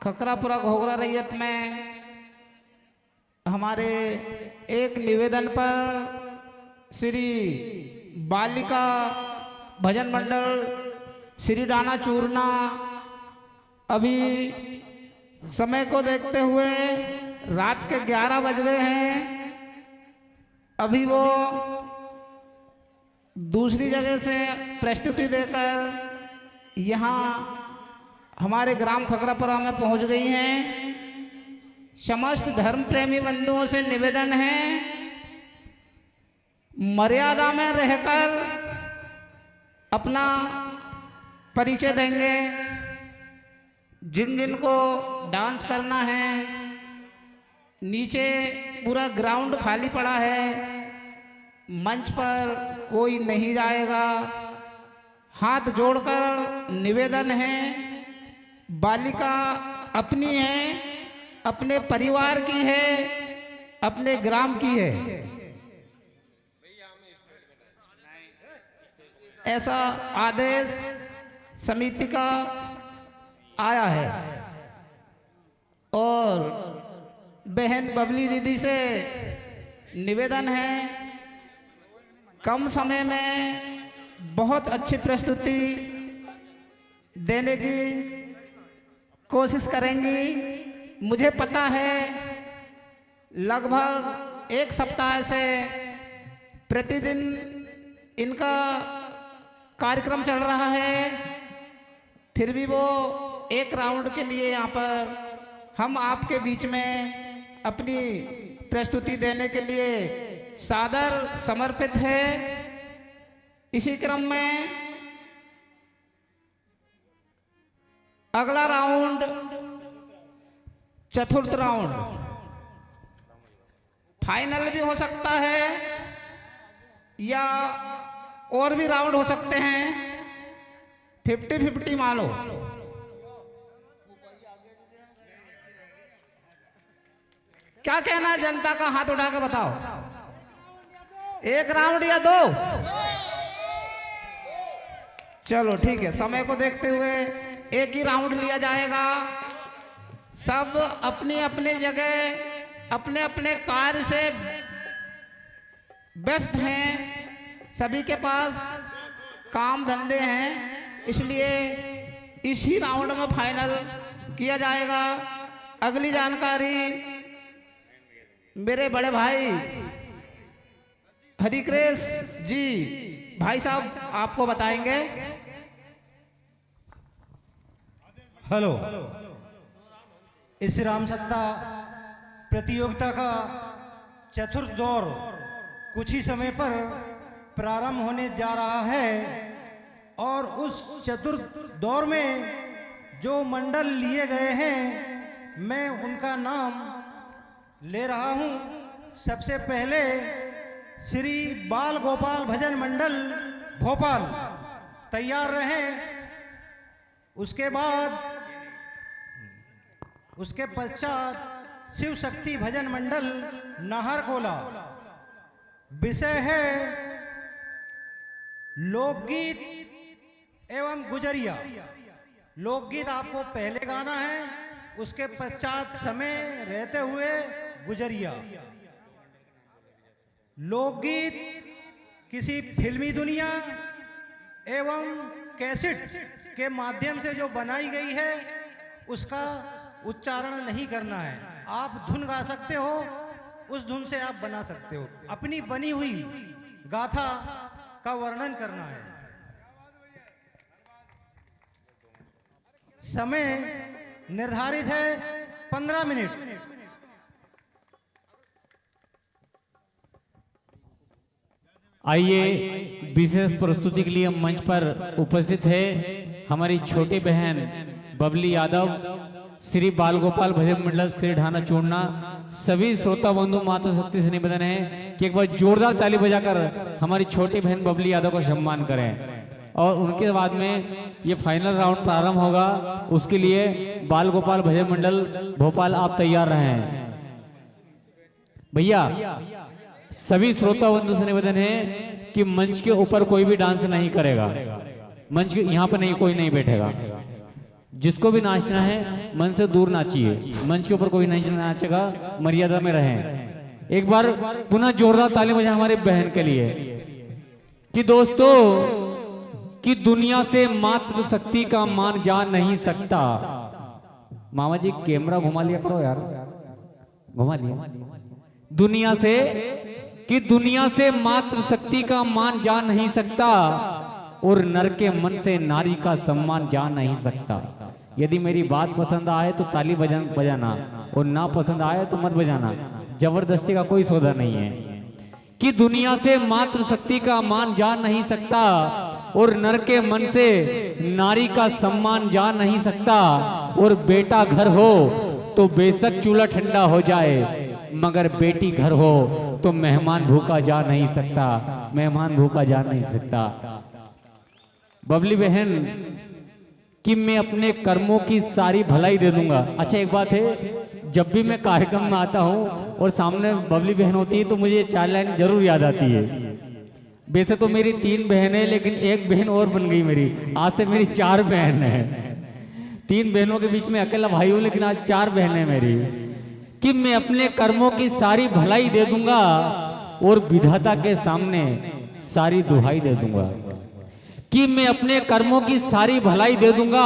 खकरापुरा घोघरा रैयत में हमारे एक निवेदन पर श्री बालिका भजन मंडल श्री डाना चूरना अभी समय को देखते हुए रात के 11 बज गए हैं। अभी वो दूसरी जगह से प्रस्तुति देकर यहाँ हमारे ग्राम खकरापुरा में पहुंच गई हैं। समस्त धर्म प्रेमी बंधुओं से निवेदन है, मर्यादा में रहकर अपना परिचय देंगे। जिन जिन को डांस करना है, नीचे पूरा ग्राउंड खाली पड़ा है, मंच पर कोई नहीं जाएगा। हाथ जोड़कर निवेदन है, बालिका अपनी है, अपने परिवार की है, अपने ग्राम की है। ऐसा आदेश समिति का आया है और बहन बबली दीदी से निवेदन है, कम समय में बहुत अच्छी प्रस्तुति देने की कोशिश करेंगी। मुझे पता है लगभग एक सप्ताह से प्रतिदिन इनका कार्यक्रम चल रहा है, फिर भी वो एक राउंड के लिए यहाँ पर हम आपके बीच में अपनी प्रस्तुति देने के लिए सादर समर्पित है। इसी क्रम में अगला राउंड, चतुर्थ राउंड फाइनल भी हो सकता है या और भी राउंड हो सकते हैं। 50-50 मानो। क्या कहना है जनता का, हाथ उठा के बताओ। एक राउंड या दो? चलो ठीक है, समय को देखते हुए एक ही राउंड लिया जाएगा। सब अपनी अपनी जगह अपने अपने कार्य से व्यस्त हैं, सभी के पास काम धंधे हैं, इसलिए इसी राउंड में फाइनल किया जाएगा। अगली जानकारी मेरे बड़े भाई हरिकृष जी भाई साहब आपको बताएंगे। हेलो, इस रामसत्ता प्रतियोगिता का चतुर्थ दौर कुछ ही समय पर प्रारंभ होने जा रहा है और उस चतुर्थ दौर में जो मंडल लिए गए हैं मैं उनका नाम ले रहा हूं। सबसे पहले श्री बाल गोपाल भजन मंडल भोपाल, तैयार रहें। उसके पश्चात शिव शक्ति भजन मंडल नाहरकोला। विषय है लोकगीत एवं गुजरिया। लोकगीत आपको पहले गाना है, उसके पश्चात समय रहते हुए गुजरिया। लोकगीत किसी फिल्मी दुनिया एवं कैसेट के माध्यम से जो बनाई गई है उसका उच्चारण नहीं करना है। आप धुन गा सकते हो, उस धुन से आप बना सकते हो, अपनी बनी हुई गाथा का वर्णन करना है। समय निर्धारित है 15 मिनट। आइए, विशेष प्रस्तुति के लिए मंच पर उपस्थित है हमारी छोटी बहन बबली यादव, श्री बाल गोपाल भजन मंडल श्री ढाना चूरना। सभी श्रोता बंधु मातृशक्ति से निवेदन है कि एक बार जोरदार ताली बजाकर हमारी छोटी बहन बबली यादव का सम्मान करें और उनके बाद में ये फाइनल राउंड प्रारंभ होगा। उसके लिए बाल गोपाल भजन मंडल भोपाल आप तैयार रहें। भैया, सभी श्रोता बंधु से निवेदन है कि मंच के ऊपर कोई भी डांस नहीं करेगा, मंच के यहाँ पर नहीं, कोई नहीं बैठेगा। जिसको भी नाचना है मन से दूर नाचिए, मंच के ऊपर कोई नहीं नाचेगा, मर्यादा में रहें। एक बार पुनः जोरदार ताली बजाएं हमारी बहन के लिए कि दोस्तों कि दुनिया से मात्र शक्ति का मान जा नहीं सकता। मामा जी कैमरा घुमा लिया करो यार, घुमा लिया। दुनिया से मात्र शक्ति का मान जा नहीं सकता और नर के मन से नारी का सम्मान जा नहीं सकता। यदि मेरी बात पसंद आए तो ताली बजाना और ना पसंद आए तो मत बजाना, जबरदस्ती का कोई सौदा नहीं है। कि दुनिया से मात्र शक्ति का मान जा नहीं सकता और नर के मन से नारी का सम्मान जा नहीं सकता। और बेटा घर हो तो बेशक चूल्हा ठंडा हो जाए, मगर बेटी घर हो तो मेहमान भूखा जा नहीं सकता, मेहमान भूखा जा नहीं सकता। बबली बहन कि मैं अपने कर्मों की सारी भलाई दे दूंगा। अच्छा एक बात है, जब भी मैं कार्यक्रम में आता हूँ और सामने बबली बहन होती है तो मुझे ये 4 लाइन जरूर याद आती है। वैसे तो मेरी 3 बहनें हैं, लेकिन एक बहन और बन गई मेरी, आज से मेरी 4 बहन है। 3 बहनों के बीच में अकेला भाई हूँ, लेकिन आज 4 बहनें मेरी। कि मैं अपने कर्मों की सारी भलाई दे दूंगा और विधाता के सामने सारी दुहाई दे दूंगा। कि मैं अपने कर्मों की सारी भलाई दे दूंगा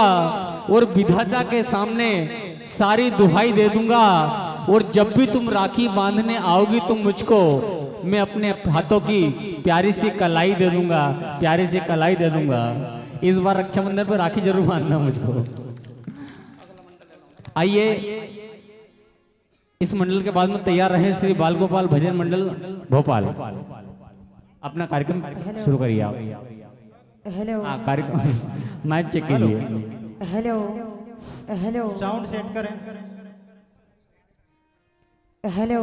और विधाता के सामने सारी दुहाई दे दूंगा। और जब भी तुम राखी बांधने आओगी तुम मुझको, मैं अपने हाथों की प्यारी सी कलाई दे दूंगा, प्यारी सी कलाई दे दूंगा। इस बार रक्षाबंधन पर राखी जरूर बांधना मुझको। आइए इस मंडल के बाद में तैयार रहे श्री बाल गोपाल भजन मंडल भोपाल। अपना कार्यक्रम शुरू करिए आप। हेलो कार्यक्रम माइक चेक कीजिए। हेलो हेलो साउंड सेट करें। हेलो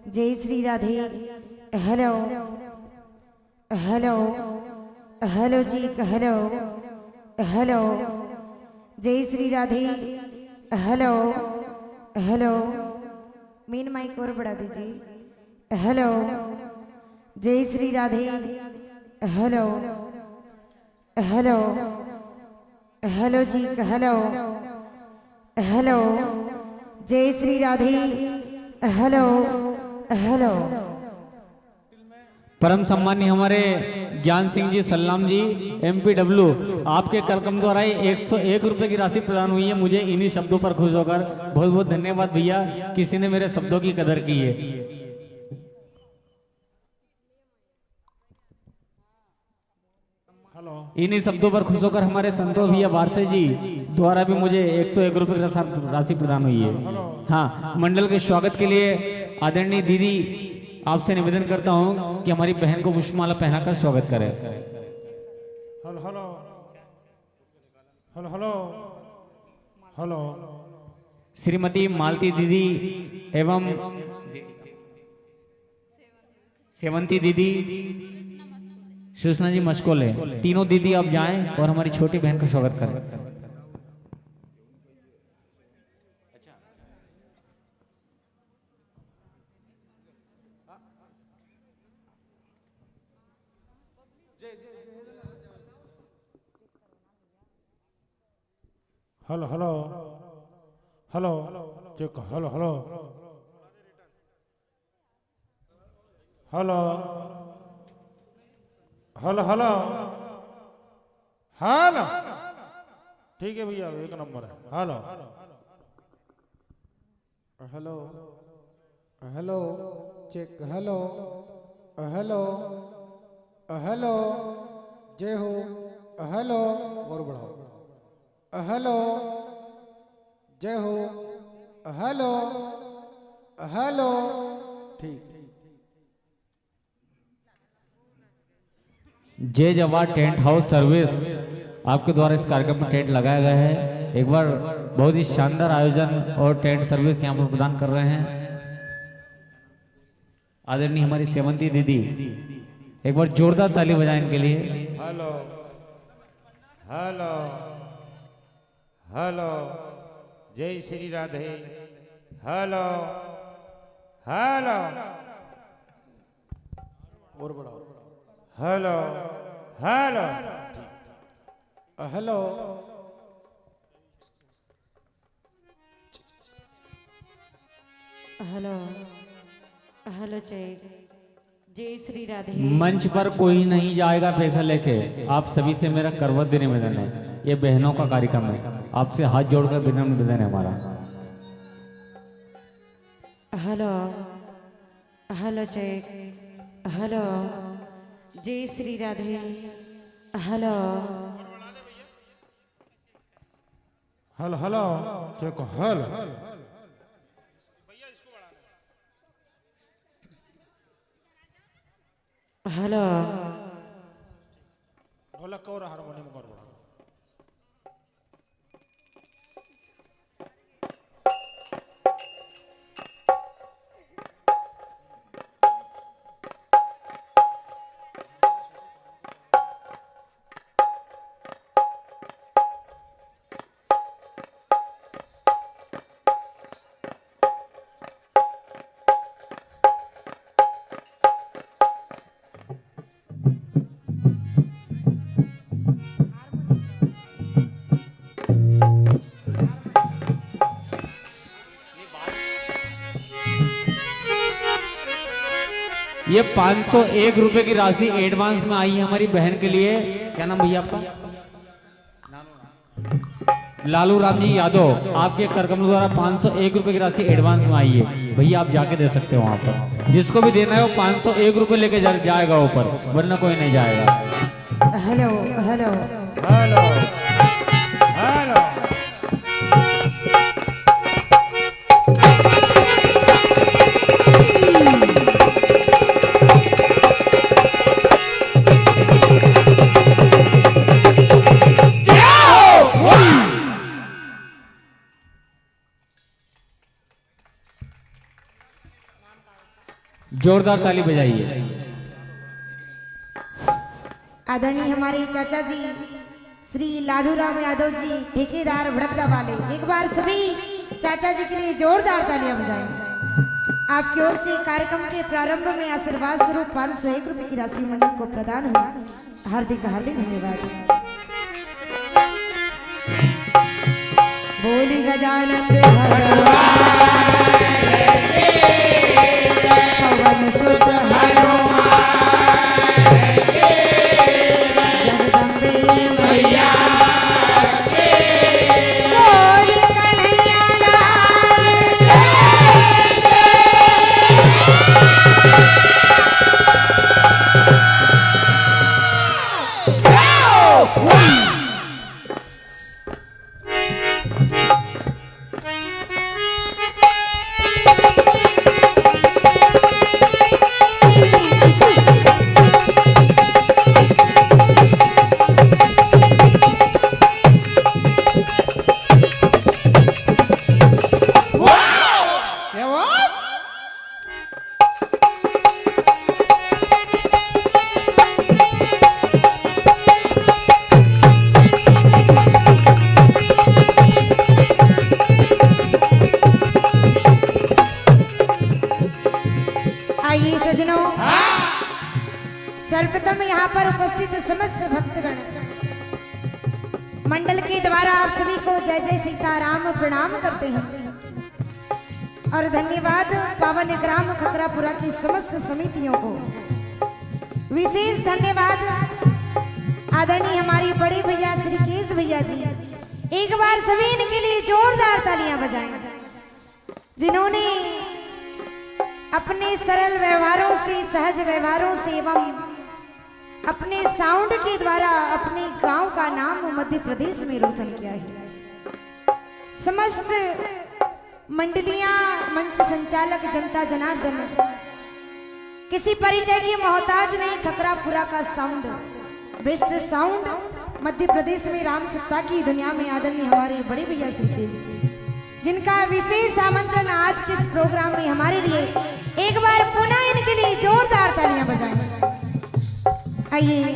जय Shri Radhe. Hello hello hello जी हेलो हेलो जय Shri Radhe. Hello hello main mic और बढ़ा दीजिए। हेलो जय Shri Radhe. Hello hello hello जी हेलो हेलो जय श्री राधे। हेलो हेलो परम सम्मानी हमारे ज्ञान सिंह जी सल्लाम जी MPW, आपके कार्यक्रम द्वारा 101 रुपए की राशि प्रदान हुई है। मुझे इन्हीं शब्दों पर खुश होकर बहुत बहुत धन्यवाद भैया, किसी ने मेरे शब्दों की कदर की है। इन्हीं शब्दों पर खुश होकर हमारे संतोष भैया वारसे जी द्वारा भी मुझे 101 रुपए की राशि प्रदान हुई है। हाँ, मंडल के स्वागत के लिए आदरणीय दीदी आपसे निवेदन करता हूं कि हमारी बहन को पुष्पमाला पहनाकर स्वागत करें। Hello hello hello hello hello Shrimati Malti दीदी एवं सेवंती दीदी, सुषमा जी मशकोले, तीनों दीदी आप जाएं और हमारी छोटी बहन का स्वागत करें। Hello hello hello check hello hello hello hello hello hello ठीक है भैया, 1 नंबर है। Hello hello hello check hello hello hello जय हो। हेलो और बढ़ाओ। हेलो जय हो। हेलो हेलो ठीक। जय जवान टेंट हाउस सर्विस आपके द्वारा इस कार्यक्रम में टेंट लगाया गया है। एक बार बहुत ही शानदार आयोजन और टेंट सर्विस यहाँ पर प्रदान कर रहे हैं आदरणीय हमारी सेवंती दीदी। एक बार जोरदार ताली बजाएं इनके लिए। हेलो हेलो हेलो जय श्री राधे। हेलो हेलो और बढ़ाओ। Hello hello hello hello hello जय श्री राधे। मंच पर कोई नहीं जाएगा पैसा लेके। आप सभी से मेरा करवत देने निवेदन है, ये बहनों का कार्यक्रम है, आपसे हाथ जोड़कर विनम्र निवेदन है हमारा। हेलो हेलो हेलो जय Shri Radhe. Hello hello hello check hello hello ढोलक और हारमोनियम कर बड़ा। ये 501 रुपए की राशि एडवांस में आई है हमारी बहन के लिए। क्या नाम भैया आपका? लालू राम जी यादव। आपके कार्यक्रम द्वारा 501 रुपए की राशि एडवांस में आई है भैया, आप जाके दे सकते हो वहां पर। जिसको भी देना है वो 501 रुपए लेके जाएगा ऊपर, वरना कोई नहीं जाएगा। हेलो हेलो हेलो हेलो जोरदार ताली बजाइए। आदरणीय हमारे चाचा जी श्री लालूराम यादव जी, ठेकेदार भड़कदा वाले, एक बार सभी चाचा जी के लिए जोरदार तालियां बजाएं। आपकी ओर से कार्यक्रम के प्रारंभ में आशीर्वाद स्वरूप 501 रुपए की राशि मंडल को प्रदान हुई। हार्दिक हार्दिक धन्यवाद। बोली गजानंद पवन सुत जगदम्बे मैया बोल कन्हैया सर्वप्रथम यहाँ पर उपस्थित समस्त भक्तगण मंडल के द्वारा आप सभी को जय जय सीताराम प्रणाम करते हैं और धन्यवाद पावन ग्राम खकरापुरा की समस्त समितियों को। विशेष धन्यवाद आदरणीय हमारी बड़ी भैया श्री केश भैया जी। एक बार सभी इनके लिए जोरदार तालियां बजाएं, जिन्होंने अपने सरल व्यवहारों से, सहज व्यवहारों से एवं अपने साउंड के द्वारा अपने गांव का नाम मध्य प्रदेश में रोशन किया है। समस्त मंडलियां, मंच संचालक, जनता जनार्दन किसी परिचय की मोहताज नहीं। खकरापुरा का sound, best sound Madhya Pradesh में, राम सत्ता की दुनिया में आदरणीय हमारे बड़े भैया श्री केश, जिनका विशेष आमंत्रण आज के इस प्रोग्राम में हमारे लिए। एक बार पुनः इनके लिए जोरदार तालियां बजाएं। आइए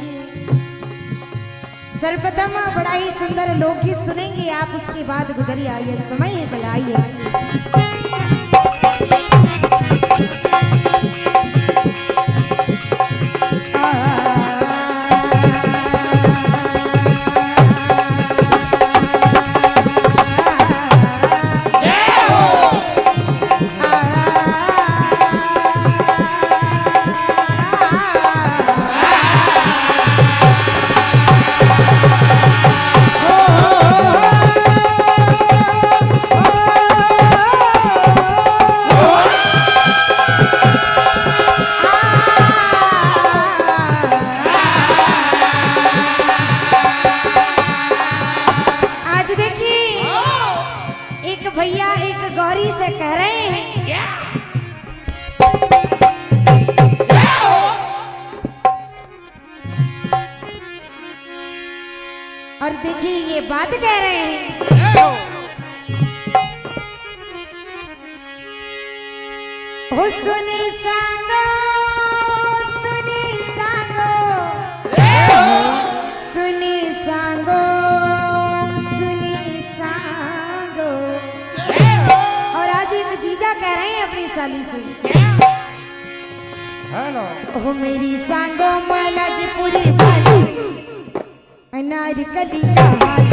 सर्वप्रथम बड़ा ही सुंदर लोकगीत सुनेंगे आप, उसके बाद गुजरिए। आइए समय है, चलाइए। आ भैया एक गौरी से कह रहे हैं क्या? और देखिए ये बात कह रहे हैं, हो सुनी सांगो, सुनी सांगो, सुनी सांगो, सुनी सांगो। और आज एक जीजा कह रहे हैं अपनी साली से, हेलो हो मेरी सांगो मलजपुरी वाली अनारकली का हाथ,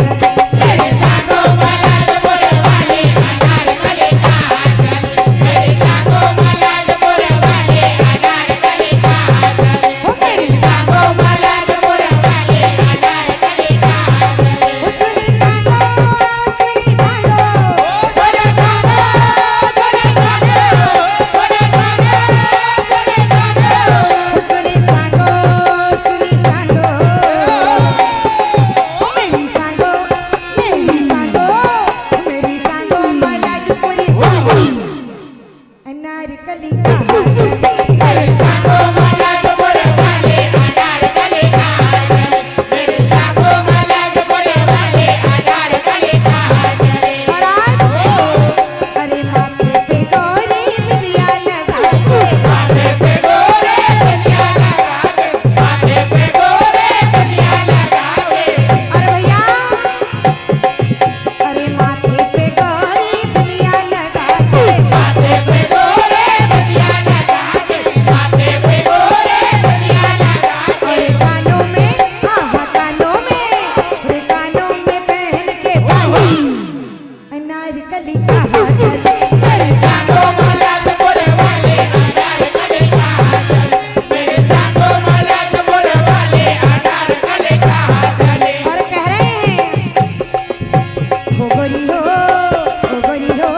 मेरी सांगो मलजपुरी वाली अनारकली का हाथ, मेरी सांगो मलजपुरी वाली अनारकली का हाथ, हो मेरी सांगो मलजपुरी वाली अनारकली का हाथ, हो सुनी सांगो, सुनी सांगो, सुनी सांगो, सुनी सांगो, सुनी सांगो, सुनी सांगो, सुनी सांगो। मेरी सांगो, मेरी सांगो, मेरी सांगो मलजपुरी वाली अनारकली का हाथ, मेरी सांगो मलजपुरी वाली अनारकली का हाथ, मेरी सांगो मलजपुरी वाली अनारकली का हाथ। और आज अरे माथे पे गोरी बिंदिया लगा के, माथे पे गोरी बिंदिया लगा के, माथे पे गोरी बिंदिया लगा के। और भैया अरे माथे पे गोरी बिंदिया लगा के, माथे पे गोरी बिंदिया लगा के, माथे पे गोरी बिंदिया लगा के। और कानों में, हाँ कानों में, और कानों में पहन के बाली अनारकली का हाथ, मेरी सांगो मलजपुरी वाली अनारकली का हाथ, मेरी सांगो मलजपुरी वाली अनारकली का हाथ। और कह रहे हैं, हो गोरी हो, हो गोरी हो,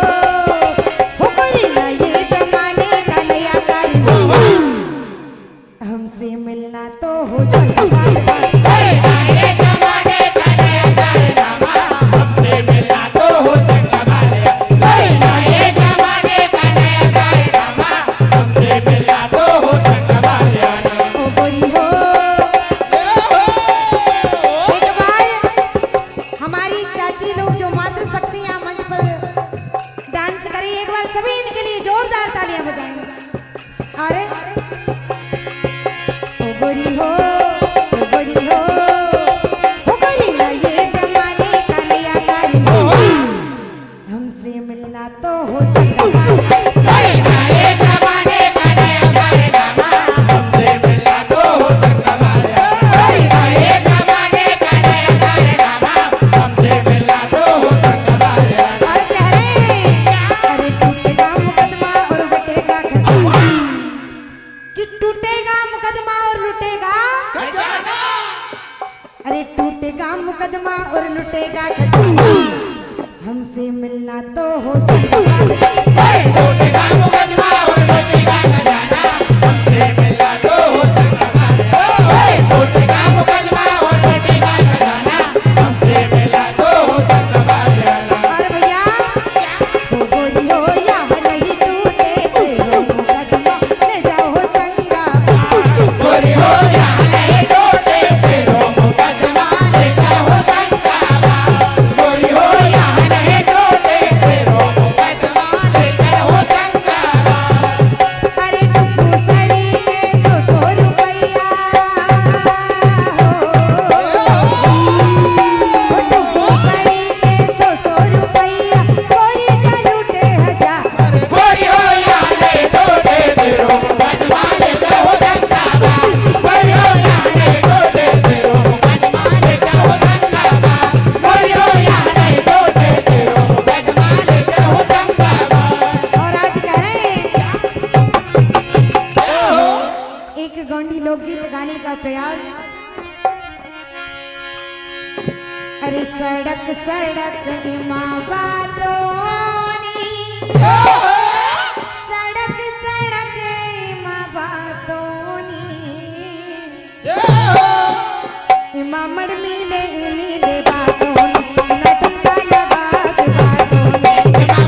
हो गोरी ना ये जमाने का नया कारी हो, हमसे मिलना तो हो सकता है, ये जमाने का नया कारनामा, हमसे मिलना तो हो सकता है, ये जमाने का नया कारनामा, हमसे मिलना तो हो सकता है। ओ गोरी हो, एक बार हमारी चाची लोग जो मातृशक्ति यहाँ मंच पर डांस करी, एक बार सभी इनके लिए जोरदार तालियां बजाएंगे। अरे ओ गोरी हो, ओ गोरी हो, ओ गोरी ना ये जमाने का नया कारी हो, हमसे मिलना तो हो सकता है, ये जमाने का नया कारनामा, हमसे मिलना तो हो सकता है, ये जमाने का नया कारनामा, हमसे मिलना तो हो सकता है। और कह रहे हैं, अरे टूटेगा मुकदमा और बटेगा खजाना, कि टूटेगा मुकदमा और लुटेगा खजाना, अरे टूटेगा मुकदमा और लुटेगा खजाना, हमसे मिलना तो हो सकता है, टूटेगा मुकदमा और लुटेगा खजाना, हमसे मिलना तो हो सकता है, टूटेगा मुकदमा और लुटेगा खजाना, हमसे मिलना तो हो सकता है। और भैया हो गोरी हो यहाँ नहीं टूटे तेरो मुकदमा, ले जाओ संगा गोरी हो यहाँ नहीं टूटे तेरो मुकदमा, ले जाओ संगा गोरी हो यहाँ नहीं टूटे तेरो मुकदमा, ले जाओ संगा। अरे टुकू सरी के 100 रुपया, टुकू सरी के 100 रुपया, गोरी जा लूटे हजार, गोरी हो यहाँ नहीं टूटे तेरो मुकदमा, ले जाओ संगा गोरी हो यहाँ नहीं टूटे तेरो मुकदमा, ले जाओ संगा गोरी हो यहाँ नहीं टूटे तेरो मुकदमा, ले जाओ संगा। और आज कह रहे हैं, एक गौंडी लोकगीत गाने का प्रयास। अरे सड़क सड़क माँ बातोनी, सड़क सड़क माँ बातोनी, माँ मड़ मिले मिले बातोनी, न ठुमका लगा के बातोनी,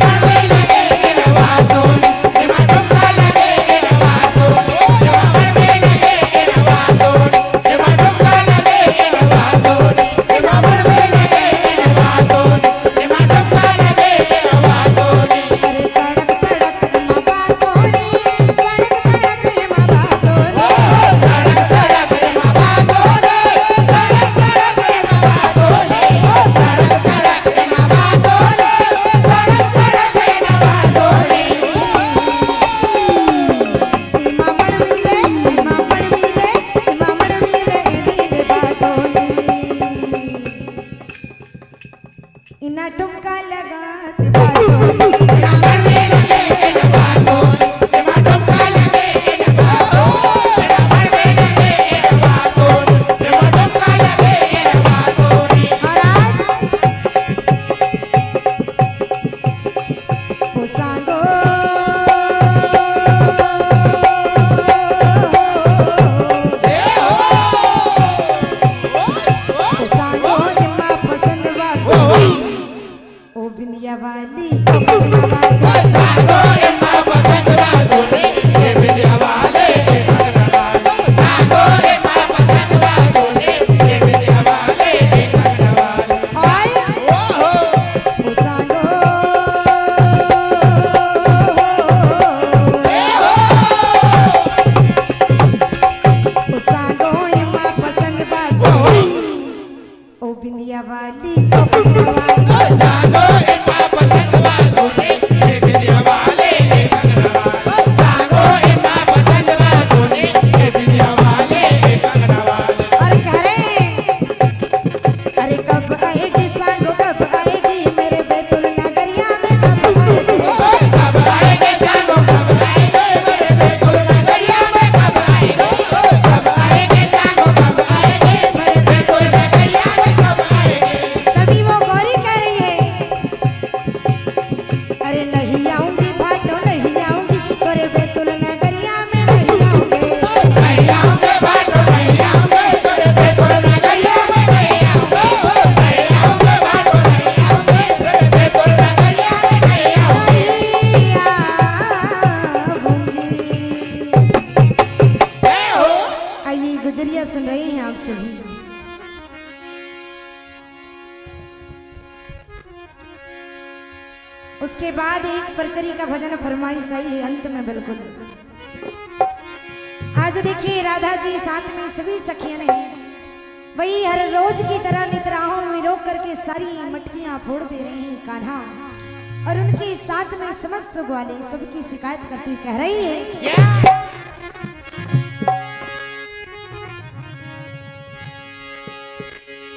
उसके बाद एक परचरी का भजन फरमाइश आई है अंत में बिल्कुल। आज देखिए राधा जी साथ में सभी सखियां ने वही हर रोज की तरह निद्राओं में रोक करके सारी मटकियां फोड़ दे रही हैं कान्हा, और उनके साथ में समस्त ग्वाले सबकी शिकायत करती कह रही है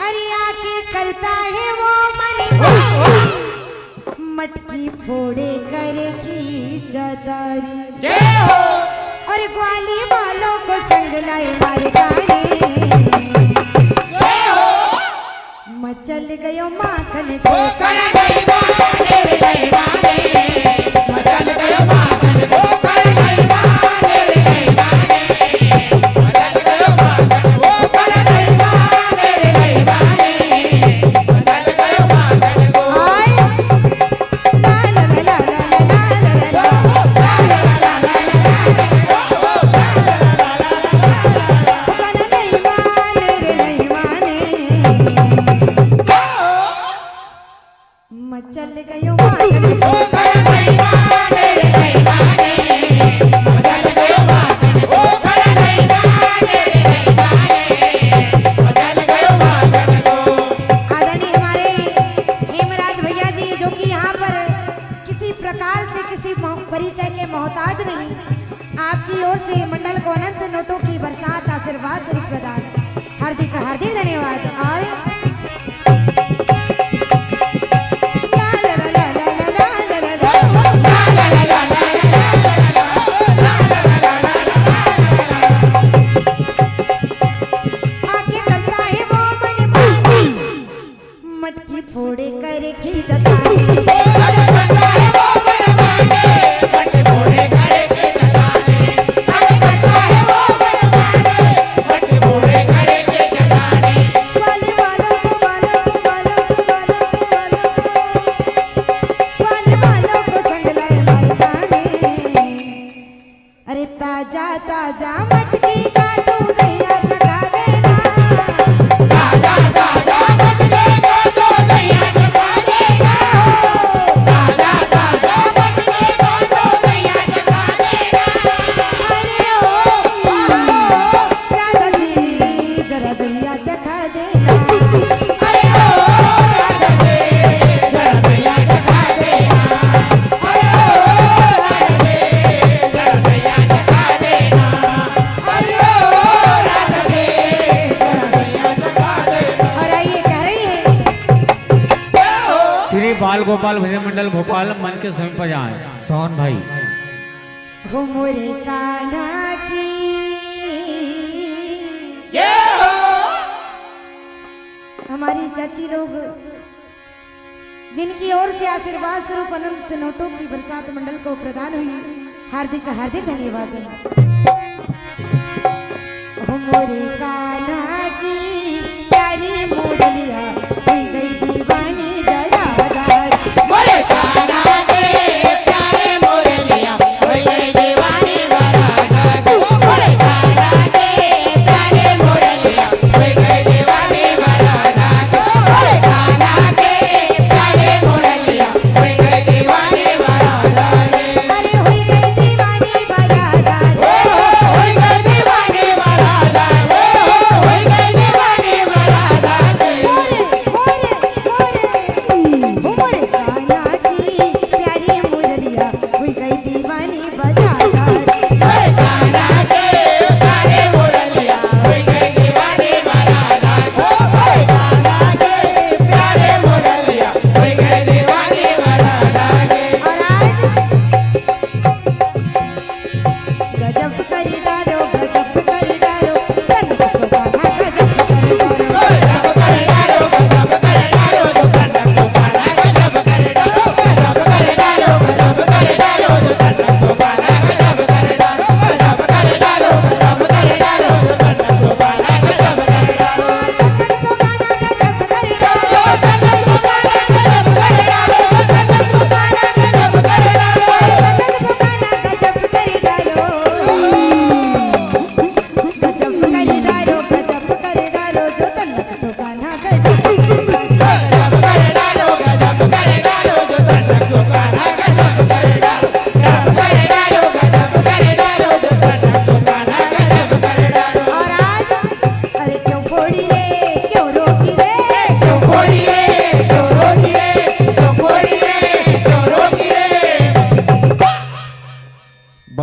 अरे आके करता है वो मन मटकी फोड़े करे की जदारी और ग्वाली वालों को संग लाए मारे गाने मचल गयो माखन को मचल गयो माखन को मचल गयो माखन को आदरणीय हमारे हेमराज भैया जी जो कि यहाँ पर किसी प्रकार से किसी परिचय के मोहताज नहीं, आपकी ओर से मंडल को अनंत नोटों की बरसात आशीर्वाद स्वरूप प्रदान हार्दिक हार्दिक धन्यवाद। और मटकी फोड़े करे की जतानी अरे ताजा ताजा मटकी का तू दैया चढ़ा देना ताजा ताजा मटकी का तू दैया चढ़ा देना ताजा ताजा मटकी का तू दैया चढ़ा देना अरे ओ राधा जी जरा दैया चखा देना अरे ओ राधा जी जरा दैया चखा देना अरे ओ राधा जी जरा दैया चखा देना अरे ओ राधा जी जरा दैया चखा देना। और आइए कह रही है श्री बाल गोपाल भजन मंडल भोपाल मन के समीप जाए सोहन भाई। हो मोरे कान्हा की हमारी चाची लोग जिनकी ओर से आशीर्वाद स्वरूप अनंत नोटों की बरसात मंडल को प्रदान हुई, हार्दिक हार्दिक धन्यवाद। हो मोरे कान्हा की प्यारी मुरलिया हो गई दीवानी जरा मोरे कान्हा की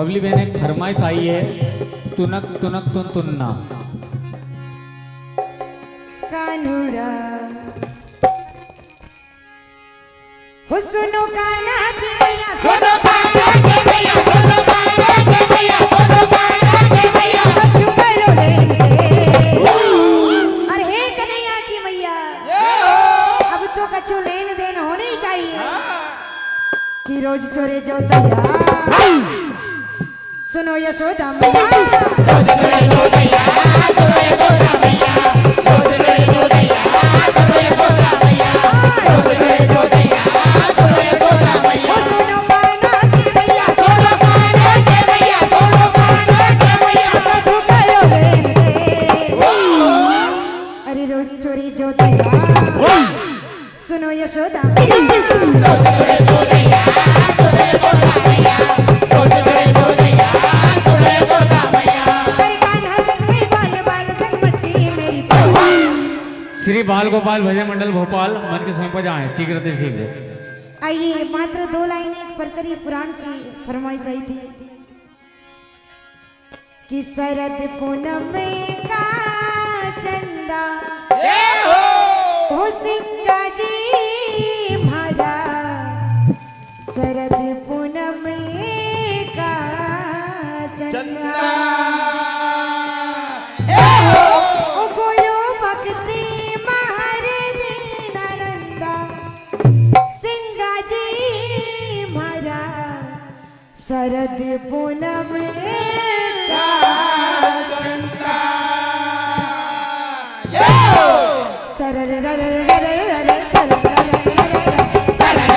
बबली बहन एक फरमाइश आई है, तुनक तुनक तुन तुन्ना। कानूरा हो सुनो काना की मैया, सुनो काना की मैया, सुनो काना की मैया, सुनो काना की मैया, कछु करो लेंगे। अरे हे कन्हैया की मैया, अब तो कछु लेन देन होनी चाहिए कि रोज चोरे जो दया। सुनो यशोदा मैया, रोज चोरे जो दया, सुनो यशोदा मैया, रोज चोरे जो दया, सुनो यशोदा मैया, रोज चोरे जो दया, सुनो यशोदा मैया। सुनो काना की मैया, सुनो काना की मैया, सुनो काना की मैया, कछु करो लेंगे। अरे रोज चोरी जो दया, सुनो यशोदा मैया, रोज चोरे जो दया, सुनो यशोदा मैया, रोज चोरे जो दया, सुनो यशोदा मैया। अरे कान्हा संग में बाल बाल संग मस्ती मेरी पावा। श्री बाल गोपाल भजन मंडल भोपाल मन के समय पर जाए शीघ्र से शीघ्र। आइए मात्र 2 लाइन एक परचरी पुराण से फरमाइश आई थी कि शरद पूनम का चंदा हो सिंगा जी मारा, शरद पूनम का चंदा ओ गुरु भक्ति महर दीनानंदा, सिंगा जी मारा, शरद पूनम का चंदा। सरर रर रर रर रर सरर रर रर सरर रर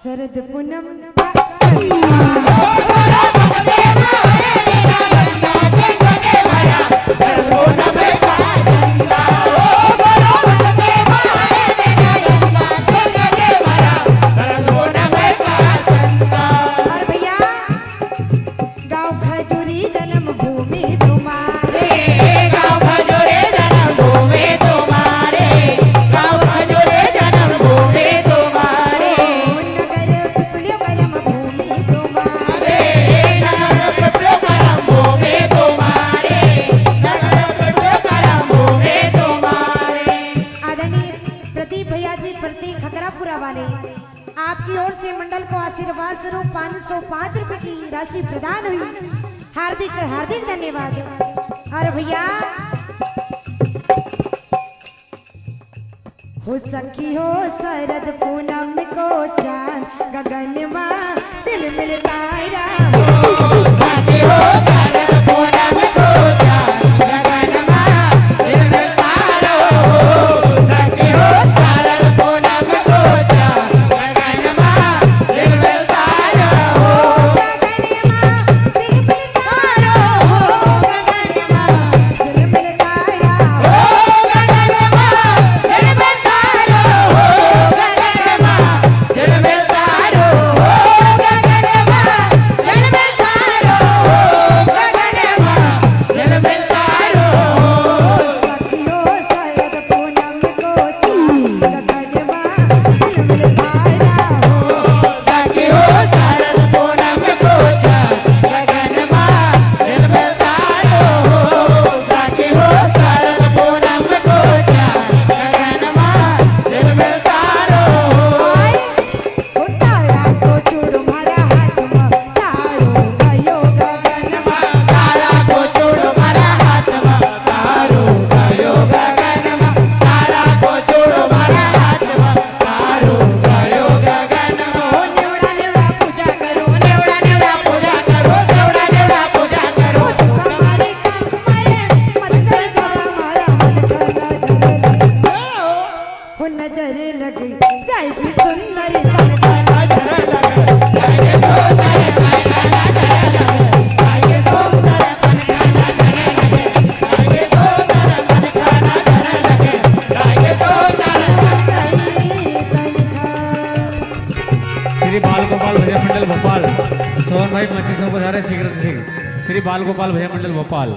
शरद पूनम और भैया गाँव खजूरी जन्मभूमि तुम्हारे, गाँव खजूरी जन्मभूमि तुम्हारे, गाँव खजूरी जन्मभूमि तुम्हारे, नगर पिपलियों कर्मभूमि तुम्हारे, नगर पिपलियों कर्मभूमि तुम्हारे, नगर पिपलियों कर्मभूमि तुम्हारे। आदरणीय प्रदीप भैया जी प्रतीक खकरापुरा वाले, आपकी ओर से मंडल को आशीर्वाद स्वरूप 505 रुपए की राशि प्रदान हुई। हार्दिक हार्दिक धन्यवाद। और भैया हो सखी हो शरद पूनम को चांद गगन मां झिलमिल तारा, हो सखी हो शरद पूनम को चांद गगन मां झिलमिल तारा, हो सखी हो शरद पूनम को चांद गगन मां झिलमिल तारा, हो गगन मां झिलमिल तारा, हो गगन मां झिलमिल तारा, हो गगन मां झिलमिल तारा, हो गगन मां झिलमिल तारा, हो गगन मां झिलमिल तारा, हो लग जाएगी सुंदर तन का नजर लग जाएगी श्री बाल गोपाल भजन मंडल भोपाल सोहन भाई 2500 को धारे शीघ्र से शीघ्र। श्री बाल गोपाल भजन मंडल भोपाल,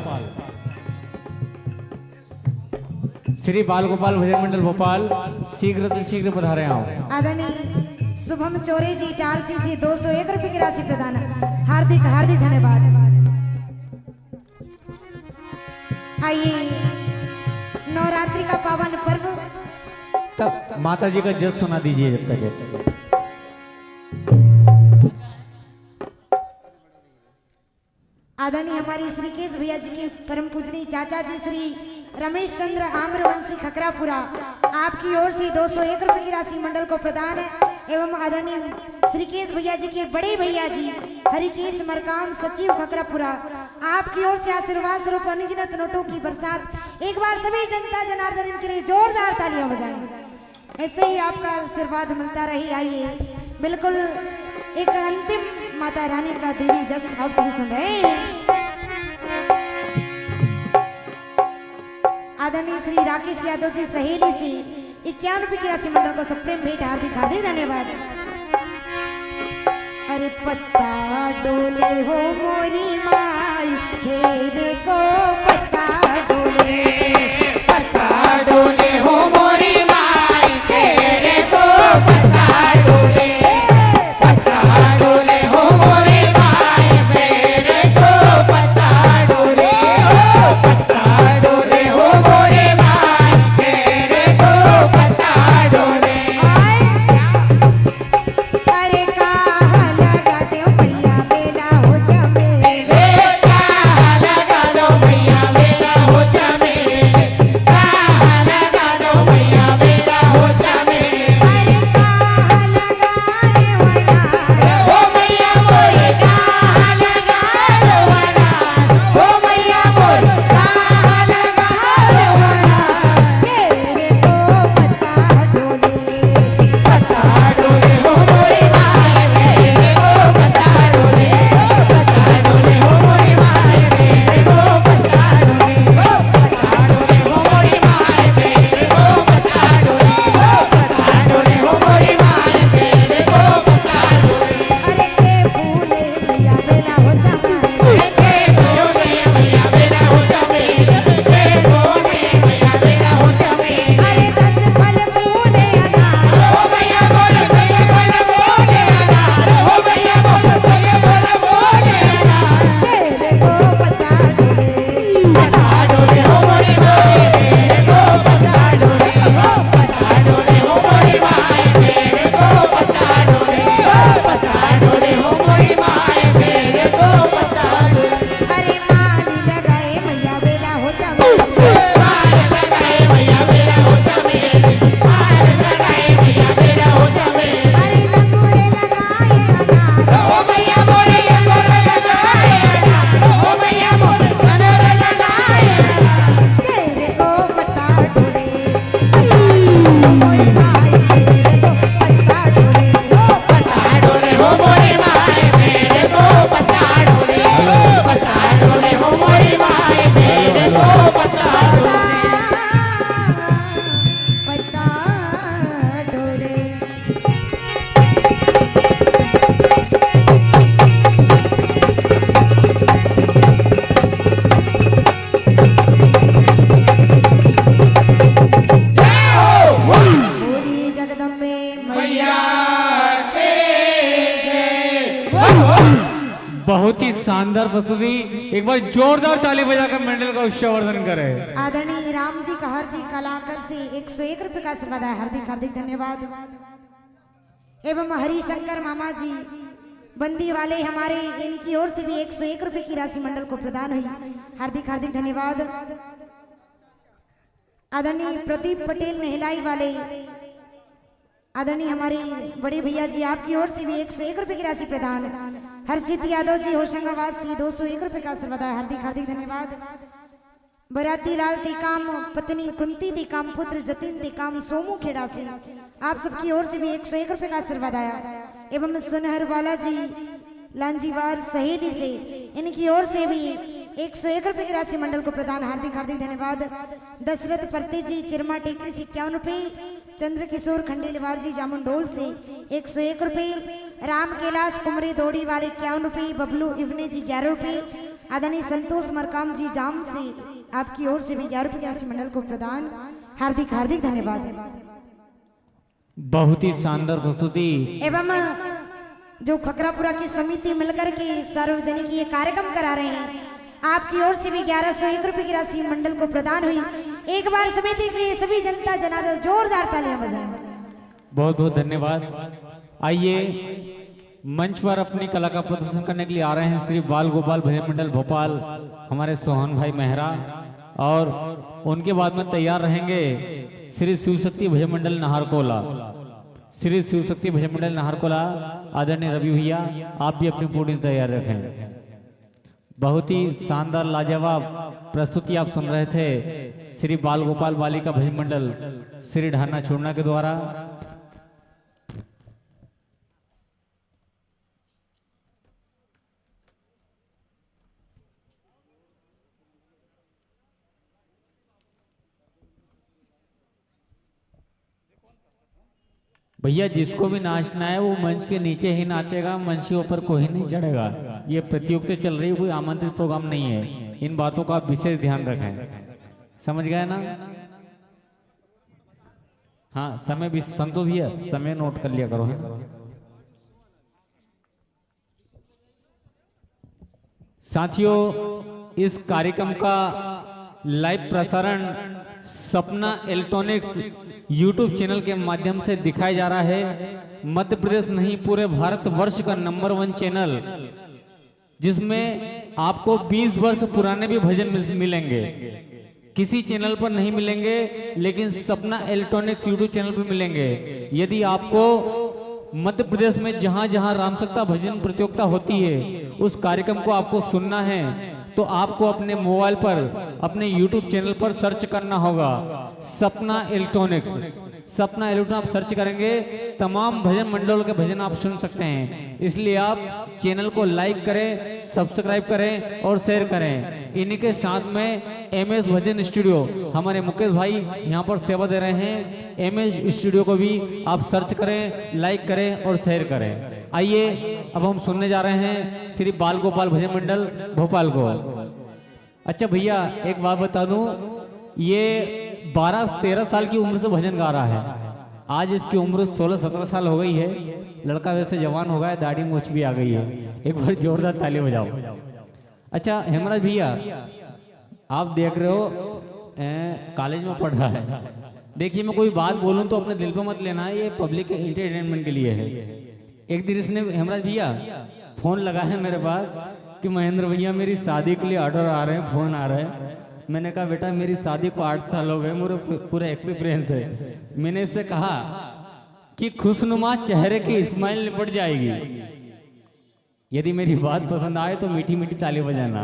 श्री बाल गोपाल भजन मंडल भोपाल शीघ्र से शीघ्र पधारे आओ। आदरणीय शुभम चोरे जी टारसी से 201 रुपए की राशि प्रदान, हार्दिक हार्दिक धन्यवाद। आइए नवरात्रि का पावन पर्व, तब माता जी का जस सुना दीजिए जब तक है। आदरणीय हमारी श्री केश भैया जी के परम पूजनीय चाचा जी श्री रमेश चंद्र आम्रवंशी खकरापुरा, आपकी ओर से 201 रुपए की राशि मंडल को प्रदान है। एवं आदरणीय श्री केश भैया जी के बड़े भैया जी हरिकेश मरकाम सचिव खकरापुरा, आपकी ओर से आशीर्वाद स्वरूप अनगिनत नोटों की बरसात। एक बार सभी जनता जनार्दन के लिए जोरदार तालियां बजाएं। ऐसे ही आपका आशीर्वाद मिलता रही। आइए बिल्कुल एक अंतिम माता रानी का देवी जस आप सभी सुन रहे हैं। आदरणीय श्री राकेश यादव जी सहेली से 51 रुपए की राशि मंडल को सुप्रीम भेंट, हार्दिक हार्दिक धन्यवाद। अरे पत्ता डोले हो मोरी माई घेरे को पत्ता डोले, पत्ता डोले हो मोरी माई घेरे को पत्ता डोले, पत्ता डोले हो मोरी माई घेरे को पत्ता डोले, पत्ता डोले हो मोरी माई घेरे को पत्ता डोले। अरे कहाँ लगा दो भैया बेला हो जमे, कहाँ लगा दो भैया बेला हो जमे, कहाँ लगा दो भैया बेला हो जमे। अरे कहाँ लगा रे वना हो भैया बोले, कहाँ लगा रे वना हो भैया बोले, कहाँ लगा रे वना तेरे को पत्ता डोले, पत्ता डोले हो मोरी माए मेरे को पत्ता डोले, पत्ता डोले हो मोरी माए मेरे को पत्ता डोले, पत्ता डोले हो मोरी माए मेरे को पत्ता डोले, पत्ता डोले हो मोरी माए मेरे को पत्ता डोले। अरे के फूले भैया बेला हो जमे, के फूले भैया बेला हो जमे, के फूले भैया बेला हो जमे। अरे 10 फल फूले अनार हो भैया बोले, 10 फल फूले अनार हो भैया बोले, 10 फल फूले अनार तेरे को पत्ता डोले, पत्ता डोले हो मोरी माए मेरे को पत्ता डोले, पत्ता डोले हो मोरी माए मेरे को पत्ता डोले, पत्ता डोले हो मोरी माए मेरे को पत्ता डोले। अरे माली लगाए भैया बेला हो जमे, माल लगाए भैया बेला हो जमे, माल लगाए भैया बेला हो जमे। अरे लंगूरे लगाए अनार हो भैया बोले, लंगूरे लगाए अनार हो भैया बोले, लंगूरे लगाए अनार तेरे को पत्ता डोले, पत्ता डोले हो मोरी माए मेरे को पत्ता डोले, पत्ता डोले हो मोरी माए मेरे को पत्ता डोले, पत्ता डोले हो मोरी माए मेरे को पत्ता डोले, पत्ता डोले। बोली जगदम्बे मैया बहुत ही शानदार प्रस्तुति, एक बार जोरदार ताली बजाकर मंडल का उत्सवर्धन करे। आदरणीय राम जी कहर जी कलाकर से 101 रुपए का आशीर्वाद है, हार्दिक हार्दिक धन्यवाद। एवं हरिशंकर मामा जी बंदी वाले हमारे, इनकी ओर से भी 101 रुपए की राशि मंडल को प्रदान हुई, हार्दिक हार्दिक धन्यवाद। आदरणीय प्रदीप पटेल नेहलाई वाले, आदरणीय हमारे बड़े भैया जी, आपकी ओर से भी 101 रुपए की राशि प्रदान। हर्षित यादव जी होशंगाबाद से 201 रुपए का आशीर्वाद है, हार्दिक हार्दिक धन्यवाद। बराती लाल ती काम पत्नी कुंती ती काम पुत्र जतिन ती काम सोमू खेड़ा से आप सबकी ओर से भी 101 रुपए का आशीर्वाद आया एवं सुनहर वाला जी लांजीवार सहेली से इनकी ओर से भी 101 रुपए की राशि मंडल को प्रदान। हार्दिक हार्दिक धन्यवाद। दशरथ परते जी चिरमा टेकरी से 51 रुपए, चंद्र किशोर खंडेलवार जी जामुनडोल से 101 रुपए, राम कैलाश कुमरे दौड़ी वाले 51 रुपए, बबलू इब्ने जी 11 रुपए, आदरणीय संतोष मरकाम जी जाम से आपकी ओर से भी 11 रुपए की राशि मंडल को प्रदान। हार्दिक हार्दिक धन्यवाद। बहुत ही शानदार प्रस्तुति एवं जो खकरापुरा की समिति मिलकर के सार्वजनिक ये कार्यक्रम करा रहे हैं, आपकी ओर से भी 1101 रुपए की राशि मंडल को प्रदान हुई। एक बार समिति के लिए सभी जनता जनार्दन जोरदार तालियां बजाएं। बहुत बहुत धन्यवाद। आइए मंच पर अपनी कला का प्रदर्शन करने के लिए आ रहे हैं श्री बाल गोपाल भजन मंडल भोपाल, हमारे सोहन भाई मेहरा, और उनके बाद में तैयार रहेंगे श्री शिव शक्ति भजन मंडल नाहरकोला। श्री शिव शक्ति भजन मंडल नाहरकोला आदरणीय रवि भैया, आप भी अपनी पूरी तैयार रखें। बहुत ही शानदार लाजवाब प्रस्तुति आप सुन रहे थे श्री बाल गोपाल बालिका भजन मंडल श्री ढाना छोड़ना के द्वारा। भैया जिसको भी नाचना है वो मंच के नीचे ही नाचेगा, मंच के ऊपर कोई नहीं चढ़ेगा। ये प्रतियोगिता चल रही है, कोई आमंत्रित प्रोग्राम नहीं है। इन बातों का आप विशेष ध्यान रखें, समझ गए ना? हाँ, समय भी संतोष भैया समय नोट कर लिया करो है। साथियों, इस कार्यक्रम का लाइव प्रसारण सपना इलेक्ट्रॉनिक्स यूट्यूब चैनल के माध्यम से दिखाया जा रहा है। मध्य प्रदेश नहीं पूरे भारत वर्ष का नंबर 1 चैनल, जिसमें आपको 20 वर्ष पुराने भी भजन मिलेंगे। किसी चैनल पर नहीं मिलेंगे, लेकिन सपना इलेक्ट्रॉनिक्स यूट्यूब चैनल पर मिलेंगे। यदि आपको मध्य प्रदेश में जहां जहां रामसक्ता भजन प्रतियोगिता होती है उस कार्यक्रम को आपको सुनना है, तो आपको अपने मोबाइल पर अपने YouTube चैनल पर सर्च करना होगा सपना इलेक्ट्रॉनिक्स। सपना इलेक्ट्रॉनिक्स आप सर्च करेंगे, तमाम भजन मंडलों के भजन आप सुन सकते हैं। इसलिए आप चैनल को लाइक करें, सब्सक्राइब करें और शेयर करें। इन्हीं के साथ में MS भजन स्टूडियो हमारे मुकेश भाई यहाँ पर सेवा दे रहे हैं। MS स्टूडियो को भी आप सर्च करें, लाइक करें और शेयर करें। आइए अब हम सुनने जा रहे हैं श्री बाल गोपाल भजन मंडल भोपाल को। अच्छा भैया, एक बात बता दूं, ये 12-13 साल की उम्र से भजन गा रहा है। आज इसकी उम्र 16-17 साल हो गई है। लड़का वैसे जवान हो गया है, दाढ़ी मूछ भी आ गई है। एक बार जोरदार ताली बजाओ। अच्छा हेमराज भैया, आप देख रहे हो कॉलेज में पढ़ रहा है। देखिए, मैं कोई बात बोलूं तो अपने दिल पे मत लेना है, ये पब्लिक एंटरटेनमेंट के लिए है। एक दिन इसने हेमराज भैया फोन लगा है मेरे पास कि महेंद्र भैया मेरी शादी के लिए ऑर्डर आ रहे हैं, फोन आ रहे हैं। मैंने कहा बेटा मेरी शादी को 8 साल हो गए, मुझे पूरा एक्सपीरियंस है। मैंने इससे कहा कि खुशनुमा चेहरे की स्माइल निपट जाएगी। यदि मेरी बात पसंद आए तो मीठी मीठी ताली बजाना।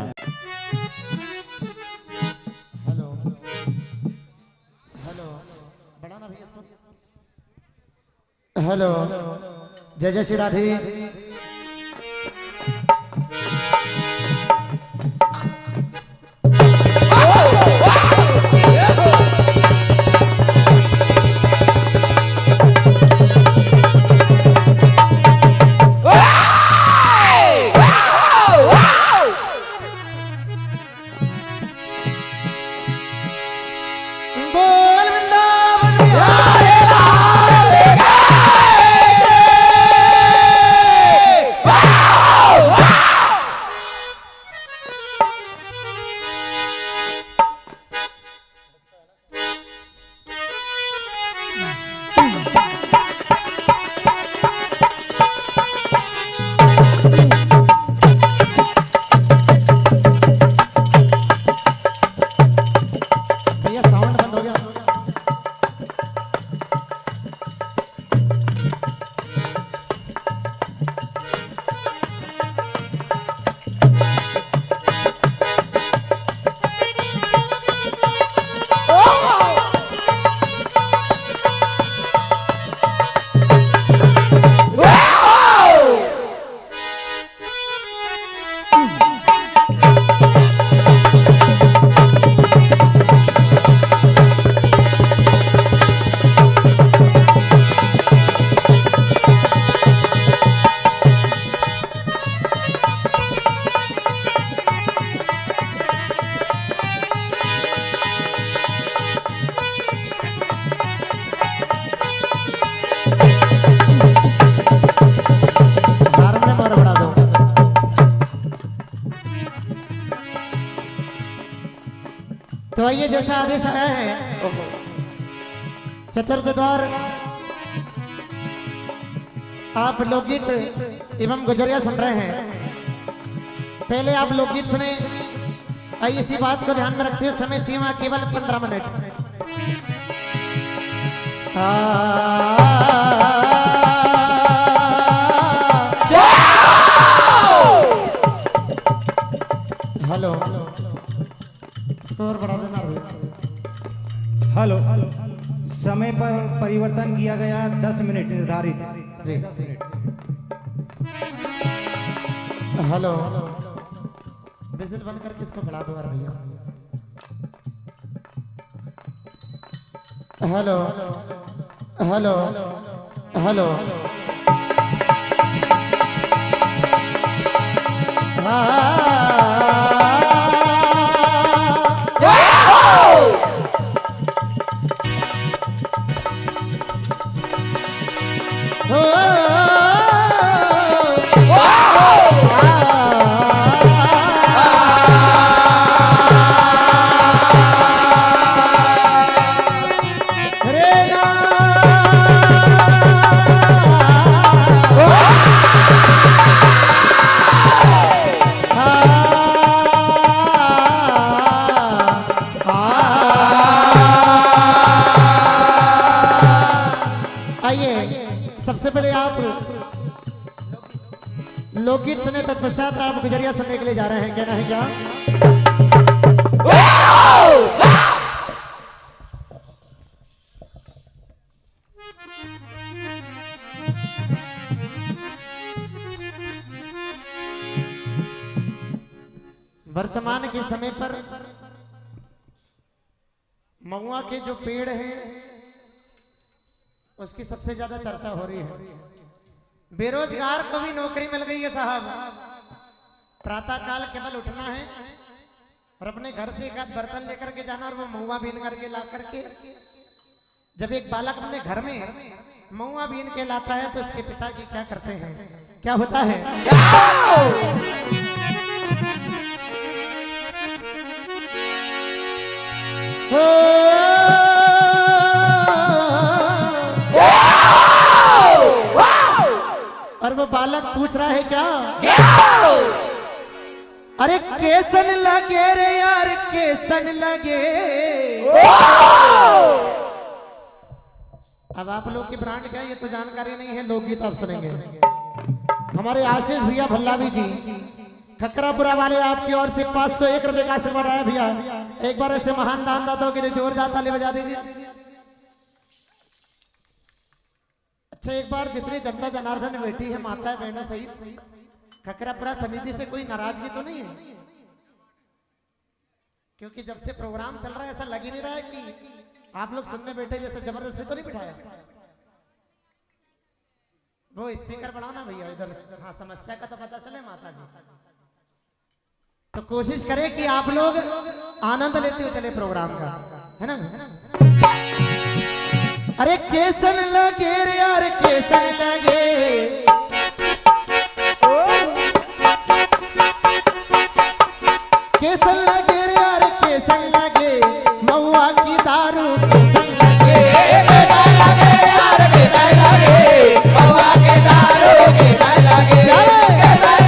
हेलो हेलो, बढ़ाना भैया इसको। हेलो, जय जय श्री राधे। तो आइए जैसा आदेश आया है चतुर्थ द्वार आप लोकगीत एवं गुजरिया सुन रहे हैं। पहले आप लोकगीत सुने। आइए इसी बात को ध्यान में रखते हुए समय सीमा केवल 15 मिनट। हेलो और बड़ा देना हेलो समय पर परिवर्तन किया गया 10 मिनट निर्धारित। जी हेलो विजिल बंद करके इसको बढ़ा दो यार भैया। हेलो हेलो हेलो सबसे पहले आप लोकगीत सुने तत्पश्चात आप गुजरिया सुनने के लिए जा रहे हैं। कहना है क्या? वर्तमान के समय पर महुआ के जो पेड़ हैं उसकी सबसे ज्यादा चर्चा हो रही है। बेरोजगार को भी नौकरी मिल गई है साहब। प्रातः काल केवल उठना है और अपने घर से एक आध बर्तन लेकर के जाना और वो महुआ बीन करके ला करके, जब एक बालक अपने घर में महुआ बीन के लाता है तो इसके पिताजी क्या करते हैं, क्या होता है? और वो बालक पूछ रहा है क्या? अरे केसन लगे रे यार, केसन लगे। अब आप लोग की ब्रांड क्या है ये तो जानकारी नहीं है, लोकगीत आप सुनेंगे। हमारे आशीष भैया भल्लावी जी खकरापुरा वाले आपकी ओर से 501 रुपए का आशीर्वाद आया भैया। एक बार ऐसे महान दानदाताओं के लिए जोरदार ताली बजा दीजिए। अच्छा एक बार जितनी जनता जनार्दन बैठी है माता बहनों सहित खकरापुरा समिति से कोई नाराजगी तो नहीं है? क्योंकि जब से प्रोग्राम चल रहा है ऐसा लग ही नहीं रहा है कि आप लोग सुनने बैठे, जैसे जबरदस्ती तो नहीं बिठाया। वो स्पीकर बढ़ाओ ना भैया इधर। हाँ समस्या का तो पता चले माता जी, तो कोशिश करें कि आप लोग आनंद लेते हुए चले प्रोग्राम का, है ना? अरे केसन लगे रे यार, केसन लगे। केसन लगे रे यार, केसन लगे। महुआ की दारू केसन लगे। केसन लगे यार, केसन लगे। महुआ की दारू केसन लगे। केसन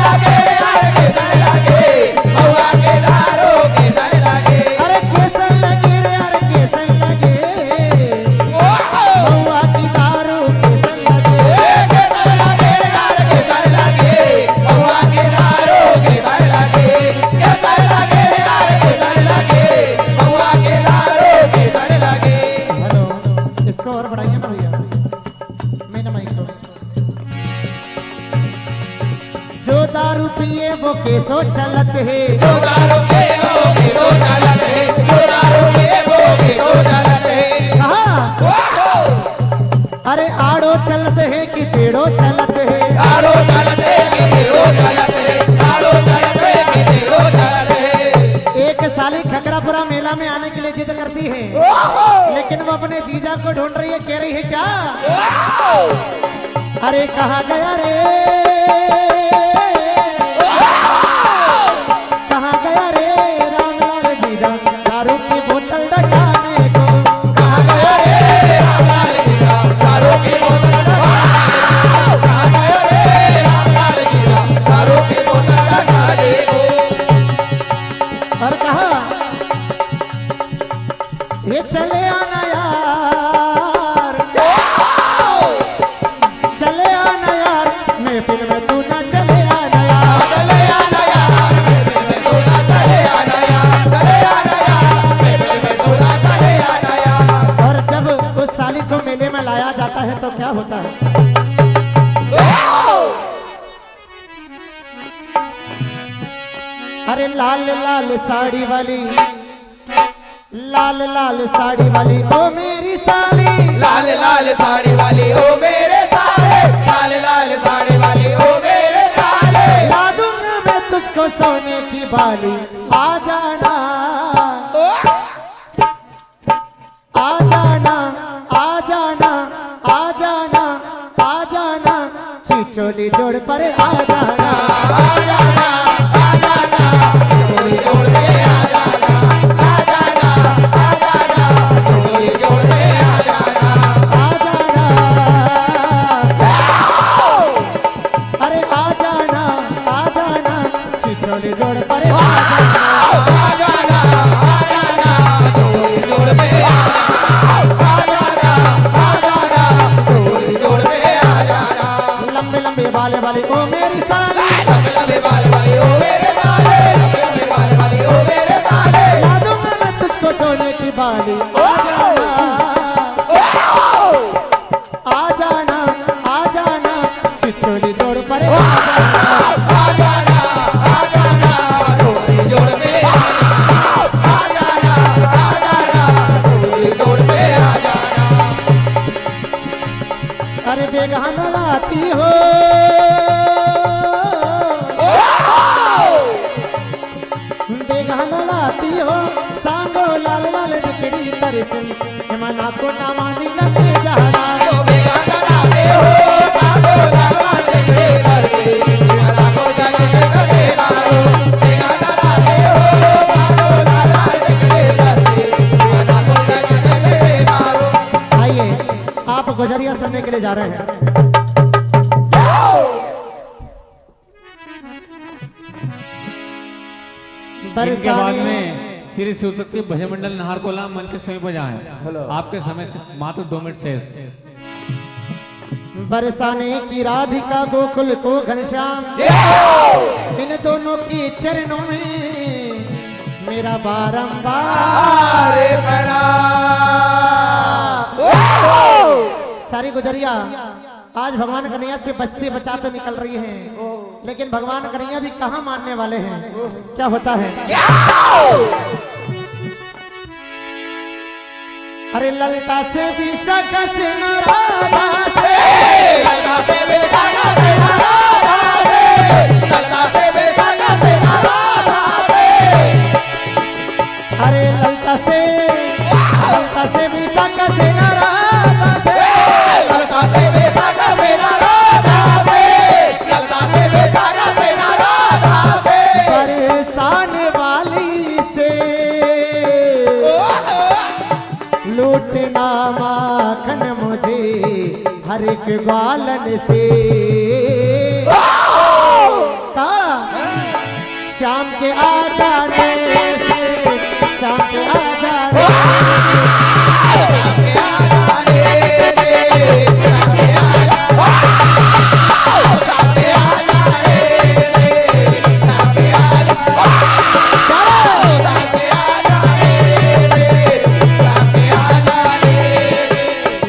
लगे यार, केसन लगे। महुआ की दारू केसन लगे। अरे केसन लगे रे यार, केसन लगे। महुआ की दारू केसन लगे। केसन लगे यार, केसन लगे। महुआ की दारू केसन लगे। केसन लगे यार, केसन लगे। महुआ की दारू केसन लगे। हेलो इसको और बढ़ाइए ना भैया, मैंने माइक को। जो दारू पिए वो केसो चलत है। जो दारू पिए वो केसो चलत है। जो दारू पिए वो केसो चलत है। कहाँ? अरे आड़ो चलत है कि तेड़ो चलत है। आड़ो चलत है कि तेड़ो चलत है। आड़ो चलत है कि तेड़ो चलत है। एक साली खकरापुरा मेला में आने के लिए जिद करती है, लेकिन वो अपने जीजा को ढूंढ रही है। कह रही है क्या? अरे कहाँ गया रे, कहाँ गया रे रामलाल जीजा, दारू की बोतल लगाया जाता है तो क्या होता है? अरे लाल लाल साड़ी वाली, लाल लाल साड़ी वाली ओ मेरी साली, लाल लाल साड़ी वाली ओ मेरे साले, लाल लाल साड़ी वाली ओ मेरे साले। ला दूंगा मैं तुझको सोने की बाली, आ जाना आ जाना आ जाना आ जाना आ जाना, चिचोली जोड़ पर आ जाना, आ जाना आ जाना, चोली जोड़ पे आ जाना, आ जाना आ जाना, चोली जोड़ पे आ जाना, आ जाना। अरे आ जाना चिचोली जोड़ पर आ जाना, आ जाना आ जाना, चोली जोड़ पे आ जाना, आ जाना चोली जोड़ पे आ जाना। लंबे लंबे बाल वाली ओ मेरी साली, लंबे लंबे बाल वाली ओ मेरे साले, लंबे लंबे बाल वाली ओ मेरे साले। ला दूंगा मैं तुझको सोने की बाली, आ जाना आ जाना, चिचोली जोड़ पर आ जाना, आ जाना आ जाना, चोली जोड़ पे आ जाना, आ जाना चोली जोड़ पे आ जाना। अरे बेगाना लाती हो, बेगाना लाती हो, सांगो लाल लाल बिकड़ी तरसी, मना को ना मानी लगे जाना, तो बेगाना लाते हो, सागो लाल लाल बिगड़े करके, मना को जगह करे मारो। बेगाना लाते हो, सागो लाल लाल बिगड़े करके, मना को जगह करे मारो। आइए आप गुजरिया सुनने के लिए जा रहे हैं। इनके बाद में श्री शिवशक्ति भजन मंडल नाहरकोला मन के स्वयं बजाएं। आपके समय से मात्र 2 मिनट शेष। बरसाने की राधिका गोकुल को घनश्याम, इन दोनों के चरणों में मेरा बारंबार सारी गुजरिया आज भगवान कन्हैया से बचते बचाते निकल रही हैं, लेकिन भगवान कन्हैया भी कहाँ मानने वाले हैं। क्या होता है? अरे ललता से भी शकस न राधा से, ललता से बेसागा से ना राधा रे, ललता से बेसागा से ना राधा रे। अरे ललता से भी शकस न राधा से, ललता से बेसागा से ना राधा रे, ललता से बेसागा से ना राधा रे। परेशान वाली से लूटना माखन मुझे हर एक ग्वालन से, का शाम के आ जाने से, शाम के आ जाने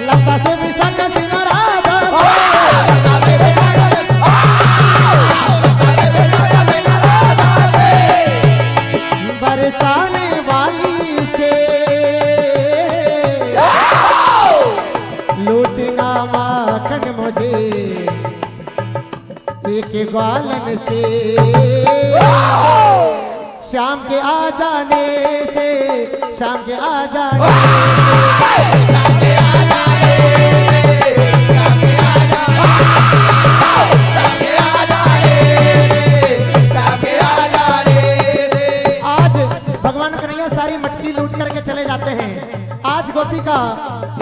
लता से भी शकस न राधा बरसाने वाली से लूटना माखन मुझे एक ग्वालन से, शाम के आ जाने से, शाम के आ जाने आज भगवान कन्हैया सारी मटकी लूट करके चले जाते हैं। आज गोपिका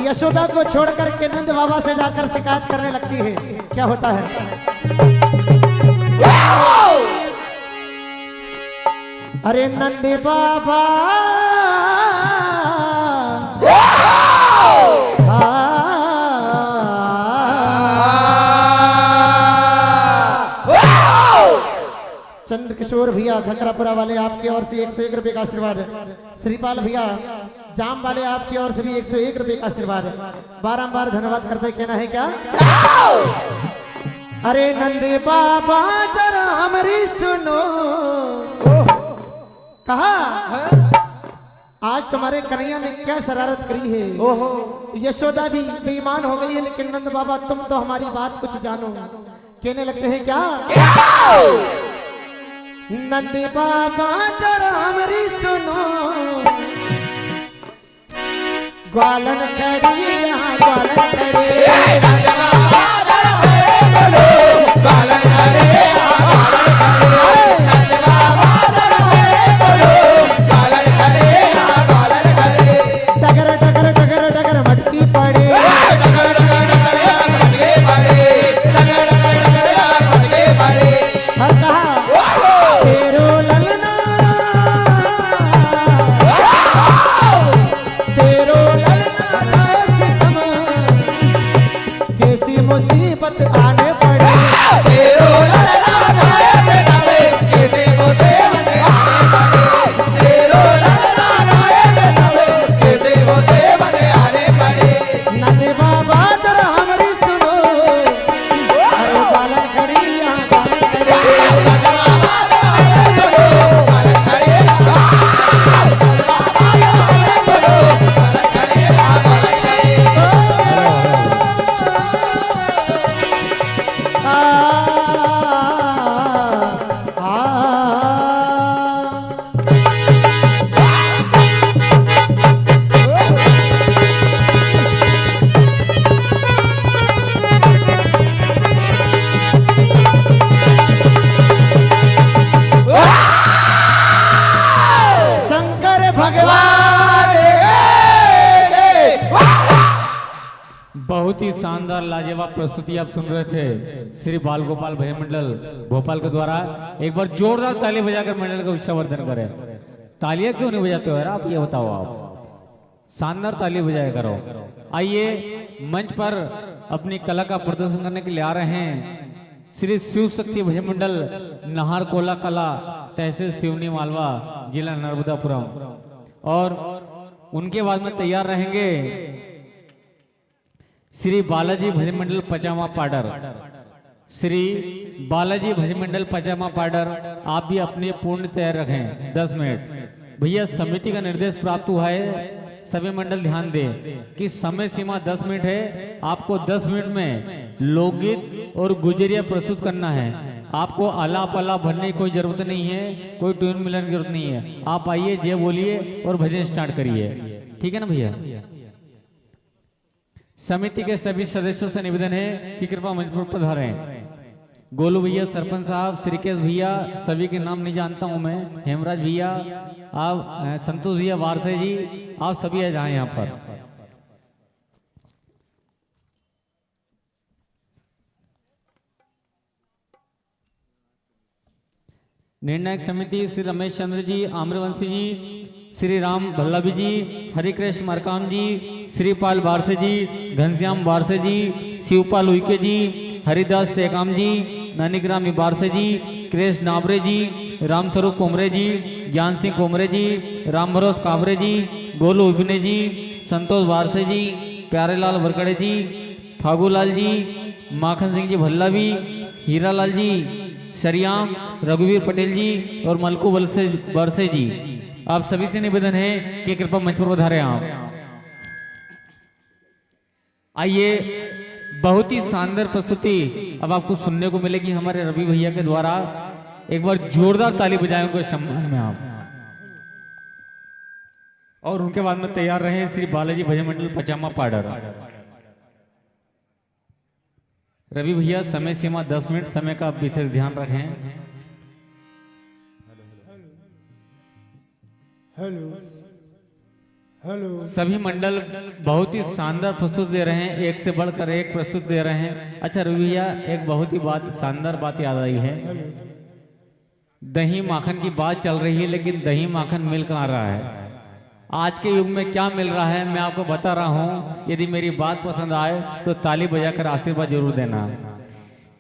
यशोदा को छोड़कर के नंद बाबा से जाकर शिकायत करने लगती है। क्या होता है? अरे नंद बाबा चंद्र किशोर भैया खंडरापुरा वाले आपकी ओर से 101 रुपए का आशीर्वाद। श्रीपाल भैया जाम वाले आपकी ओर से भी 101 रुपए का आशीर्वाद। बारंबार धन्यवाद करते कहना है क्या? अरे नंदे बाबा जरा हमारी सुनो। कहा आज तुम्हारे कन्हैया ने क्या शरारत करी है। ओहो यशोदा भी बेईमान हो गई है, लेकिन नंद बाबा तुम तो हमारी बात कुछ जानो। कहने लगते हैं क्या? नंदी बाबा जरा हमारी सुनो। ग्वालन खड़ी यहाँ ग्वालन खड़ी। डगर डगर डगर डगर मटकी पड़े। हर कहा तेरो ललना तेरो ललना सितम कैसी मुसीबत आने पड़े। तेरो ललना कैसी मुसीबत आने पड़े। तेरो ललना कैसी मुसीबत आने पड़े। नन्हे बाबा जरा हमारी सुनो। अरे बालन खड़ी यहाँ बालन शंकर भगवान। बहुत ही शानदार लाजवाब प्रस्तुति आप सुन रहे थे श्री बाल गोपाल भजन मंडल भोपाल के द्वारा। एक बार जोरदार ताली बजाकर मंडल का विश्ववर्धन करें। तालियां क्यों नहीं बजाते हो यार आप, ये बताओ आप। शानदार ताली बजाया करो। आइए मंच पर अपनी कला का प्रदर्शन करने के लिए आ रहे हैं श्री शिव शक्ति भजन मंडल नहार कोला कला तहसील सिवनी मालवा जिला नर्मदापुरम। और उनके बाद में तैयार रहेंगे श्री बालाजी भजन मंडल पचामा पाडर। श्री बालाजी भजन मंडल पचामा पाडर आप भी अपने पूर्ण तैयार रखें 10 मिनट। भैया समिति का निर्देश प्राप्त हुआ है, सभी मंडल ध्यान दें कि समय सीमा 10 मिनट है। आपको 10 मिनट में लोकगीत और गुजरिया प्रस्तुत करना है। आपको आलाप आलाप भरने की कोई जरूरत नहीं है, कोई ट्यून मिलाने की जरूरत नहीं है। आप आइए जय बोलिए और भजन स्टार्ट करिए, ठीक है ना भैया। समिति के सभी सदस्यों से निवेदन है कि कृपया मंच पर पधारें। गोलू भैया, सरपंच साहब, श्रीकेश भैया, सभी के नाम नहीं जानता हूं मैं, हेमराज भैया, आप संतोष भैया, वारसे जी, आप सभी आ जाए यहाँ पर। निर्णायक समिति श्री रमेश चंद्र जी, आम्रवंशी जी, श्री राम भल्लभी जी, हरिकृष्ण मरकाम जी, श्रीपाल बारसे जी, घनश्याम बारसे जी, शिवपाल उइके जी, हरिदास तेकाम जी, ननिग्रामी बारसे जी, कृष्ण नाबरे जी, रामस्वरूप कोमरे जी, ज्ञान सिंह कोमरे जी, राम भरोस काबरे जी, गोलू उबिने जी, संतोष बारसे जी, प्यारेलाल वरकड़े जी, फागूलाल जी, माखन सिंह जी भल्लभी, हीरालाल जी, शरियाम, रघुवीर पटेल जी और मलकू बरसे जी। आप सभी से निवेदन है कि कृपया मंच पर पधारें आप। आइए बहुत ही शानदार प्रस्तुति अब आपको सुनने को मिलेगी हमारे रवि भैया के द्वारा। एक बार जोरदार ताली बजाएं उनके सम्मान में आप। और उनके बाद में तैयार रहे श्री बालाजी भजन मंडल पचामा पाडर। रवि भैया समय सीमा 10 मिनट, समय का विशेष ध्यान रखें। Hello hello. सभी मंडल बहुत ही शानदार प्रस्तुत दे रहे हैं, एक से बढ़कर एक प्रस्तुत दे रहे हैं। अच्छा रवि भैया, एक बहुत ही शानदार बात याद आई है। दही माखन की बात चल रही है, लेकिन दही माखन मिल कहाँ रहा है? आज के युग में क्या मिल रहा है मैं आपको बता रहा हूं। यदि मेरी बात पसंद आए तो ताली बजाकर आशीर्वाद जरूर देना।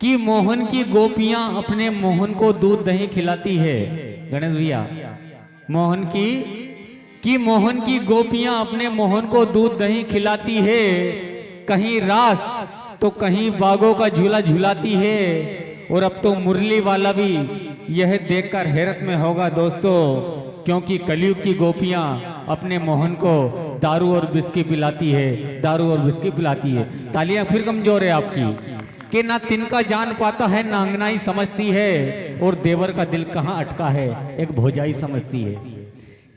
कि मोहन की गोपियां अपने मोहन को दूध दही खिलाती है। गणेश भैया, मोहन की गोपियां अपने मोहन को दूध दही खिलाती है, कहीं रास तो कहीं बागों का झूला झूलाती है। और अब तो मुरली वाला भी यह देखकर हैरत में होगा दोस्तों, क्योंकि कलयुग की गोपियां अपने मोहन को दारू और बिस्की पिलाती है, दारू और बिस्की पिलाती है। तालियां फिर कमजोर है आपकी कि ना तिनका जान पाता है ना अंगनाई समझती है, और देवर का दिल कहाँ अटका है एक भौजाई समझती है।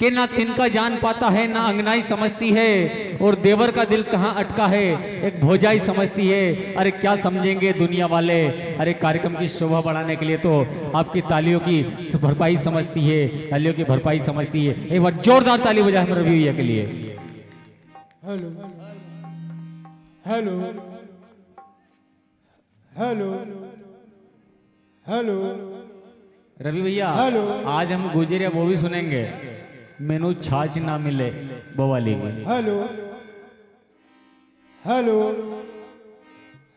कि ना तिनका जान पाता है ना अंगनाई समझती है, और देवर का दिल कहाँ अटका है एक भौजाई समझती है। अरे क्या समझेंगे दुनिया वाले, अरे कार्यक्रम की शोभा बढ़ाने के लिए तो आपकी तालियों की भरपाई समझती है, तालियों की भरपाई समझती है। एक बार जोरदार ताली बजाए हमारे रवि भैया के लिए। Hello hello hello hello Ravi भैया, हेलो। आज हम गुजरिया वो भी सुनेंगे, मेनू छाछ ना मिले बवाली की। Hello hello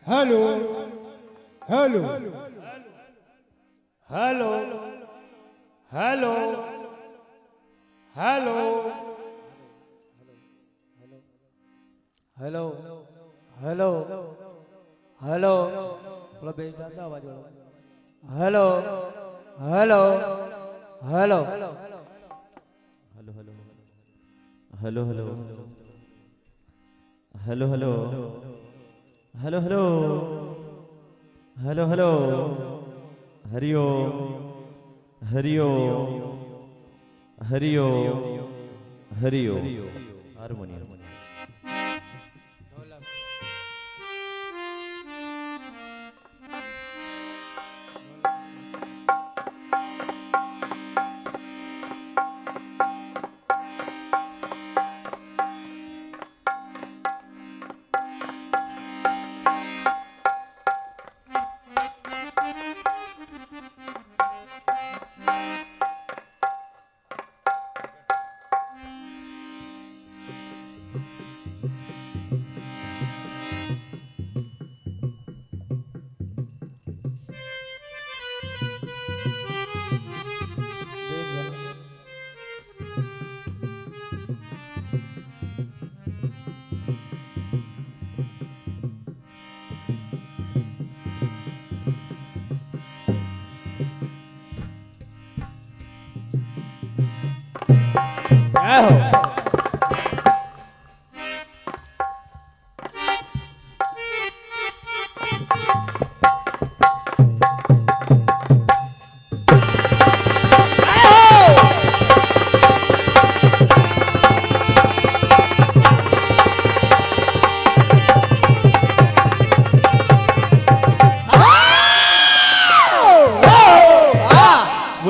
hello hello hello hello hello hello hello hello, थोड़ा बेच डालता आवाज वाला। Hello hello hello hello hello hello hello hello hello hello hello hello हरिओ हरिओ हरिओ हरिओ हारमोनियम।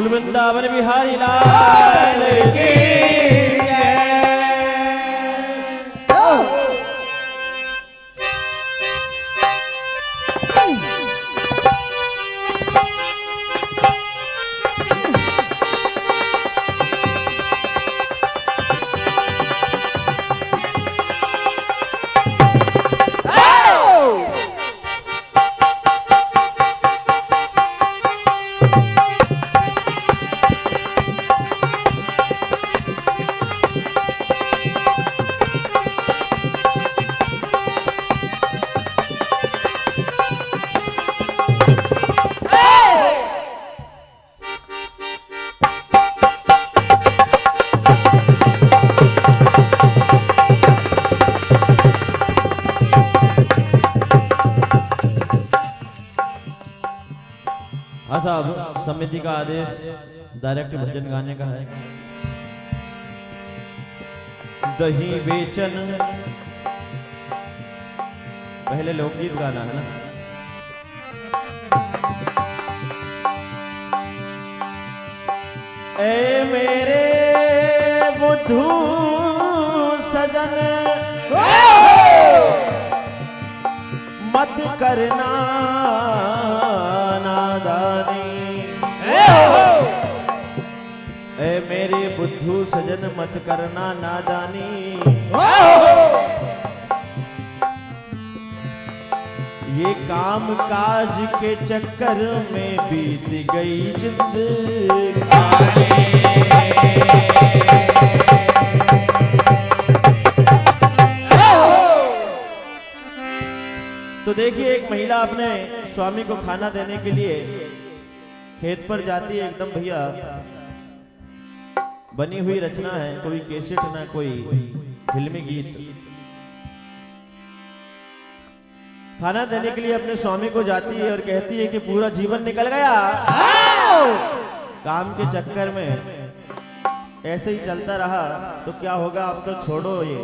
वृंदावन बिहारी लाल की साहब समिति का आदेश डायरेक्ट भजन गाने का है। दही बेचन पहले लोकगीत गाना है ना। ए मेरे बुद्धू सजन मत करना नादानी, ए मेरे बुद्धू सजन मत करना नादानी। ये काम काज के चक्कर में बीत गई जिंदगानी। तो देखिए, एक महिला अपने स्वामी को खाना देने के लिए खेत पर जाती है। एकदम भैया बनी हुई रचना है, कोई कैसेट ना कोई फिल्मी गीत। खाना देने के लिए अपने स्वामी को जाती है और कहती है कि पूरा जीवन निकल गया काम के चक्कर में, ऐसे ही चलता रहा तो क्या होगा, अब तो छोड़ो ये,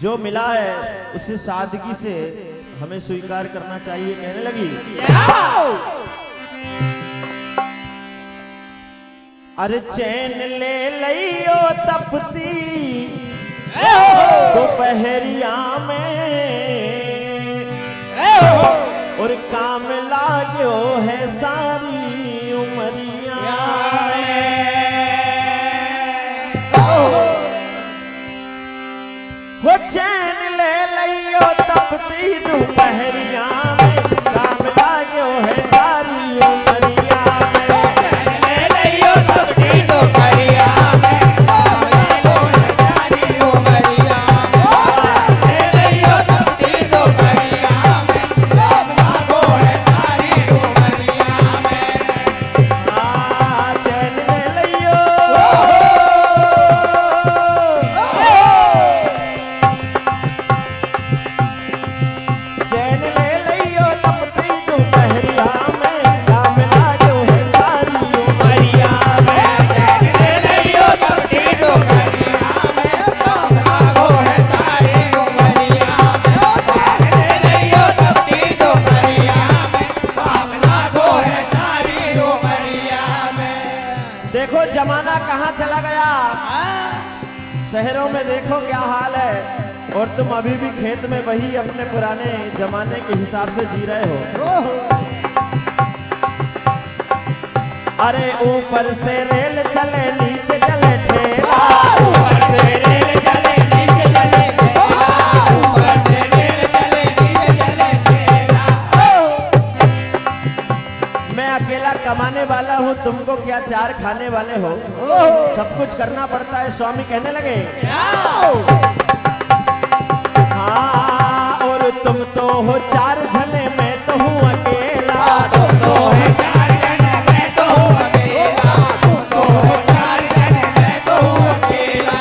जो मिला है उसे सादगी से हमें स्वीकार करना चाहिए। कहने लगी, अरे चैन ले लियो तपती दोपहरिया में, और काम लागो है सारी उमरिया। हो चैन ले लियो तपती दोपहरिया में, काम लागो है सारी उमरिया में। चैन ले लियो तपती दोपहरिया में, काम लागो है सारी उमरिया में। ले लियो तपती दोपहरिया में, काम लागो है सारी उमरिया में। चैन ले लियो, चैन ले लियो तपती दोपहरिया में, काम लागो है सारी उमरिया में। चैन ले लियो तपती दोपहरिया में, काम लागो है सारी उमरिया में। चैन ले लियो तपती दोपहरिया में, काम लागो है सारी उमरिया में। देखो जमाना कहाँ चला गया, शहरों में देखो क्या हाल है, और तुम अभी भी खेत में वही अपने पुराने जमाने के हिसाब से जी रहे हो। अरे ऊपर से रेल चले नीचे चले ठेला, ऊपर से रेल चले नीचे चले ठेला, ऊपर से रेल चले नीचे चले ठेला। मैं अकेला कमाने वाला हूँ, तुमको क्या चार खाने वाले हो, सब कुछ करना पड़ता है। स्वामी कहने लगे, हाँ, और तुम तो हो चार जने, मैं तो हूँ अकेला। तुम तो हो चार जने, मैं तो हूँ अकेला। तुम तो हो चार जने, मैं तो हूँ अकेला।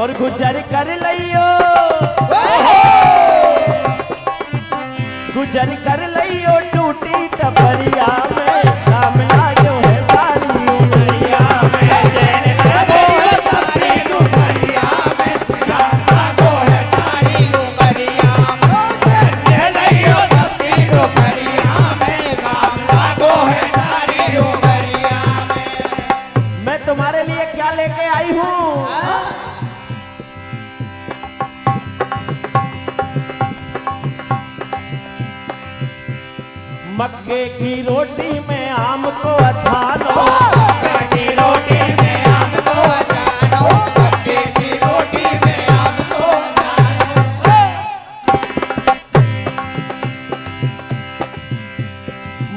और गुजर कर लियो, गुजर कर लियो टूटी टपरिया में, काम लागो है सारी उमरिया में। चैन ले लियो तपती दोपहरिया में, काम लागो है सारी उमरिया में। चैन ले लियो तपती दोपहरिया में, काम लागो है सारी उमरिया में। मैं तुम्हारे लिए क्या लेके आई हूँ, मक्के की रोटी में आम को अथानो, मक्के की रोटी में आम को अथानो, मक्के की रोटी में आम को अथानो।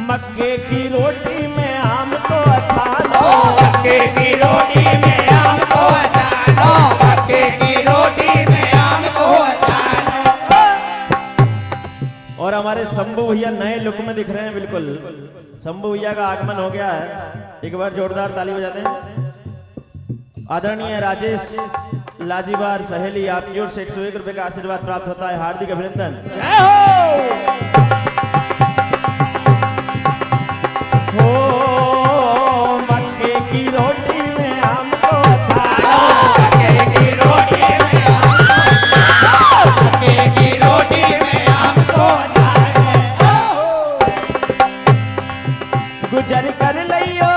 मक्के की रोटी में आम को अथानो, मक्के की रोटी में आम को अथानो, मक्के की रोटी में आम को अथानो। और हमारे शंभू भैया नए लुक में दिख रहे हैं बिल्कुल। शंभू भैया का आगमन हो गया है, एक बार जोरदार ताली बजाते हैं। आदरणीय राजेश लाजीवार सहेली, आपकी ओर से 101 रुपए का आशीर्वाद प्राप्त होता है, हार्दिक अभिनंदन। हो मक्के की रोटी में आम को अथानो, मक्के की रोटी में आम को अथानो, मक्के की रोटी में आम को अथानो। गुजर कर लियो,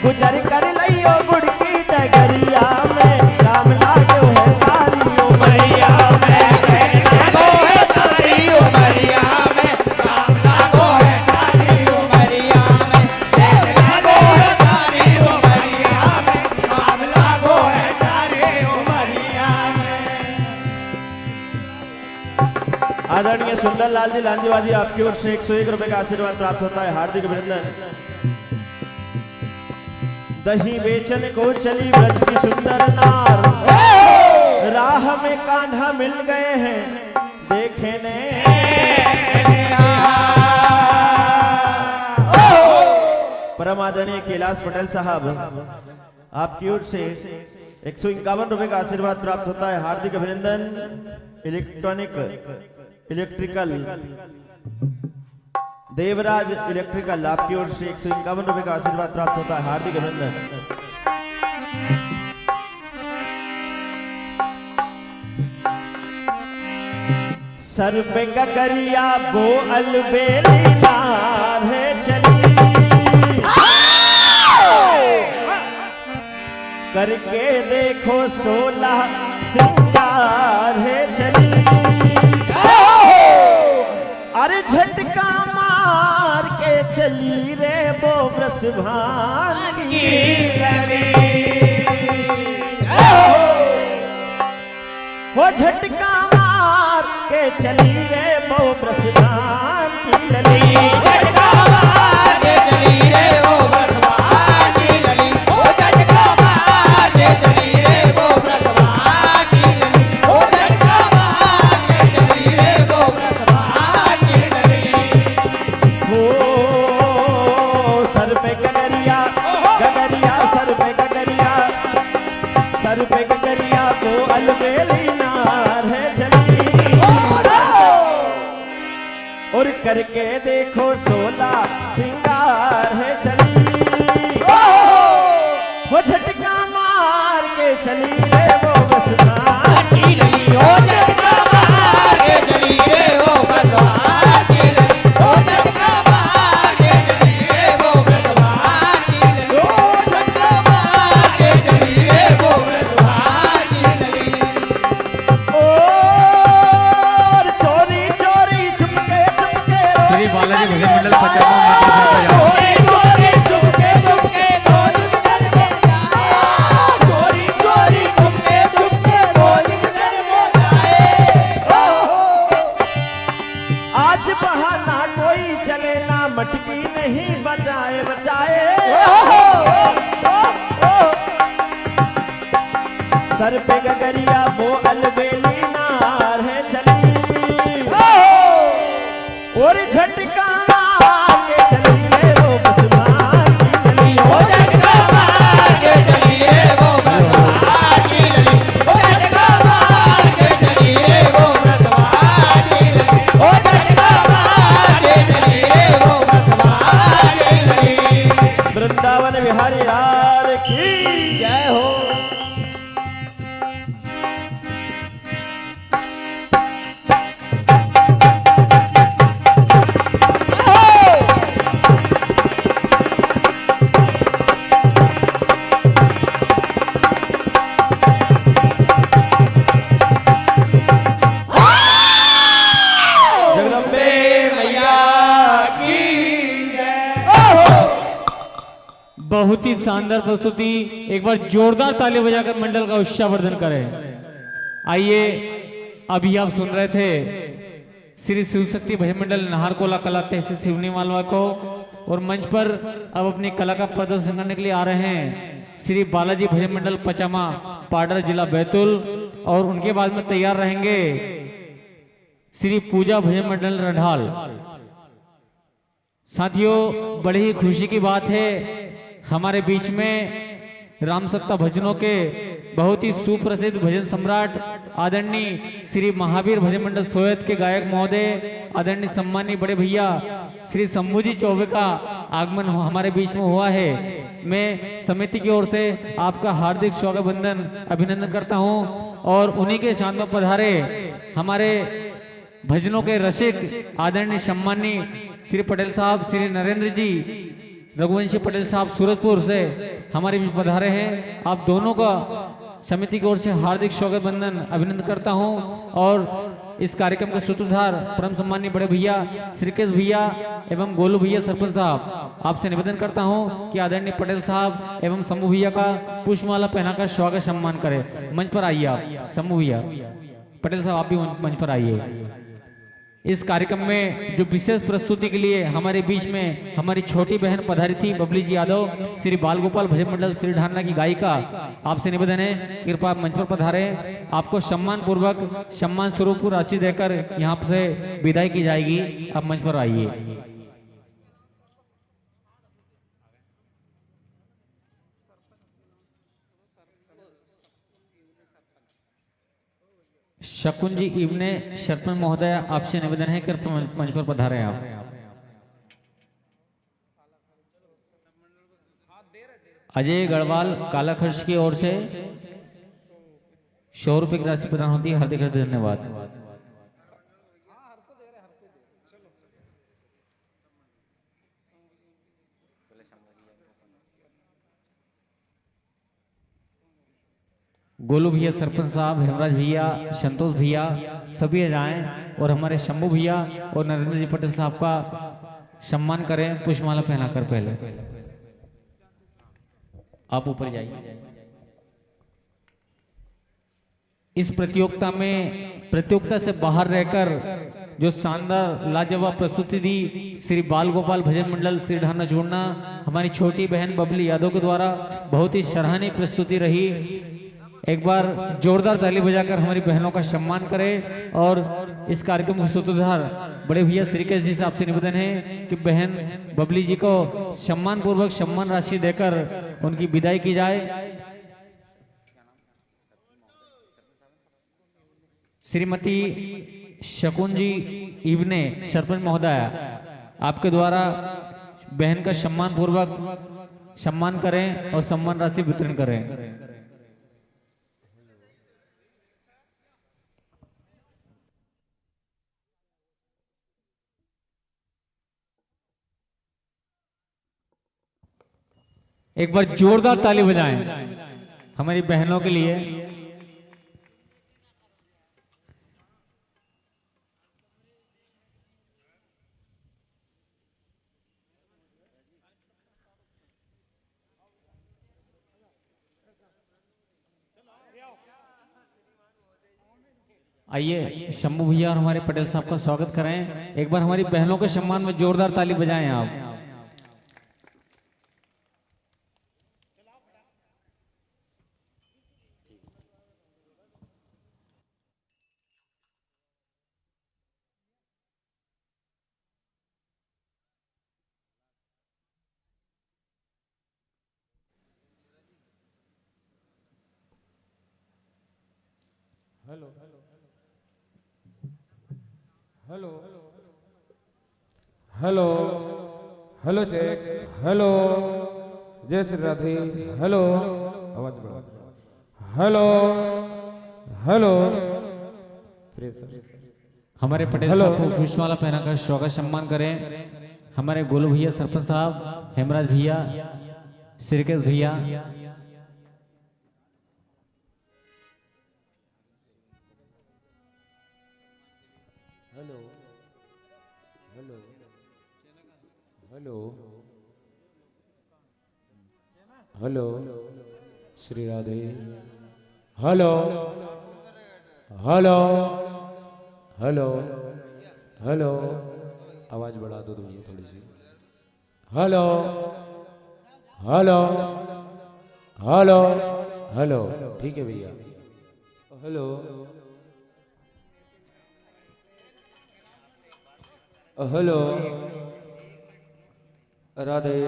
गुजर कर लियो गुड़ की डगरिया में, सुंदर लाल जी लांजीवाजी आपकी ओर से 101 रुपए का आशीर्वाद प्राप्त होता है, हार्दिक अभिनंदन। दही बेचन को चली ब्रज की सुंदर नार, राह में कान्हा मिल गए हैं देखने। परम आदरणीय कैलाश पटेल साहब आपकी ओर से 151 रुपए का आशीर्वाद प्राप्त होता है, हार्दिक अभिनंदन। इलेक्ट्रिकल देवराज इलेक्ट्रिकल आपकी ओर से 151 रुपए का आशीर्वाद प्राप्त होता है, हार्दिक अभिनंदन। सर पे गगरिया वो अलबेली नार है चली, करके देखो 16 सिंगार है चली। अरे झटका मार के चली रे वो ब्रसभान की गली, वो झटका मार के चली रे वो ब्रसभान की गली, झटका मार के चली रे वो ब्रसभान की गली, वो झटका मार के चली रे वो ब्रसभान की गली, वो झटका मार के चली रे वो ब्रसभान की गली। हो सर पे गगरिया गगरिया, सर पे गगरिया, सर पे गगरिया वो अलबेली नार है चली, और करके देखो 16 सिंगार है चली, वो झटका मार के चली रे वो बसहार की गली, वो झटका मार के चली रे वो बसहार की गली, वो झटका मार के चली रे वो बसहार की गली, वो झटका मार के चली रे वो बसहार की गली। और चोरी चोरी चुपके चुपके श्री बालाजी भजन मंडल पचामा चोरी चोरी चुपके चुपके गोविंद घर में जाए, चोरी चोरी चुपके चुपके गोविंद घर में जाए। आज बहाना कोई चले ना, मटकी नहीं बजाए बजाए, सर पे गगरिया वो अलबेली नार है चली, और झटका मार के चली रे वो बसहार की गली, वो झटका मार के चली रे वो बसहार की गली, वो झटका मार के चली रे वो बसहार की गली, वो झटका मार के चली रे वो बसहार की गली। वृंदावन बिहारी लाल की जय हो। जगदम्बे मैया की जय। बहुत ही शानदार प्रस्तुति, एक बार जोरदार ताली बजाकर मंडल का उत्साहवर्धन करें। आइए, अभी आप सुन रहे थे श्री शिव शक्ति भजन मंडल नाहरकोला कला तहसील सिवनी मालवा को, और मंच पर अब अपनी कला का प्रदर्शन करने के लिए आ रहे हैं श्री बालाजी भजन मंडल पचामा पाडर जिला बैतूल, और उनके बाद में तैयार रहेंगे श्री पूजा भजन मंडल रंढाल। साथियों, बड़ी ही खुशी की बात है, हमारे बीच में राम सत्ता भजनों के बहुत ही सुप्रसिद्ध भजन सम्राट आदरणीय श्री महावीर भजन मंडल सोयत के गायक महोदय, आदरणीय सम्मानीय बड़े भैया श्री शंभूजी चौबे का आगमन हमारे बीच में हुआ है। मैं समिति की ओर से आपका हार्दिक स्वागत वंदन अभिनंदन करता हूं, और उन्हीं के साथ में पधारे हमारे भजनों के रसिक आदरणीय सम्मानीय श्री पटेल साहब, श्री नरेंद्र जी रघुवंशी पटेल साहब सूरजपुर से हमारे बीच पधारे हैं। आप दोनों का समिति की ओर से हार्दिक स्वागत वंदन अभिनंदन करता हूं, और इस कार्यक्रम के सूत्रधार परम सम्मानीय बड़े भैया श्रीकेश भैया एवं गोलू भैया सरपंच साहब, आपसे निवेदन करता हूं कि आदरणीय पटेल साहब एवं शंभू भैया का पुष्पमाला पहनाकर स्वागत सम्मान करें। मंच पर आइए आप, शंभू भैया, पटेल साहब आप भी मंच पर आइए। इस कार्यक्रम में जो विशेष प्रस्तुति के लिए हमारे बीच में हमारी छोटी बहन पधारी थी बबली जी यादव, श्री बाल गोपाल भजन मंडल श्री ढाना की गायिका, आपसे निवेदन है कृपया आप मंच पर पधारे। आपको सम्मान पूर्वक सम्मान स्वरूप राशि देकर यहाँ से विदाई की जाएगी। आप मंच पर आइए। शकुन जी इब्ने सरपंच महोदय, आपसे निवेदन है कि मंच पर पधारे आप। अजय गढ़वाल काला खर्च की ओर से 100 रुपए की राशि प्रदान होती है। हार्दिक हार्दिक धन्यवाद। गोलू भैया, सरपंच साहब, हेमराज भैया, संतोष भैया सभी जाएं और हमारे शंभू भैया और नरेंद्र जी पटेल साहब का सम्मान करें पुष्पमाला पहनाकर। पहले आप ऊपर जाइए। इस प्रतियोगिता से बाहर रहकर जो शानदार लाजवाब प्रस्तुति दी श्री बाल गोपाल भजन मंडल श्री ढाना जोड़ना, हमारी छोटी बहन बबली यादव के द्वारा बहुत ही सराहनीय प्रस्तुति रही। एक बार जोरदार ताली बजाकर हमारी बहनों का सम्मान करें। और इस कार्यक्रम के सूत्रधार बड़े भैया श्रीकेश जी से आपसे निवेदन है कि बहन बबली जी को सम्मान पूर्वक सम्मान राशि देकर उनकी विदाई की जाए। श्रीमती शकुन जी इब्ने सरपंच महोदय, आपके द्वारा बहन का सम्मान पूर्वक सम्मान करें और सम्मान राशि वितरण करें। एक बार जोरदार ताली बजाएं हमारी बहनों के लिए। आइए शंभू भैया और हमारे पटेल साहब का स्वागत करें। एक बार हमारी बहनों के सम्मान में जोरदार ताली बजाएं आप। Hello hello hello hello check hello जय श्री राधे हेलो आवाज बढ़ा हेलो हेलो हमारे पटेल साहब को पुष्पमाला पहनाकर स्वागत सम्मान करें। हमारे गोलू भैया सरपंच साहब, हेमराज भैया, श्रीकेश भैया, hello hello hello hello Shri Radhe hello hello hello hello आवाज बढ़ा दो भैया थोड़ी सी। हेलो हेलो हेलो हेलो ठीक है भैया। हेलो हेलो राधे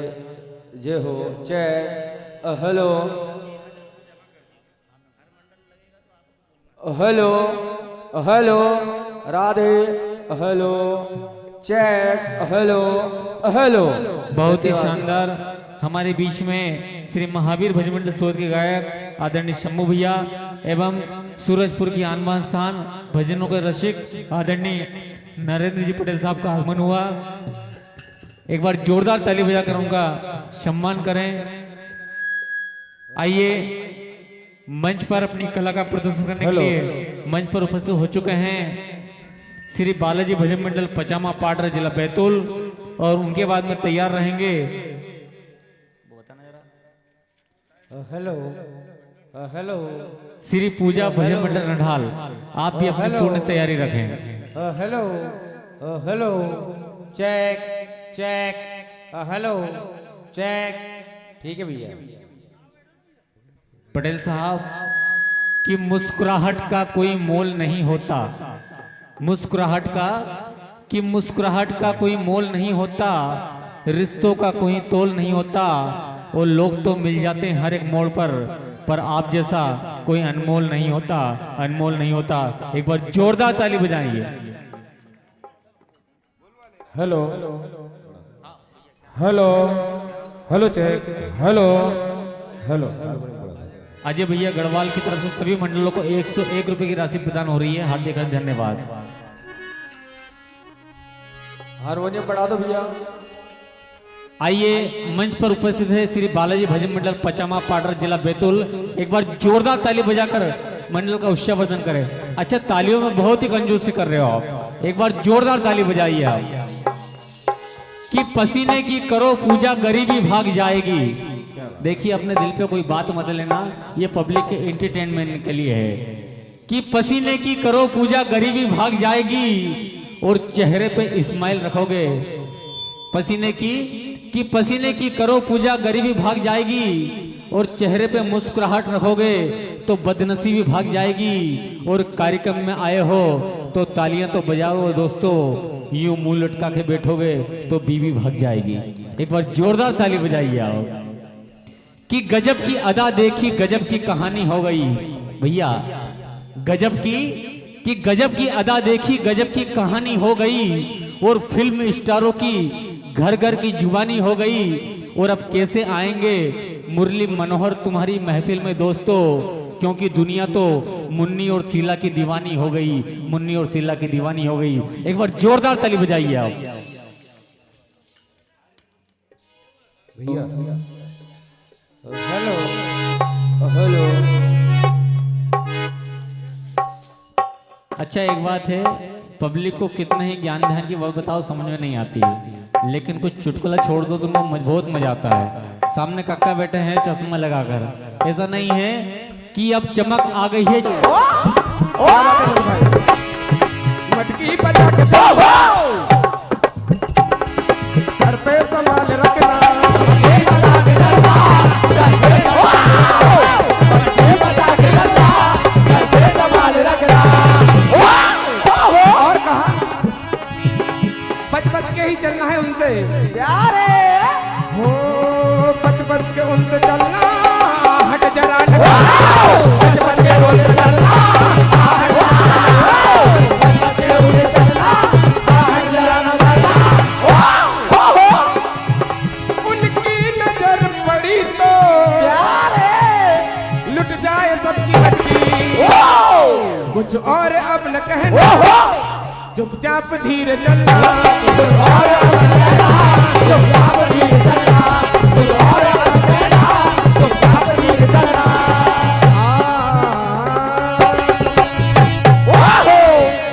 जय हो जय hello hello hello Radhe hello check hello hello. बहुत ही शानदार हमारे बीच में श्री महावीर भजन मंडल सोद के गायक आदरणीय शंभू भैया एवं सूरजपुर की आन बान शान भजनों के रसिक आदरणीय नरेंद्र जी पटेल साहब का आगमन हुआ। एक बार जोरदार ताली बजाकर उनका सम्मान करें। आइए मंच पर अपनी कला का प्रदर्शन करने के लिए मंच पर उपस्थित हो चुके हैं श्री बालाजी भजन मंडल पचामा पाटरा जिला बैतूल और उनके बाद में तैयार रहेंगे हेलो हेलो श्री पूजा भजन मंडल रंढाल। आप भी अपनी पूर्ण तैयारी रखें। Hello hello check check hello check. ठीक है भैया। पटेल साहब कि मुस्कुराहट का कोई मोल नहीं होता, मुस्कुराहट का कोई मोल नहीं होता, रिश्तों का कोई तोल नहीं होता। और लोग तो मिल जाते हैं हर एक मोड़ पर आप जैसा कोई अनमोल नहीं होता, अनमोल नहीं होता। एक बार जोरदार ताली बजाइए। Hello hello hello check hello hello. Ajay भैया गढ़वाल की तरफ से सभी मंडलों को 101 रुपए की राशि प्रदान हो रही है। हार्दिक धन्यवाद। हारमोनियम बढ़ा दो भैया। आइए मंच पर उपस्थित है श्री बालाजी भजन मंडल पचामा पाडर जिला बैतूल। एक बार जोरदार ताली बजाकर मंडल का उत्साहवर्धन करें। अच्छा तालियों में बहुत ही कंजूसी कर रहे हो आप, एक बार जोरदार ताली बजाइए आप। कि पसीने की करो पूजा गरीबी भाग जाएगी। देखिए अपने दिल पे कोई बात मत लेना, ये पब्लिक के एंटरटेनमेंट के लिए है। कि पसीने की करो पूजा गरीबी भाग जाएगी और चेहरे पे स्माइल रखोगे। पसीने की करो पूजा गरीबी भाग जाएगी और चेहरे पे मुस्कुराहट रखोगे तो बदनसीबी भाग जाएगी। और कार्यक्रम में आए हो तो तालियां तो बजाओ दोस्तों, यूं मुंह लटका के बैठोगे तो बीवी भाग जाएगी। एक बार जोरदार ताली बजाइए आप। कि गजब की अदा देखी गजब की कहानी हो गई। भैया गजब की अदा देखी गजब की कहानी हो गई। और फिल्म स्टारों की घर घर की जुबानी हो गई। और अब कैसे आएंगे मुरली मनोहर तुम्हारी महफिल में दोस्तों, क्योंकि दुनिया तो मुन्नी और शीला की दीवानी हो गई, मुन्नी और शीला की दीवानी हो गई। एक बार जोरदार ताली बजाइए आप। भैया हेलो हेलो। अच्छा एक बात है, पब्लिक को कितने ही ज्ञान ध्यान की बात बताओ समझ में नहीं आती है, लेकिन कुछ चुटकुला छोड़ दो तुमको बहुत मजा आता है। सामने काका बैठे हैं चश्मा लगाकर, ऐसा नहीं है कि अब चमक आ गई है। मटकी बजा के सर पे संभाल रखना। और कहा बच बच के ही चलना है उनसे प्यारे हो, बच बच के उनसे चलना। हट जरा बच बच के उनसे चलना। बच बच के उनसे चलना। हट जरा उनकी नजर पड़ी तो प्यारे लुट जाए सबकी हड्डी। कुछ और अब न कहना, चुपचाप धीरे चलना। चुपचाप धीरे चलना। चुपचाप धीरे चलना।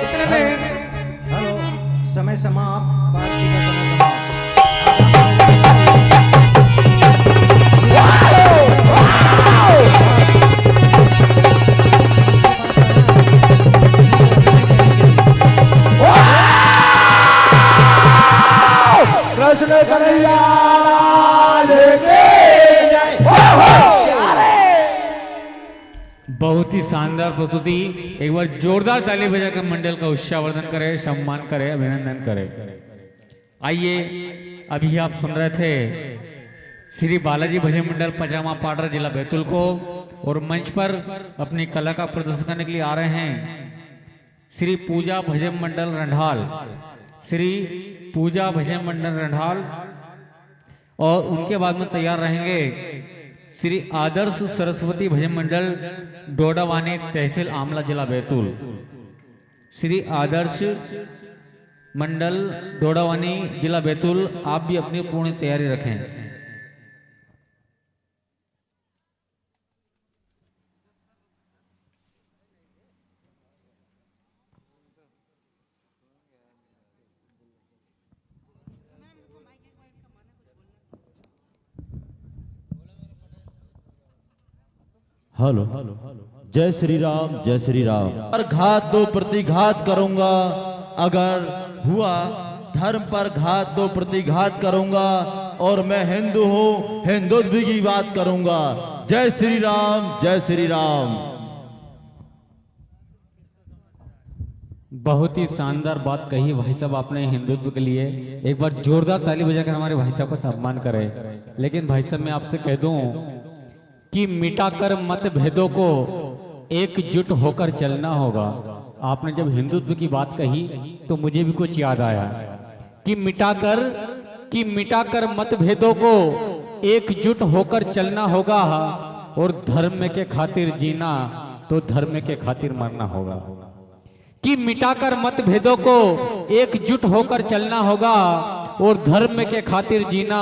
इतने में हेलो समय समाप्त, पार्टी का समय समाप्त। कृष्ण कन्हैया लेके जाए। बहुत ही शानदार प्रस्तुति। एक बार जोरदार ताली बजाकर मंडल का उत्साहवर्धन करे, सम्मान करे, अभिनंदन करे। आइए अभी आप सुन रहे थे श्री बालाजी भजन मंडल पजामा पाडर जिला बैतूल को, और मंच पर अपनी कला का प्रदर्शन करने के लिए आ रहे हैं श्री पूजा भजन मंडल रंढाल, श्री पूजा भजन मंडल रंढाल। और उनके बाद में तैयार रहेंगे श्री आदर्श सरस्वती भजन मंडल डोडावानी तहसील आमला जिला बैतूल। श्री आदर्श मंडल डोडावानी जिला बैतूल, आप भी अपनी पूर्ण तैयारी रखें। हेलो जय श्री राम जय श्री राम। और घात दो प्रतिघात करूंगा, अगर हुआ धर्म पर घात तो प्रतिघात करूंगा, और मैं हिंदू हूँ, हिंदुत्व की बात करूंगा। जय श्री राम, जय श्री राम। बहुत ही शानदार बात कही भाई साहब आपने हिंदुत्व के लिए। एक बार जोरदार ताली बजाकर हमारे भाई साहब का सम्मान करें। लेकिन भाई साहब मैं आपसे कह दूं कि मिटाकर मतभेदों को एकजुट होकर चलना होगा। आपने जब हिंदुत्व की बात कही तो मुझे भी कुछ याद आया कि मिटाकर मतभेदों को एकजुट होकर चलना होगा, और धर्म के खातिर जीना तो धर्म के खातिर मरना होगा। कि मिटाकर मतभेदों को एकजुट होकर चलना होगा, और धर्म के खातिर जीना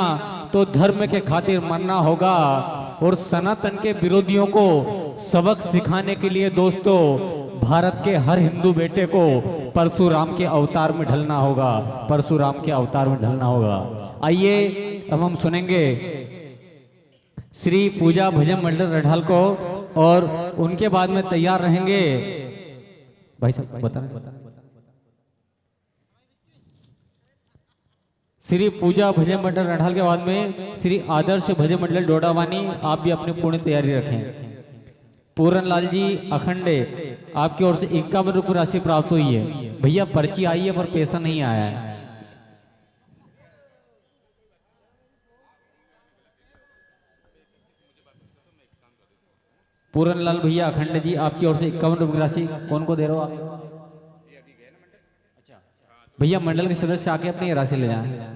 तो धर्म के खातिर मरना होगा। और सनातन के विरोधियों को सबक सिखाने के लिए दोस्तों भारत के हर हिंदू बेटे को परशुराम के अवतार में ढलना होगा, परशुराम के अवतार में ढलना होगा। आइए अब हम सुनेंगे श्री पूजा भजन मंडल रढ़ाल को, और उनके बाद में तैयार रहेंगे भाई साहब बता श्री पूजा भजन मंडल रढ़ाल के बाद में श्री आदर्श भजन मंडल डोडावानी। आप भी अपनी पूर्ण तैयारी रखें। पूरन लाल जी अखंडे आपकी ओर से 51 रुपये राशि प्राप्त हुई है। भैया पर्ची आई है पर पैसा नहीं आया है। पूरन लाल भैया अखंडे जी आपकी ओर से 51 रुपये राशि कौन को दे रहे हो आप? भैया मंडल के सदस्य आके अपनी राशि ले जाएं।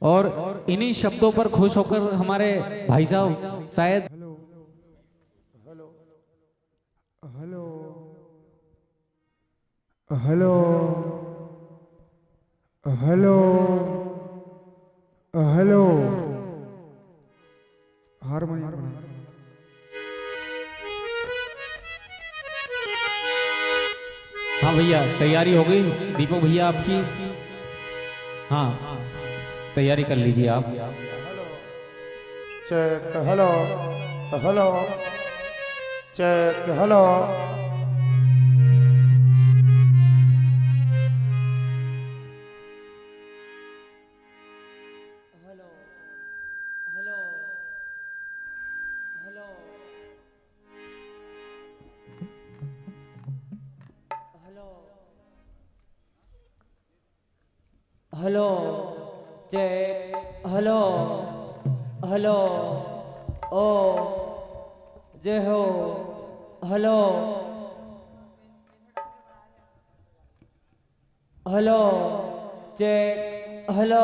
और इन्हीं शब्दों पर खुश होकर हमारे भाई साहब शायद hello hello hello hello harmonium. हाँ भैया तैयारी हो गई। दीपक भैया आपकी हाँ तैयारी कर लीजिए आप। Check hello hello check hello hello check hello hello ओ जय हो hello hello check hello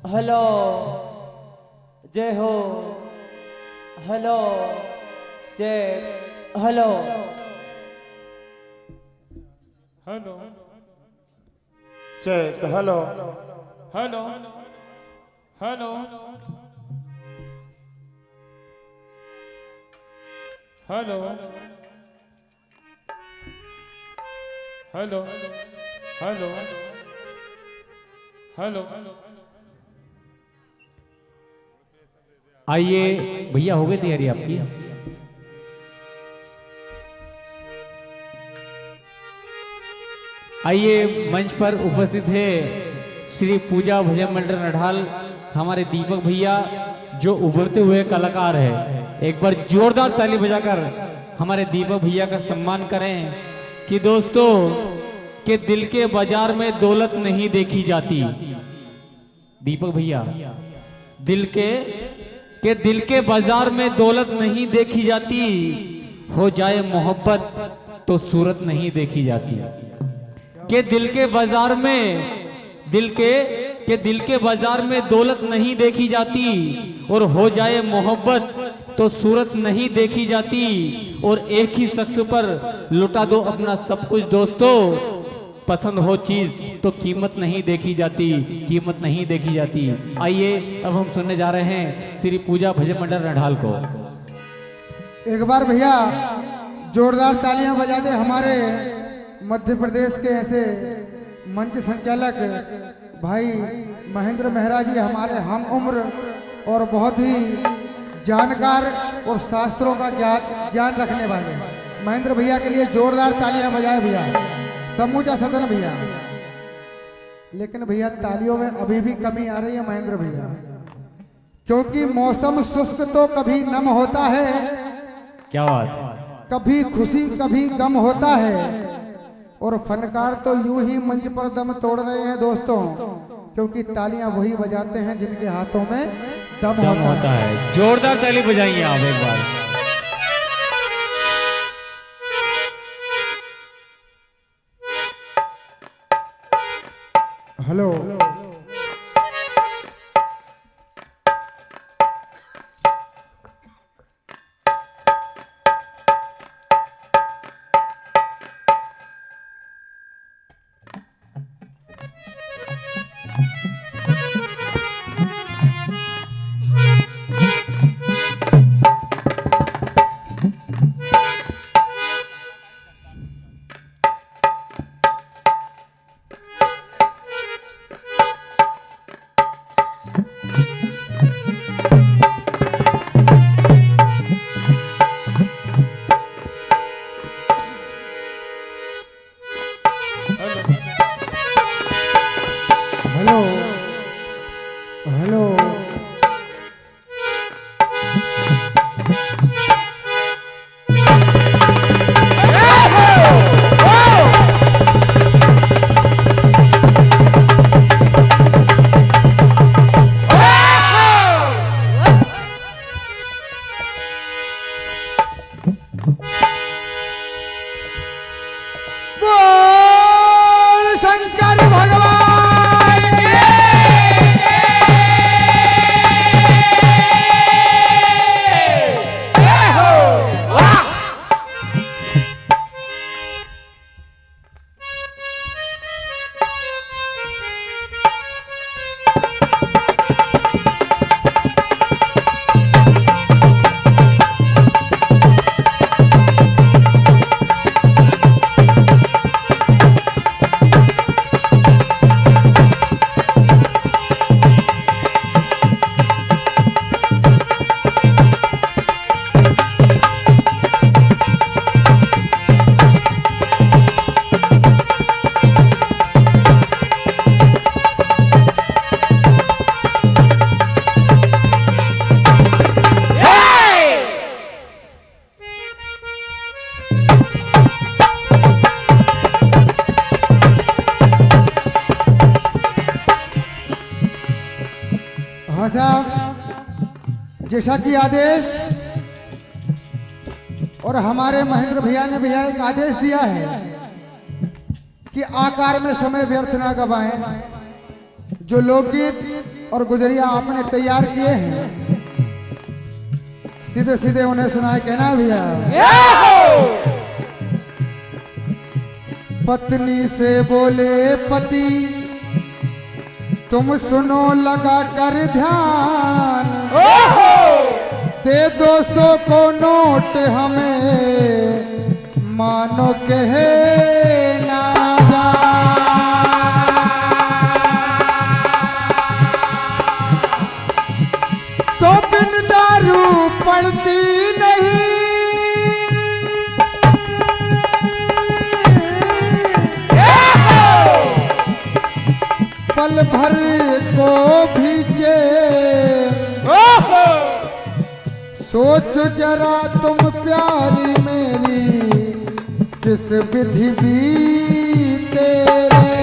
hello जय हो hello check hello hello check hello hello hello hello hello hello hello आइए भैया हो गई तैयारी आपकी। आइए मंच पर उपस्थित है श्री पूजा भजन मंडल रढ़ाल हमारे दीपक भैया जो उभरते हुए कलाकार है। एक बार जोरदार ताली बजाकर हमारे दीपक भैया का सम्मान करें कि दोस्तों के दिल के बाजार में दौलत नहीं देखी जाती। दीपक भैया दिल के बाजार में दौलत नहीं देखी जाती, हो जाए मोहब्बत तो सूरत नहीं देखी जाती। के दिल के बाजार में दिल के बाजार में दौलत नहीं देखी जाती, और हो जाए मोहब्बत तो सूरत नहीं देखी जाती। और एक ही शख्स पर लुटा दो अपना सब कुछ दोस्तों, पसंद हो चीज तो कीमत नहीं देखी जाती, कीमत नहीं देखी जाती। आइए अब हम सुनने जा रहे हैं श्री पूजा भजन मंडल रढ़ाल को। एक बार भैया जोरदार तालियां बजा दे हमारे मध्य प्रदेश के ऐसे मंच संचालक भाई महेंद्र मेहरा जी, हमारे हम उम्र और बहुत ही जानकार और शास्त्रों का ज्ञान रखने वाले महेंद्र भैया के लिए जोरदार तालियां बजाए भैया। समूचा सदन भैया। लेकिन भैया तालियों में अभी भी कमी आ रही है महेंद्र भैया, क्योंकि मौसम शुष्क तो कभी नम होता है, क्या बात, कभी खुशी कभी गम होता है, और फनकार तो यूं ही मंच पर दम तोड़ रहे हैं दोस्तों, क्योंकि तालियां वही बजाते हैं जिनके हाथों में दम होता है। जोरदार ताली बजाइए आप एक बार। हेलो हेलो हेलो बोल शंकर भगवान हाँ साहब, जैसा कि आदेश और हमारे महेंद्र भैया ने भैया एक आदेश दिया है कि आकार में समय व्यर्थ ना गवाएं। जो लोकगीत और गुजरिया आपने तैयार किए हैं सीधे सीधे उन्हें सुनाए, कहना भैया। पत्नी से बोले पति तुम सुनो लगा कर ध्यान, दे 200 को नोट हमें मानो कहे ना जा। तो बिन दारू पड़ती नहीं, पल भर को भी चैन। सोच जरा तुम प्यारी मेरी किस विधि बीते रे।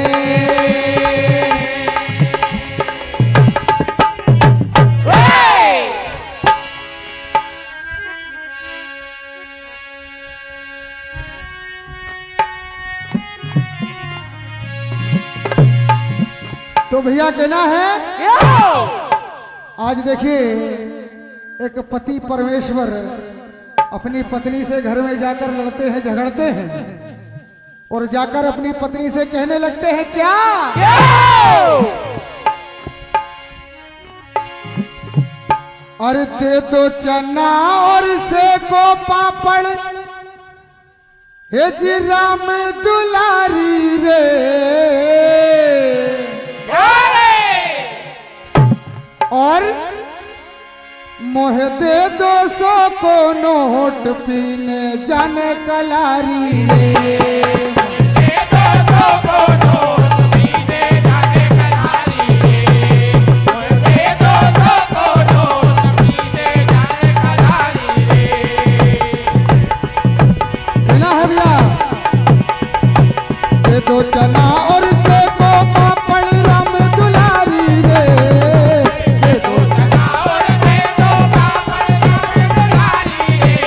तो भैया कहना है, आज देखिए एक पति परमेश्वर अपनी पत्नी से घर में जाकर लड़ते हैं, झगड़ते हैं, और जाकर अपनी पत्नी से कहने लगते हैं क्या, अरे दे दो चना और से को पापड़, हे जी राम दुलारी रे। और मोहे दे 200 को नोट पीने जाने कलारी रे। बिना है भैया दे दो चना और से को पापड़ राम दुलारी रे दे दो चना और से को पापड़ राम दुलारी रे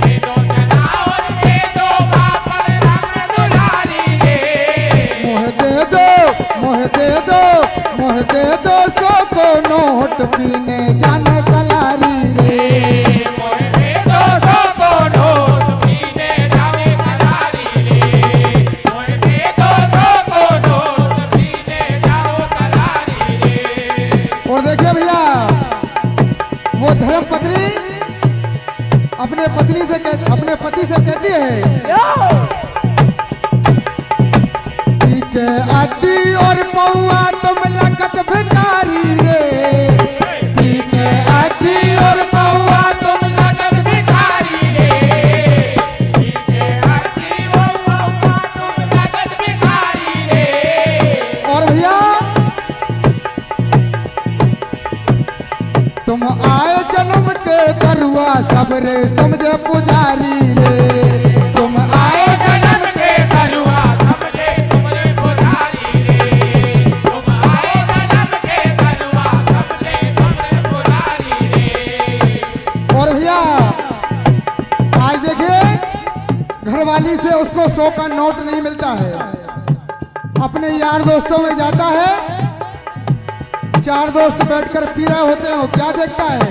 दे दो चना और से को पापड़ राम दुलारी रे मोह दे दो मोह दे दो सो को नोट पीने जाने कलारी रे और देखिए भैया वो धर्मपत्नी अपने पति से कहती है ठीक है आदि और पौआ तुम लगत भिखारी रे ठीक है आदि और पौआ तुम लगत भिखारी रे ठीक है आदि और पौआ तुम लगत भिखारी रे और भैया तुम आए जन्म के दरुआ सबरे समझे पुजारी रे तुम आए जन्म के दरुआ सबरे तुमरे पुजारी रे तुम आए जन्म के दरुआ सबरे तुमरे पुजारी रे और भैया आज देखिए घरवाली से उसको 100 का नोट नहीं मिलता है अपने यार दोस्तों में जाता है 4 दोस्त बैठकर पी रहे होते हैं वो क्या देखता है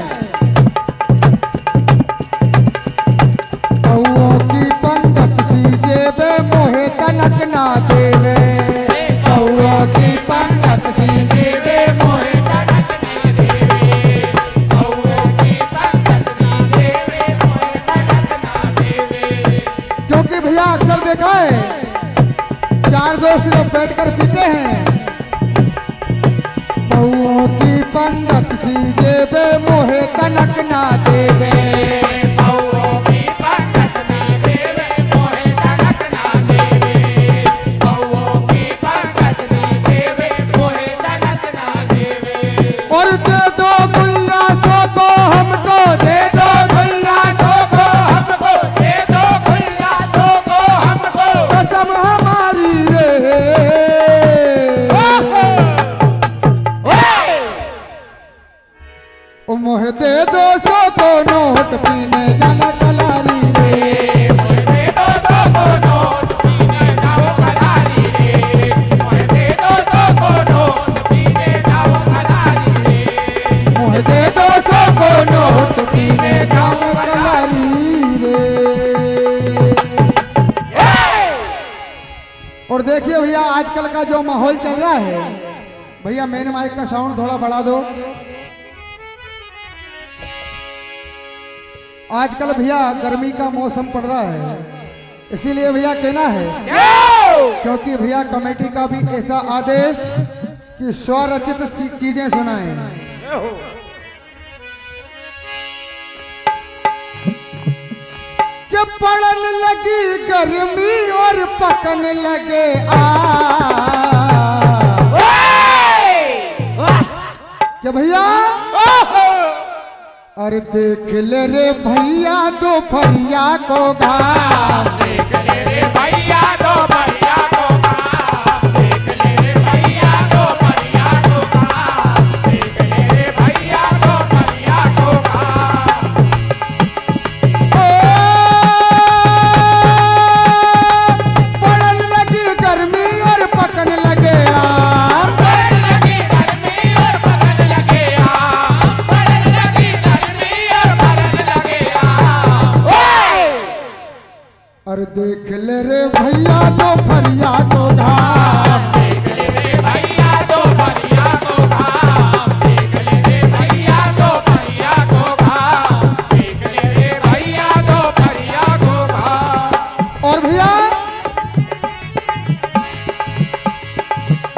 कौओं की पंगत सी जेबे मोहे तनक ना देवे कौओं की पंगत सी जेबे मोहे तनक ना देवे कौओं की पंगत सी जेबे मोहे तनक ना देवे क्योंकि भैया अक्सर देखा है 4 दोस्त जब बैठकर पीते हैं कौओं की पंगत सी जेबे मोहे तनक ना देवे कौओं की पंगत सी जेबे मोहे तनक ना देवे कौओं की पंगत सी जेबे मोहे तनक ना देवे और दे दो गुल्लासों को हमको दे दो गुल्लासों को हमको दे दो गुल्लासों को हमको कसम हमारी रे ओ मोह दे दो 100 को नोट पीने जाना कलारी रे मोह दे दो 100 को नोट पीने जाओ कलारी रे मोह दे दो 100 को नोट पीने जाओ कलारी रे मोह दे दो 100 को नोट पीने जाओ कलारी रे और देखिए भैया आजकल का जो माहौल चल रहा है भैया मेन माइक का साउंड थोड़ा बढ़ा दो आजकल भैया गर्मी का मौसम पड़ रहा है इसीलिए भैया कहना है क्योंकि भैया कमेटी का भी ऐसा आदेश कि स्वरचित चीजें सुनाएं कि पड़न लगी गर्मी और पकन लगे क्या भैया अरे देख ले रे भैया दोपहरिया को घास देख ले रे भैया दोपहरिया को घास देख ले रे भैया दोपहरिया को घास देख ले रे भैया दोपहरिया को घास पड़न लगी गर्मी और पकन लगे आम पड़न लगी गर्मी और पकन लगे आम पड़न लगी गर्मी और पकन लगे आम अरे देख ले रे भैया दोपहरिया को घास देख ले रे भैया दोपहरिया को घास देख ले रे भैया दोपहरिया को घास देख ले रे भैया दोपहरिया को घास और भैया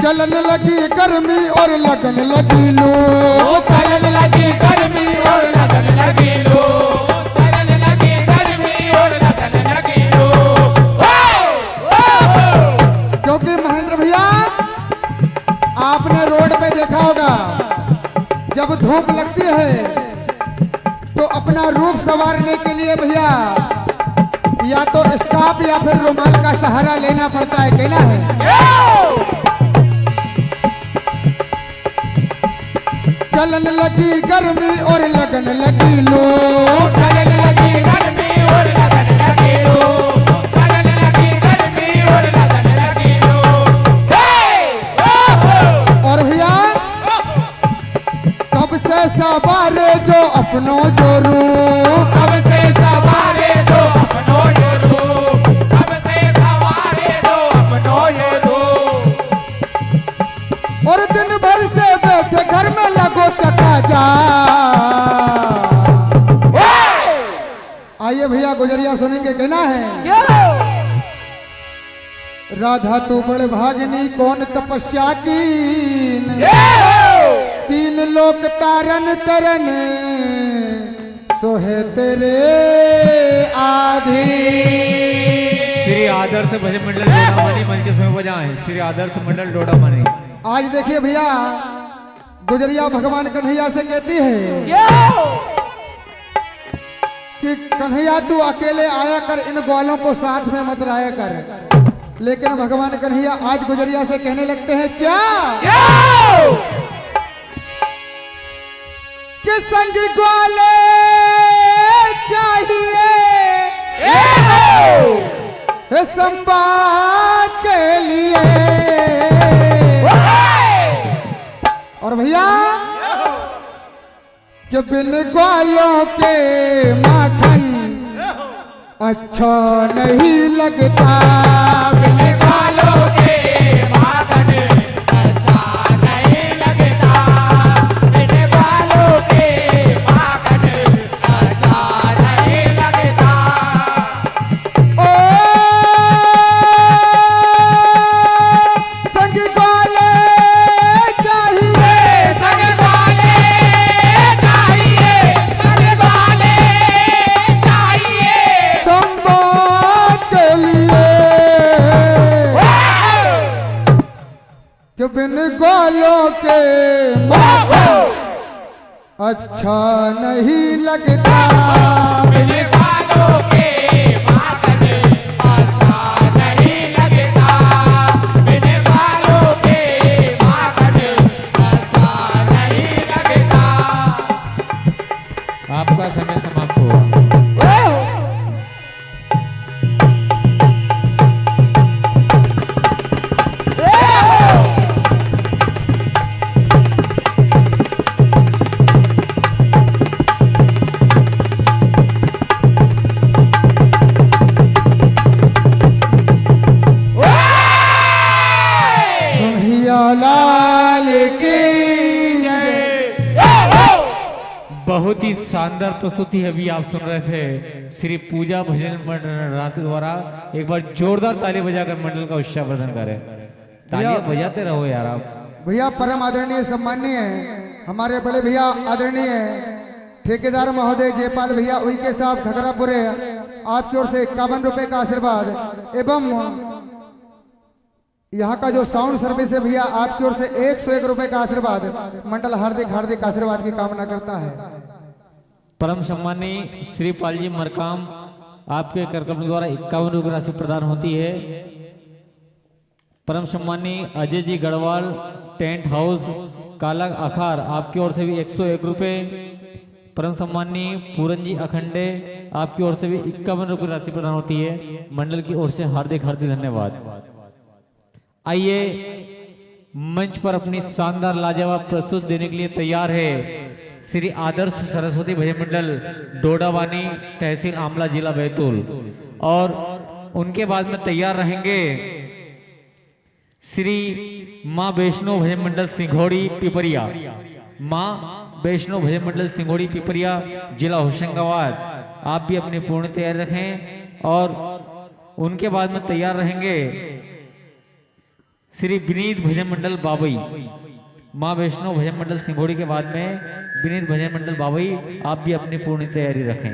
चलन लगी गर्मी और लगन लगी लो चलन लगी गर्मी और लगन लगी लो चलन लगी गर्मी और लगन लगी लो करती है तो अपना रूप संवारने के लिए भैया या तो स्कार्फ या फिर रुमाल का सहारा लेना पड़ता है, कहना है। चलन लगी गर्मी और लगन लगी लू, चलन लगी गर्मी और लगन लगी लो, चलन लगी गर्मी और लगन लगी लो। और भैया कब से सवारे जो अपनों जो रूप, कब से सवारे जो अपनो ये रूप, कब से सवारे जो अपनो ये रूप। और दिन भर से बैठे घर में लगो चका जा। आइए भैया गुजरिया सुनेंगे, कहना है। राधा तू बड़ भागनी कौन तपस्या कीन, तीन लोक तारन तरन सोहे तेरे आधीन। श्री आदर्श भजन मंडल डोडामणि मंच के समय बजाएं। श्री आदर्श मंडल डोडामणि। आज देखिए भैया गुजरिया भगवान कन्हैया से कहती है कि कन्हैया तू अकेले आया कर, इन ग्वालों को साथ में मत लाया कर। लेकिन भगवान कन्हैया आज गुजरिया से कहने लगते हैं क्या कि संग ग्वाले चाहिए संवाद के लिए। और भैया कि बिन ग्वालों के माखन अच्छा नहीं लगता, बिन ग्वालों के माखन अच्छा नहीं लगता, बिन ग्वालों के माखन अच्छा नहीं लगता। ओ संग ग्वाले चाहिए, संग ग्वाले चाहिए, संग ग्वाले चाहिए। संवाद के लिए कि बिन ग्वालों के माखन अच्छा नहीं लगता, बिन ग्वालों के माखन अच्छा नहीं लगता, बिन ग्वालों के माखन अच्छा नहीं लगता। आपका समय समाप्त हुआ। कन्हैया लाल की बहुत ही शानदार प्रस्तुति अभी आप सुन रहे थे श्री पूजा भजन मंडल रात द्वारा। एक बार जोरदार ताली बजाकर मंडल का उत्साह वर्धन करें। तालियां बजाते रहो यार आप। भैया परम आदरणीय सम्माननीय हमारे बड़े भैया आदरणीय ठेकेदार महोदय जयपाल भैया उनके साहब खगरापुरे, आपकी ओर से 51 रुपए का आशीर्वाद एवं यहाँ का जो साउंड सर्विस है भैया आपकी ओर से 101 रुपए का आशीर्वाद मंडल हार्दिक हार्दिक आशीर्वाद की कामना करता है। परम सम्मानी श्री पालजी मरकाम आपके कार्यक्रम द्वारा 51 रुपये राशि प्रदान होती है। परम सम्मानी अजय जी गढ़वाल टेंट हाउस काला अखार आपकी ओर से भी 101 रुपये। परम सम्मानी पूरन जी अखंडे आपकी ओर से भी 51 रुपये राशि प्रदान होती है। मंडल की ओर से हार्दिक हार्दिक धन्यवाद। आइए मंच पर अपनी शानदार लाजवाब प्रस्तुत देने के लिए तैयार है श्री आदर्श सरस्वती भजन मंडल डोडावानी तहसील आमला जिला बैतूल। और उनके बाद में तैयार रहेंगे श्री माँ वैष्णो भजन मंडल सिंघोड़ी पिपरिया, माँ वैष्णो भजन मंडल सिंघोड़ी पिपरिया जिला होशंगाबाद। आप भी अपनी पूर्ण तैयारी रखें। और उनके बाद में तैयार रहेंगे श्री विनीत भजन मंडल बाबई, माँ वैष्णो भजन मंडल सिंघोड़ी के बाद में विनीत भजन मंडल बाबई। आप भी अपनी पूर्ण तैयारी रखें।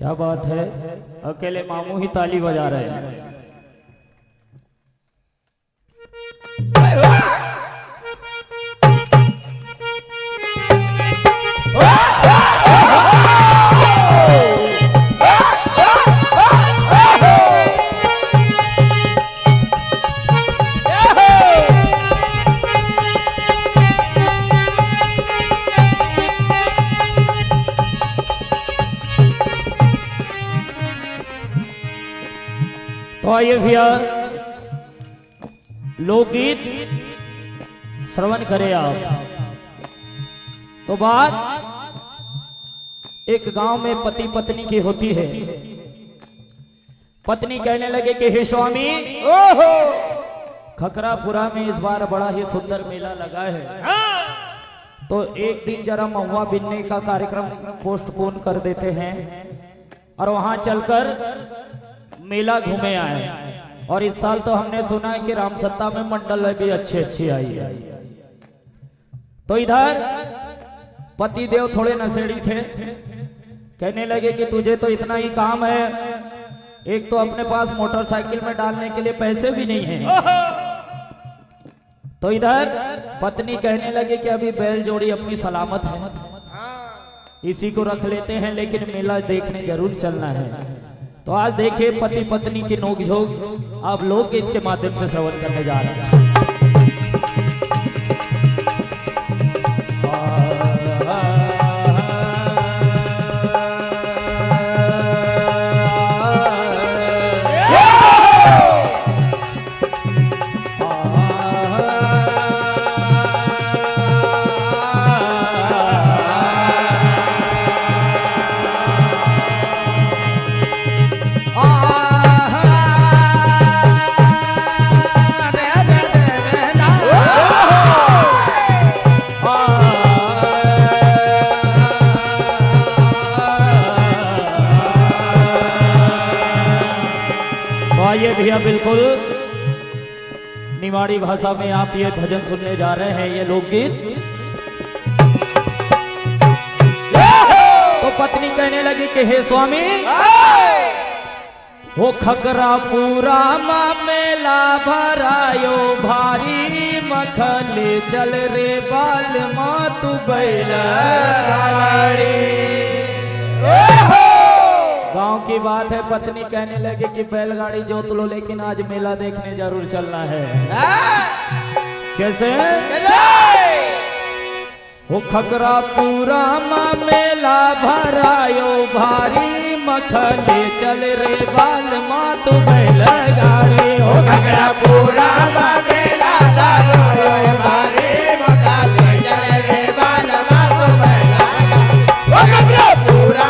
क्या बात है, अकेले मामू ही ताली बजा रहे हैं। तो आइए भैया लोकगीत श्रवण करें आप। तो बात एक गांव में पति पत्नी की होती है। पत्नी कहने लगे कि हे स्वामी, खकरापुरा में इस बार बड़ा ही सुंदर मेला लगा है, तो एक दिन जरा महुआ बिनने का कार्यक्रम पोस्टपोन कर देते हैं और वहां चलकर मेला घूमे आए। और इस साल तो हमने सुना है कि रामसत्ता में मंडल भी अच्छी आई है। तो इधर पति देव थोड़े नशेड़ी थे, कहने लगे कि तुझे तो इतना ही काम है, एक तो अपने पास मोटरसाइकिल में डालने के लिए पैसे भी नहीं हैं। तो इधर पत्नी कहने लगे कि अभी बैल जोड़ी अपनी सलामत है, इसी को रख लेते हैं, लेकिन मेला देखने जरूर चलना है। तो आज देखिए पति पत्नी की नोकझोंक आप लोकगीत के माध्यम से श्रवण करने जा रहे हैं। भैया बिल्कुल निवाड़ी भाषा में आप ये भजन सुनने जा रहे हैं, ये लोकगीत। तो पत्नी कहने लगी कि हे स्वामी, हो खकरापुरा मेला भरायो भारी, मखले चल रे बाल मातु बैला। गांव की बात है, पत्नी कहने लगे कि बैलगाड़ी जोत लो, लेकिन आज मेला देखने जरूर चलना है। कैसे? हो खकरापुरा मेला भरायो भारी, मखले चल रे बाल मातु बैलगाड़ी। हो खकरापुरा मेला भरायो भारी, मखले चल रे बाल मातु बैलगाड़ी। हो खकरापुरा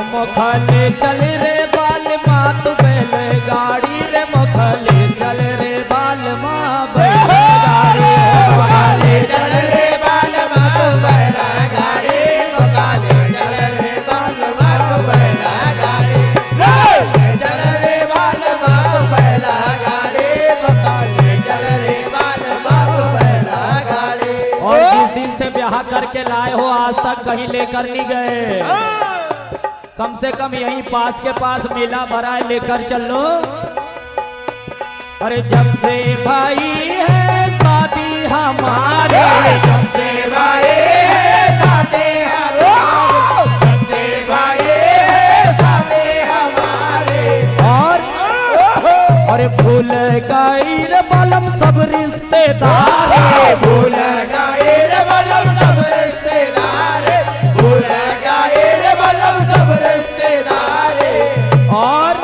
मोखले चल रे बाल मातु बैलगाड़ी रे, मोखले चल रे बाल माँ बैलगाड़ी। मोखले चल रे बाल मातु बैलगाड़ी, मोखले चल रे बाल मातु बैलगाड़ी। चल रे बाल मातु बैलगाड़ी, मोखले चल रे बाल मातु बैलगाड़ी। और जिस दिन से ब्याह करके लाए हो आज तक कहीं लेकर नहीं गए, कम से कम यहीं पास के पास मेला भरा है, लेकर चलो। अरे जब से भाई है शादी हमारे, जब से भाई है शादी हमारे, जब से भाई है शादी हमारे। और अरे भूल गई रे बलम सब रिश्तेदार, भूल गई रे बलम सब रिश्तेदार, भूल गई रे बलम सब रिश्तेदार। और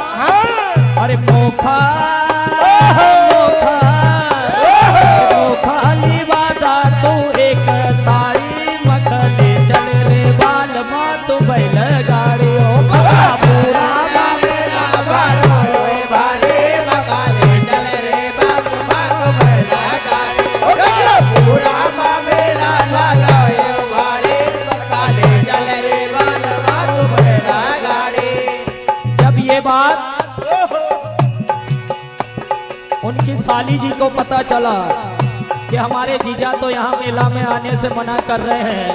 अरे मोखा लिवादा तू एक सारी, मखले चल रे बाल मातु बैलगाड़ी। ओ खकरापुरा मेला भरायो भारी, मखले चल रे बाल मातु बैलगाड़ी। ओ खकरापुरा मेला लगायो भारी, मखले चल रे बाल मातु बैलगाड़ी। जब ये बात उनकी साली जी को पता चला कि हमारे जीजा तो यहाँ मेला में आने से मना कर रहे हैं,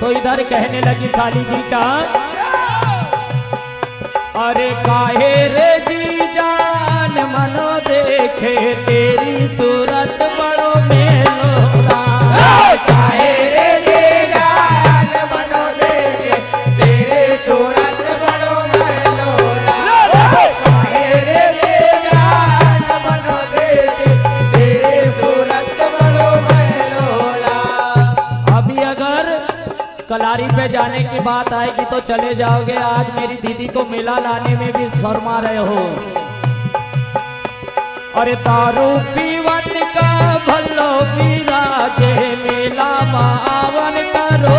तो इधर कहने लगी साली जी का, अरे काहे रे जीजान मनो देखे तेरी सूरत बड़ो मेलोरा, काहे रे जीजान मनो देखे तेरी सूरत बड़ो मेलोरा, काहे रे जीजान मनो देखे तेरी सूरत बड़ो मेलोरा। अभी अगर कलारी पे जाने की बात आएगी तो चले जाओगे, आज मेरी दीदी को मेला लाने में भी शर्मा रहे हो। अरे दारू पीवन का भलो विराजे मेला मावन करो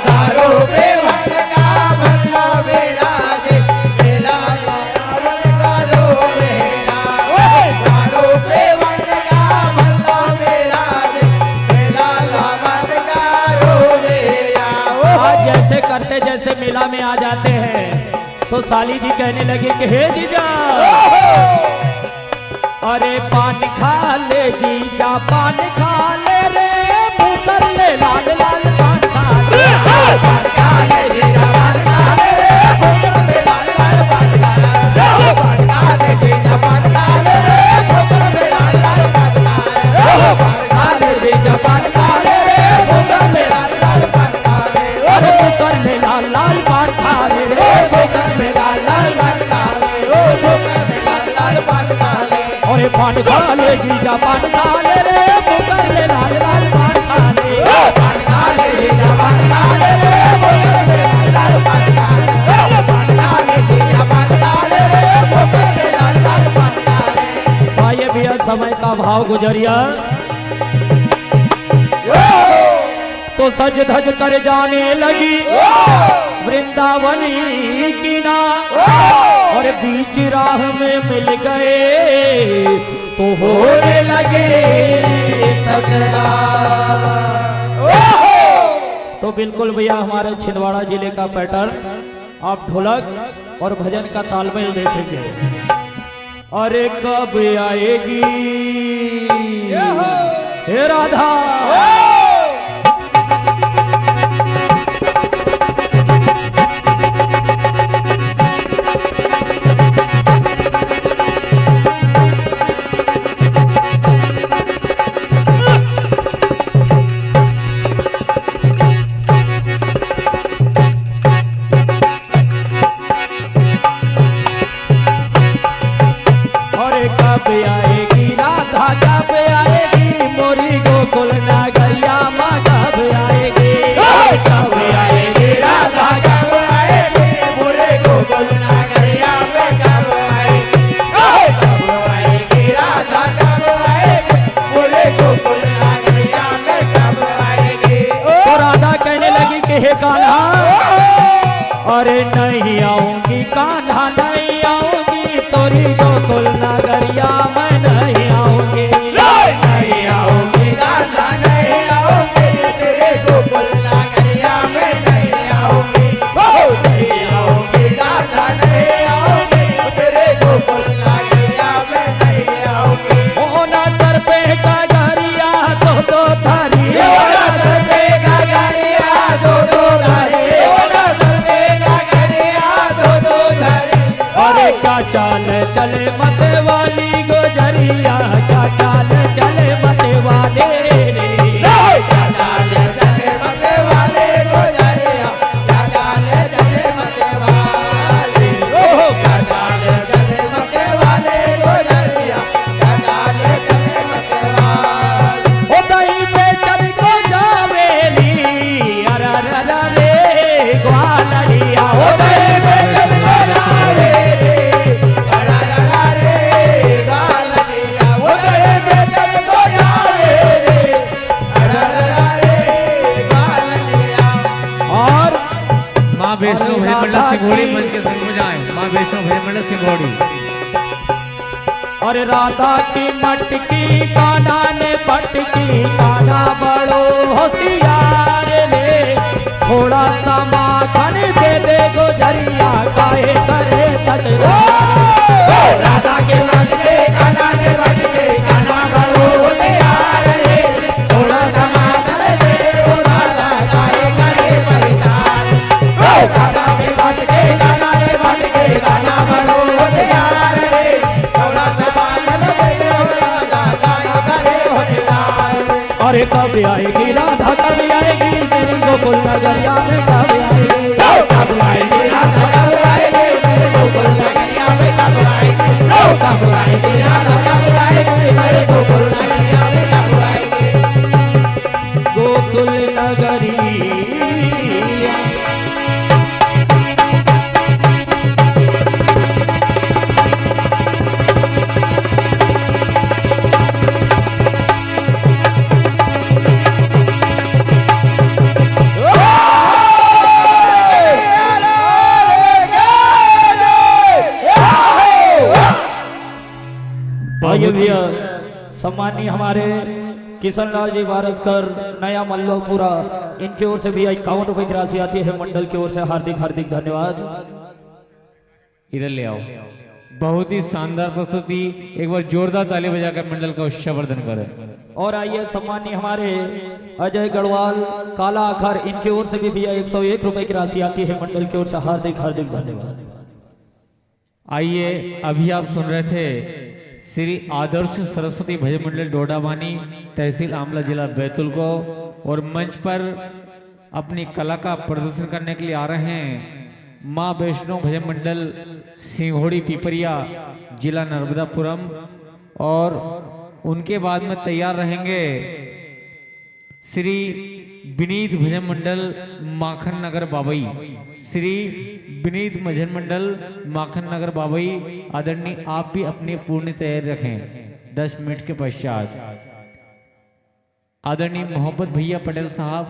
दारू पीवन का भलो विराजे मेला मावन करो मेला, दारू पीवन का भलो विराजे मेला मावन करो मेला। आज जैसे करते जैसे मेला में आ जाते हैं तो साली जी कहने लगे कि हे जीजा, अरे पान खा ले जीजा पान खा ले रे, भूतर ले लाल लाल पान खा ले, पान खा ले जीजा पान खा ले रे, भूतर में लाल लाल पान खा ले, पान खा ले जीजा पान खा ले रे, भूतर में लाल लाल पान खा ले, पान खा ले जीजा पान खा ले रे, भूतर में लाल लाल पान खा ले, अरे भूतर ले लाल लाल पान खा ले रे, भूतर में लाल लाल पान खा ले, भूतर में लाल लाल पान खा ले। अरे पान खा ले जीजा पान खा ले रे, भूतर ले लाल लाल पान खा ले, पान खा ले जीजा पान खा ले रे, भूतर में लाल लाल पान खा ले, पान खा ले जीजा पान खा ले रे, भूतर में लाल लाल पान खा ले। आइए भैया समय का भाव गुजरिया तो सज धज कर जाने लगी वृंदावनी की ना, और बीच राह में मिल गए तो होने लगे तकरार। तो बिल्कुल भैया हमारे छिंदवाड़ा जिले का पैटर्न आप ढोलक और भजन का तालमेल देखेंगे। अरे कब आएगी हे राधा, कब आएगी राधा, कब आएगी मोरी गोकुल नगरिया माँ, कब आएगी, कब आएगी राधा, कब आएगी मोरे गोकुल नगरिया में, कब आएगी, कब आएगी राधा, कब आएगी मोरे गोकुल नगरिया में, कब आएगी। तो राधा कहने लगी कि हे कान्हा, अरे नहीं आऊंगी कान्हा नहीं आऊंगी, तोरी गोकुल नगरिया मैं नहीं आऊंगी, नहीं आऊंगी कान्हा नहीं आऊंगी, तेरे गोकुल नगरिया में नहीं आऊंगी, नहीं आऊंगी कान्हा नहीं आऊंगी, तेरे गोकुल नगरिया में नहीं आऊंगी। ओ ना सर पे का गरिया दो धारी, ओ ना सर पे का गरिया दो धारी, ओ ना सर पे का गरिया दो धारी। अरे क्या चाल चले मत वाली गुजरिया, क्या चाल चले मत वाले रे, क्या चाल चले मत वाले गुजरिया, क्या चाल चले मत वाले, क्या चाल चले मत वाले गुजरिया, क्या चाल चले मत वाले। ओ दही पे चल को जावेली, अरे रे ग्वालिया, ओ दही पे चल को जावेली, अरे गालिया, ओ दही पे चल को जावेली, अरे गालिया। और माँ वैष्णो भजन मंडल सिंघोड़ी मंच के संग में जाए, माँ वैष्णो भजन मंडल सिंघोड़ी। और राधा की मटकी कान्हा ने पटकी, कान्हा बड़ो होशियार ले, थोड़ा सा माखन दे दे गुजरिया, काहे करे तकरार। राधा के अरे कब आएगी राधा कब आएगी मेरे गोकुल नगरिया में कब आएगी कब आएगी राधा कब आएगी मेरे गोकुल नगरिया में कब आएगी कब आएगी राधा कब आएगी मेरे गोकुल नगरिया में कब आएगी गोकुल नगरिया भैया सम्मानी हमारे किशन लाल जी वारसकर नया मल्लोपुरा इनकी ओर से भी 51 रुपए की राशि आती है मंडल की ओर से हार्दिक हार्दिक धन्यवाद। इधर ले आओ। बहुत ही शानदार प्रस्तुति, एक बार जोरदार ताली बजाकर मंडल का उत्सवर्धन करें। और आइए सम्मानी हमारे अजय गढ़वाल काला अखर इनकी ओर से भी भैया 101 रुपए की राशि आती है मंडल की ओर से हार्दिक हार्दिक धन्यवाद। आइए, अभी आप सुन रहे थे श्री आदर्श सरस्वती भजन मंडल डोडावानी तहसील आमला जिला बैतूल को, और मंच पर अपनी कला का प्रदर्शन करने के लिए आ रहे हैं माँ वैष्णो भजन मंडल सिंघोड़ी पिपरिया जिला नर्मदापुरम, और उनके बाद में तैयार रहेंगे श्री विनीत भजन मंडल माखन नगर बाबई। श्री विनीत भजन मंडल माखन नगर बाबई, आदरणीय आप भी अपनी पूर्ण तैयारी रखें। 10 मिनट के पश्चात आदरणीय मोहब्बत भैया पटेल साहब,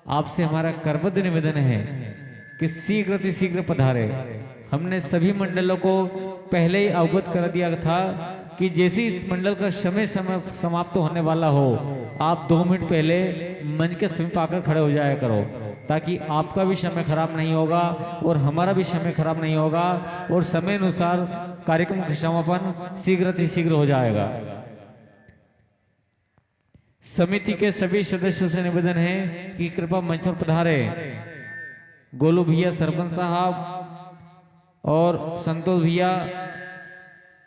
आपसे हमारा करबद्ध निवेदन है कि शीघ्र अतिशीघ्र पधारे। हमने सभी मंडलों को पहले ही अवगत कर दिया था कि जैसे इस मंडल का समय समाप्त होने वाला हो, आप 2 मिनट पहले मंच के समीप आकर खड़े हो जाया करो, ताकि आपका भी समय खराब नहीं होगा और हमारा भी समय खराब नहीं होगा, और समय अनुसार कार्यक्रम का समापन शीघ्र अतिशीघ्र हो जाएगा। समिति के सभी सदस्यों से निवेदन है कि कृपया मंच पर पधारे। गोलू भैया सरपंच साहब और संतोष भैया,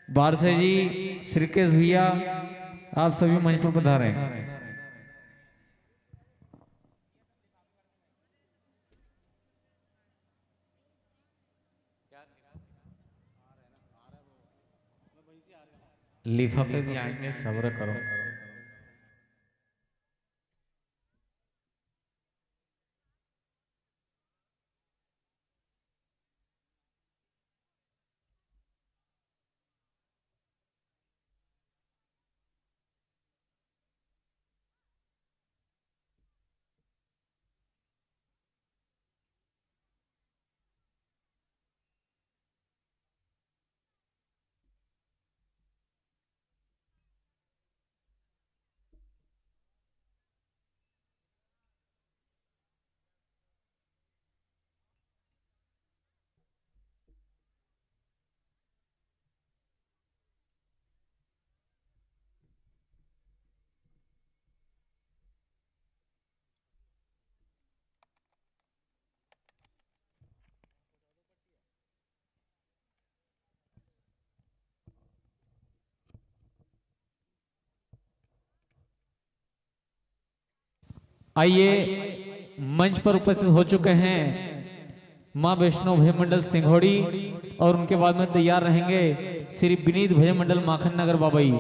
बारसे जी, श्रीकेश भैया, आप सभी मंच पर पधारें। लिफाफे भी आएंगे, सब्र करो। आइए, मंच पर उपस्थित हो चुके हैं माँ वैष्णो भजन मंडल सिंघोड़ी, और उनके बाद में तैयार रहेंगे श्री विनीत भजन मंडल माखन नगर बाबई।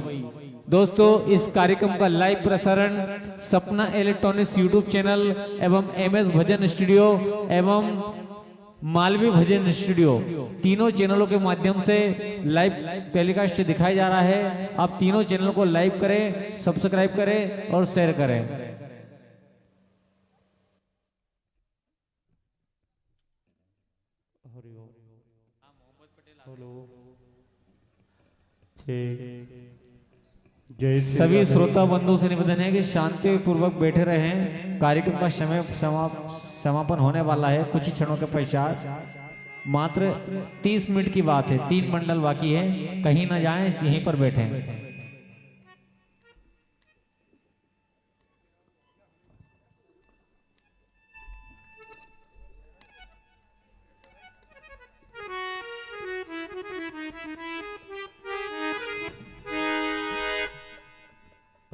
दोस्तों, इस कार्यक्रम का लाइव प्रसारण सपना इलेक्ट्रॉनिक्स यूट्यूब चैनल एवं MS भजन स्टूडियो एवं मालवी भजन स्टूडियो, तीनों चैनलों के माध्यम से लाइव टेलीकास्ट दिखाया जा रहा है। आप तीनों चैनलों को लाइव करें, सब्सक्राइब करें और शेयर करें। सभी श्रोता बंधु से निवेदन है कि शांति पूर्वक बैठे रहें। कार्यक्रम का समय समापन होने वाला है कुछ ही क्षणों के पश्चात। मात्र 30 मिनट की बात है, 3 मंडल बाकी है, कहीं ना जाएं, यहीं पर बैठें।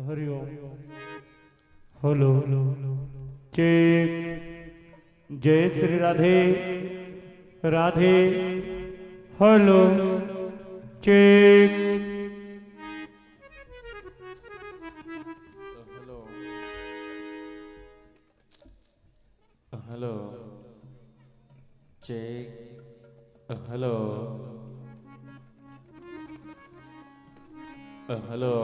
हरिओम। Hello check. जय Shri Radhe Radhe. Hello check. Hello check. Hello hello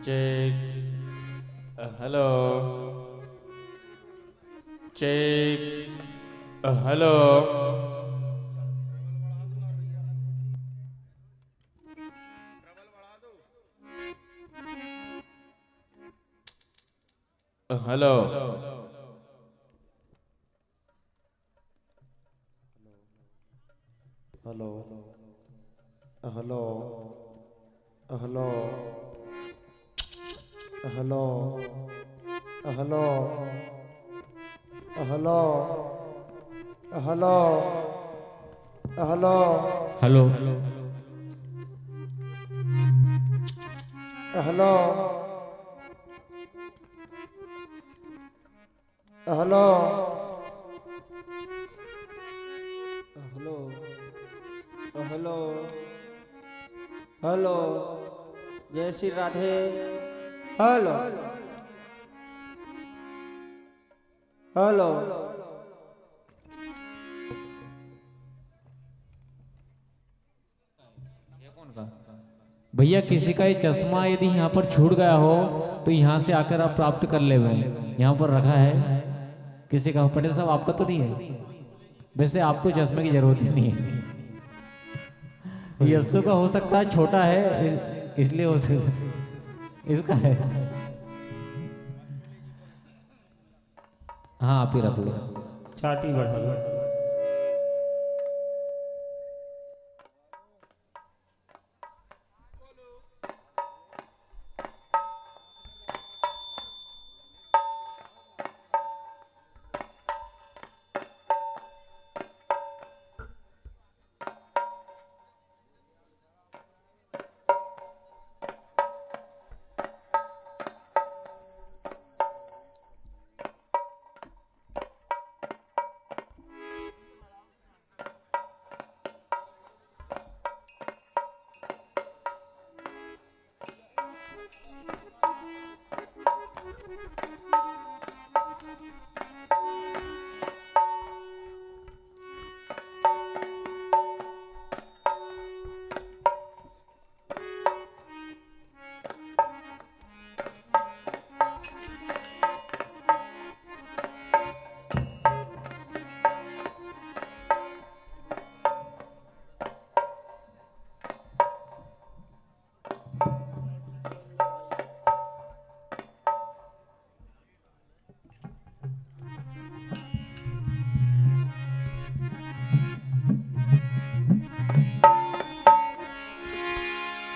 check. Hello check. Hello hello hello hello hello hello hello hello hello hello hello hello hello hello hello hello जय श्री राधे। हेलो हेलो भैया किसी का ये चश्मा यदि यहाँ पर छूट गया हो तो यहाँ से आकर आप प्राप्त कर ले। यहाँ पर रखा है किसी का। पटेल साहब आपका तो नहीं है? वैसे आपको चश्मे की जरूरत ही नहीं है। यस्सु का हो सकता है, छोटा है इसलिए हो सकता इसका है। हाँ आप ही रख लो। छाती बढ़ा लो।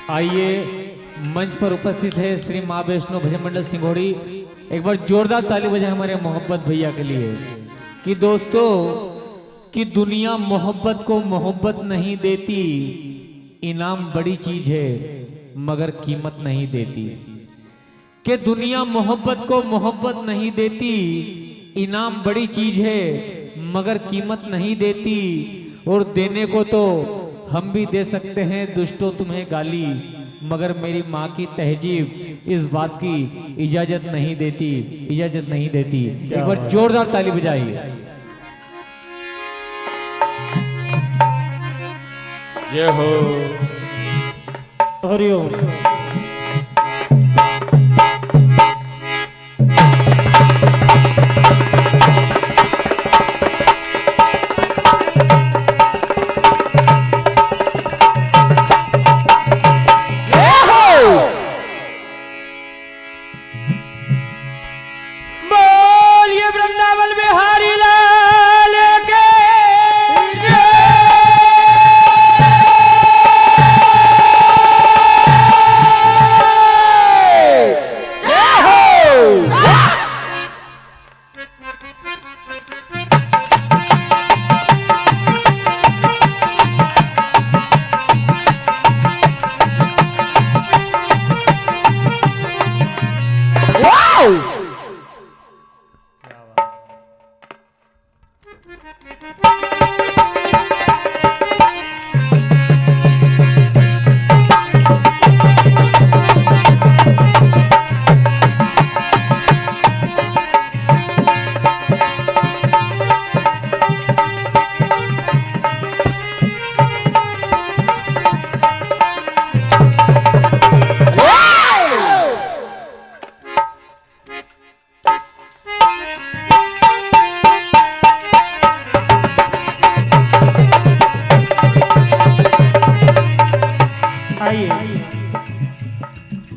आइए मंच पर उपस्थित है श्री माँ वैष्णो भजन मंडल सिंघोड़ी। एक बार जोरदार ताली बजाएं हमारे मोहब्बत भैया के लिए। कि दोस्तों कि दुनिया मोहब्बत को मोहब्बत नहीं देती, इनाम बड़ी चीज है मगर कीमत नहीं देती। कि दुनिया मोहब्बत को मोहब्बत नहीं देती, इनाम बड़ी चीज है मगर कीमत नहीं देती। और देने को तो हम भी दे सकते हैं दुष्टों तुम्हें गाली, मगर मेरी माँ की तहजीब इस बात की इजाजत नहीं देती, इजाजत नहीं देती। एक बार जोरदार ताली बजाइए। जय हो। हरिओम। बोलिए वृंदावन बिहारी लाल के जय।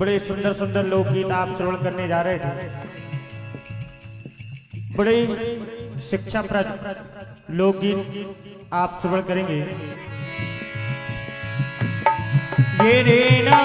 बड़े सुंदर सुंदर लोकगीत आप श्रवण करने जा रहे थे। बड़े शिक्षाप्रद लोकगीत आप श्रवण करेंगे। ये रेना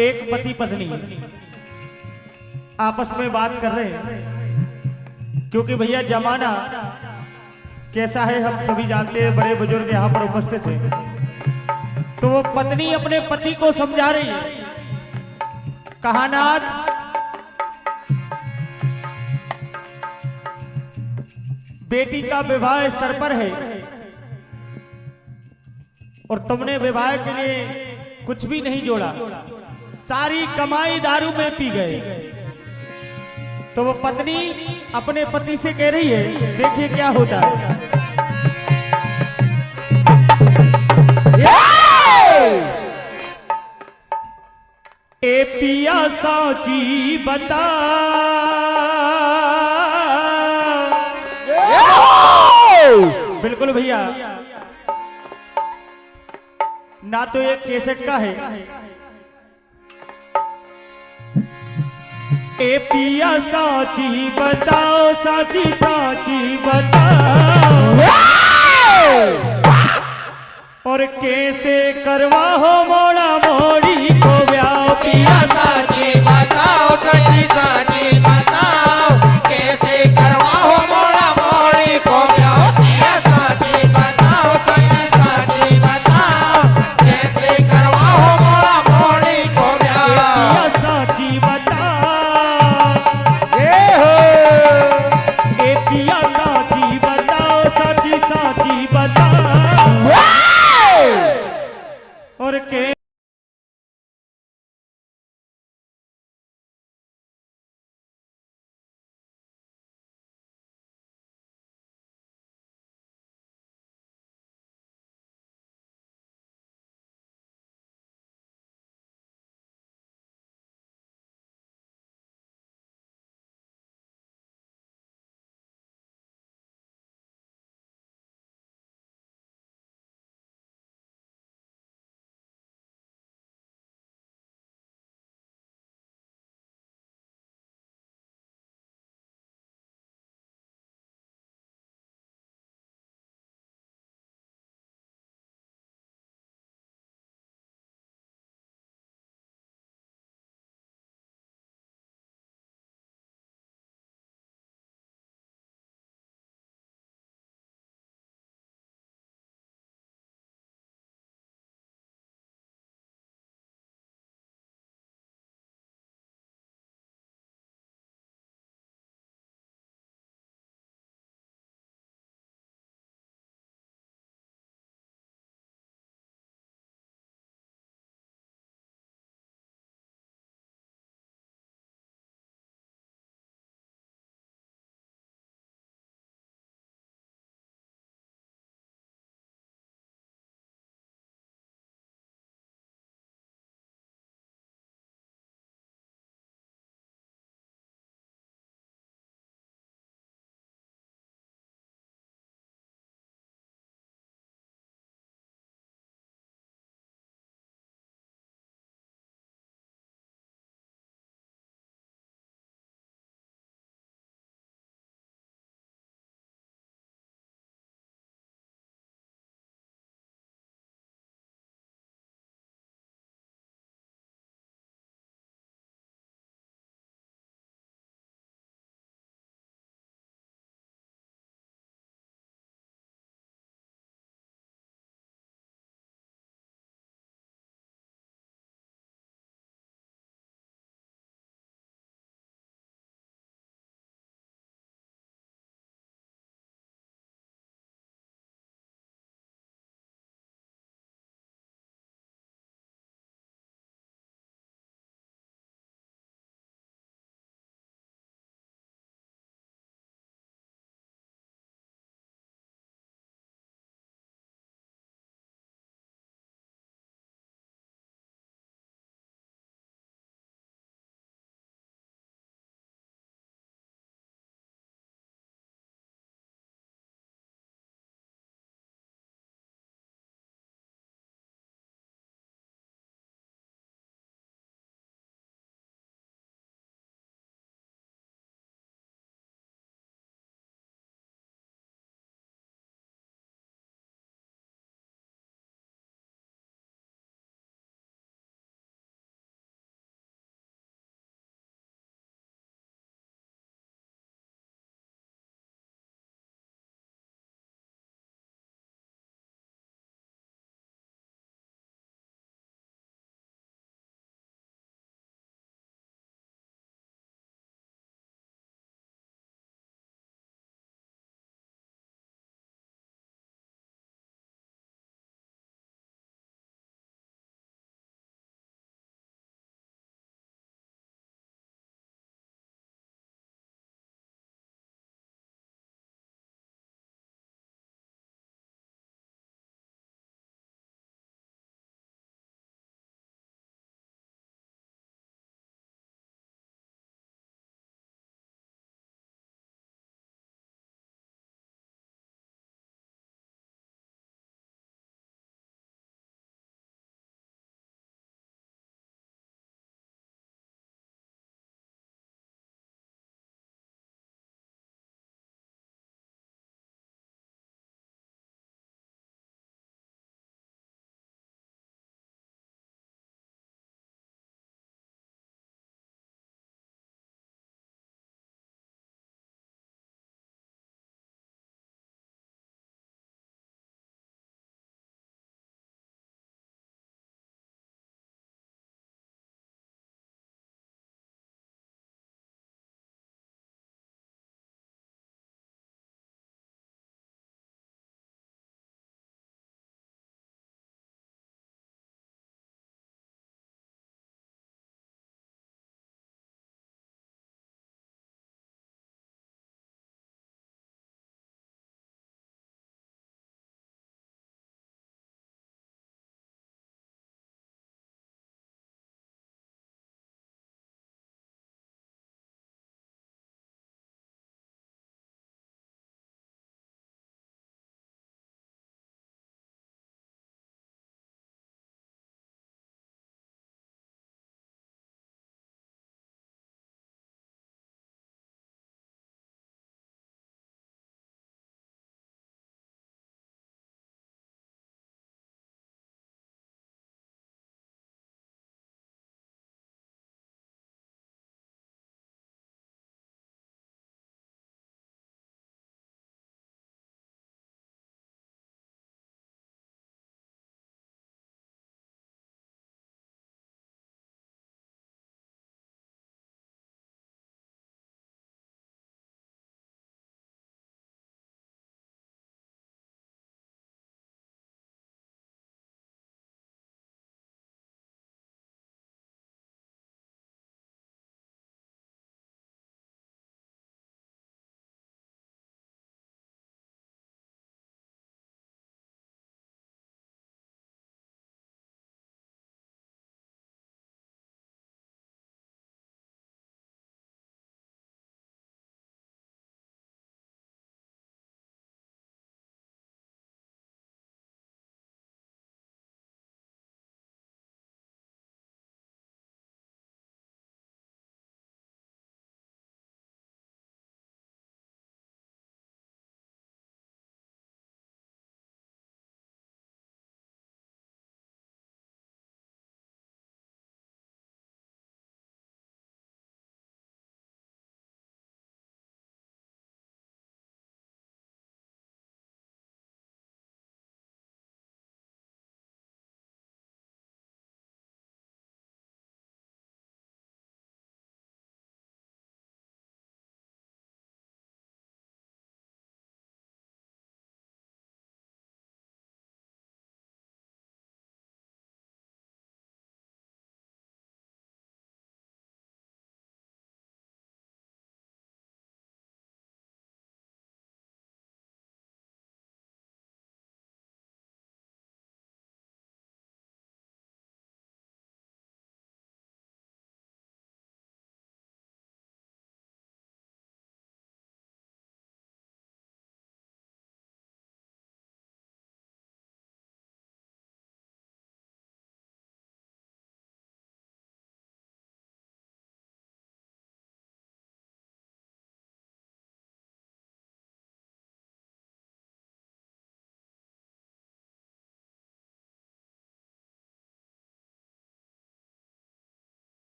एक पति पत्नी आपस में बात कर रहे हैं, क्योंकि भैया जमाना कैसा है हम सभी जानते हैं, बड़े बुजुर्ग यहाँ पर उपस्थित हैं। तो वो पत्नी अपने पति को समझा रही है, कहा नाथ बेटी का विवाह सर पर है और तुमने विवाह के लिए कुछ भी नहीं जोड़ा, सारी कमाई दारू में पी गए। तो वो पत्नी अपने पति से कह रही है, देखिए क्या होता है। ए पिया साची बता, बिल्कुल भैया, ना तो एक केसेट का है, ए पिया साची बताओ, साची साची बताओ, और कैसे करवा हो मोड़ा मोड़ी को ब्याह। पिया साची बताओ, साची साची बताओ, कैसे करवाओ मोड़ा मोड़ी को ब्याह। पिया साची बताओ, साची साची बताओ, कैसे करवाओ मोड़ा मोड़ी को ब्याह। पिया साची बताओ, ए पिया साची बताओ, साची साची बताओ, और के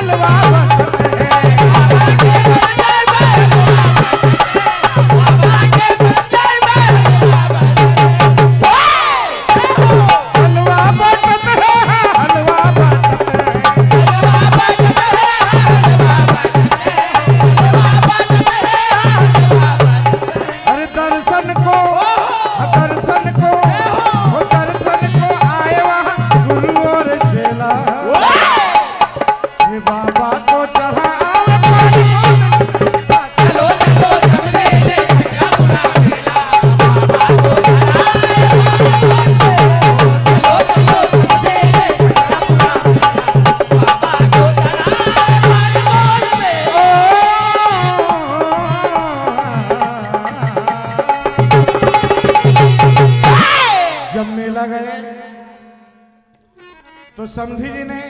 हलवा बचत है हलवा बचत है हलवा बचत है अरे दर्शन को आए वहाँ गुरु और चेला ये बाबा को चढ़ा जब मेला गए तो समधी जी ने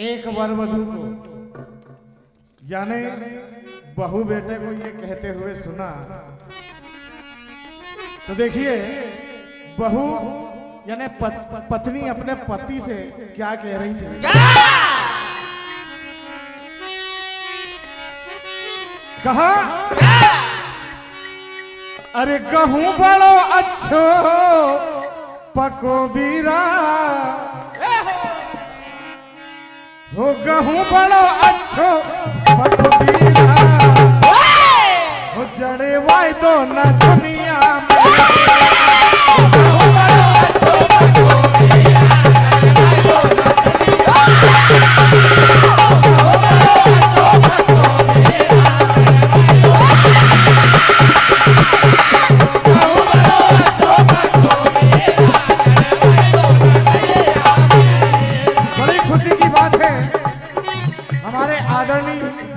एक वर वधू को यानी बहू बेटे को ये कहते हुए सुना तो देखिए बहू यानी पत्नी अपने पति से क्या कह रही थी कहा अरे गहूं बड़ो अच्छो पको बीरा हो गहूं बड़ो अच्छो पको बीरा हो जड़े वाई दो न दुनिया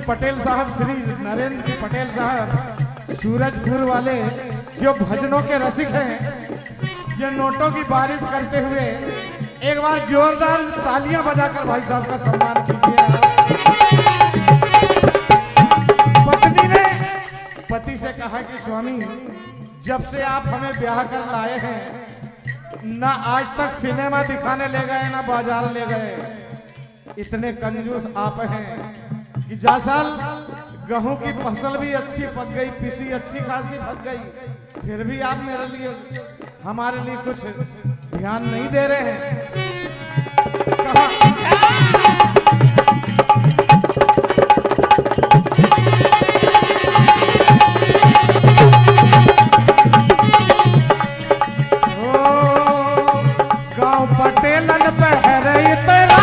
पटेल साहब श्री नरेंद्र पटेल साहब सूरजपुर वाले जो भजनों के रसिक हैं ये नोटों की बारिश करते हुए एक बार जोरदार तालियां बजाकर भाई साहब का सम्मान कीजिए। पत्नी ने पति से कहा कि स्वामी जब से आप हमें ब्याह कर लाए हैं ना आज तक सिनेमा दिखाने ले गए ना बाजार ले गए, इतने कंजूस आप हैं कि जा साल गेहूं की फसल भी अच्छी पक गई, पिसी अच्छी खासी पक गई, फिर भी आप मेरे लिए हमारे लिए कुछ ध्यान नहीं दे रहे हैं। गाँव पटेलन पहरे तेरा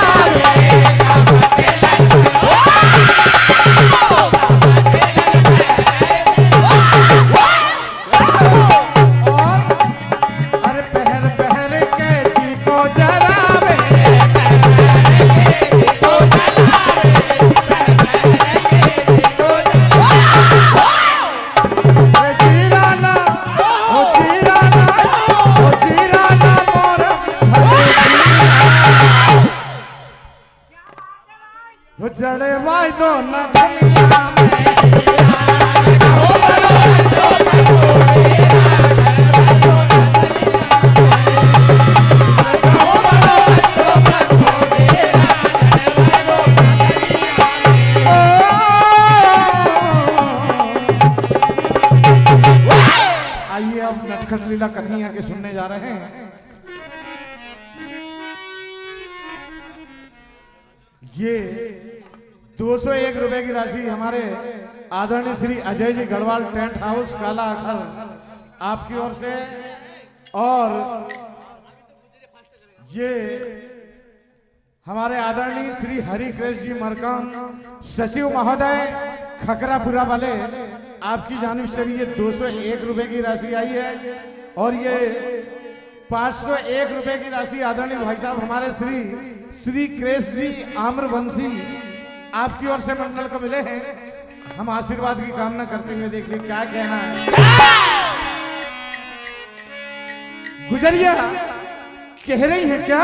जड़े वाई दो न दुनिया आइए अब नटखट लीला कन्हैया के सुनने जा रहे हैं। ये 201 रुपए की राशि हमारे आदरणीय श्री अजय जी गढ़वाल टेंट हाउस काला अखर आपकी ओर से, और ये हमारे आदरणीय श्री हरि कृष्ण जी मरकाम सचिव महोदय खकरापुरा वाले आपकी जानिब से भी ये 201 रुपए की राशि आई है, और ये 501 रुपए की राशि आदरणीय भाई साहब हमारे श्री कृष्ण जी आम्रवंशी आपकी ओर से मंडल को मिले हैं। हम आशीर्वाद की कामना करते हुए देखिए क्या कहना है। गुजरिया कह रही है क्या?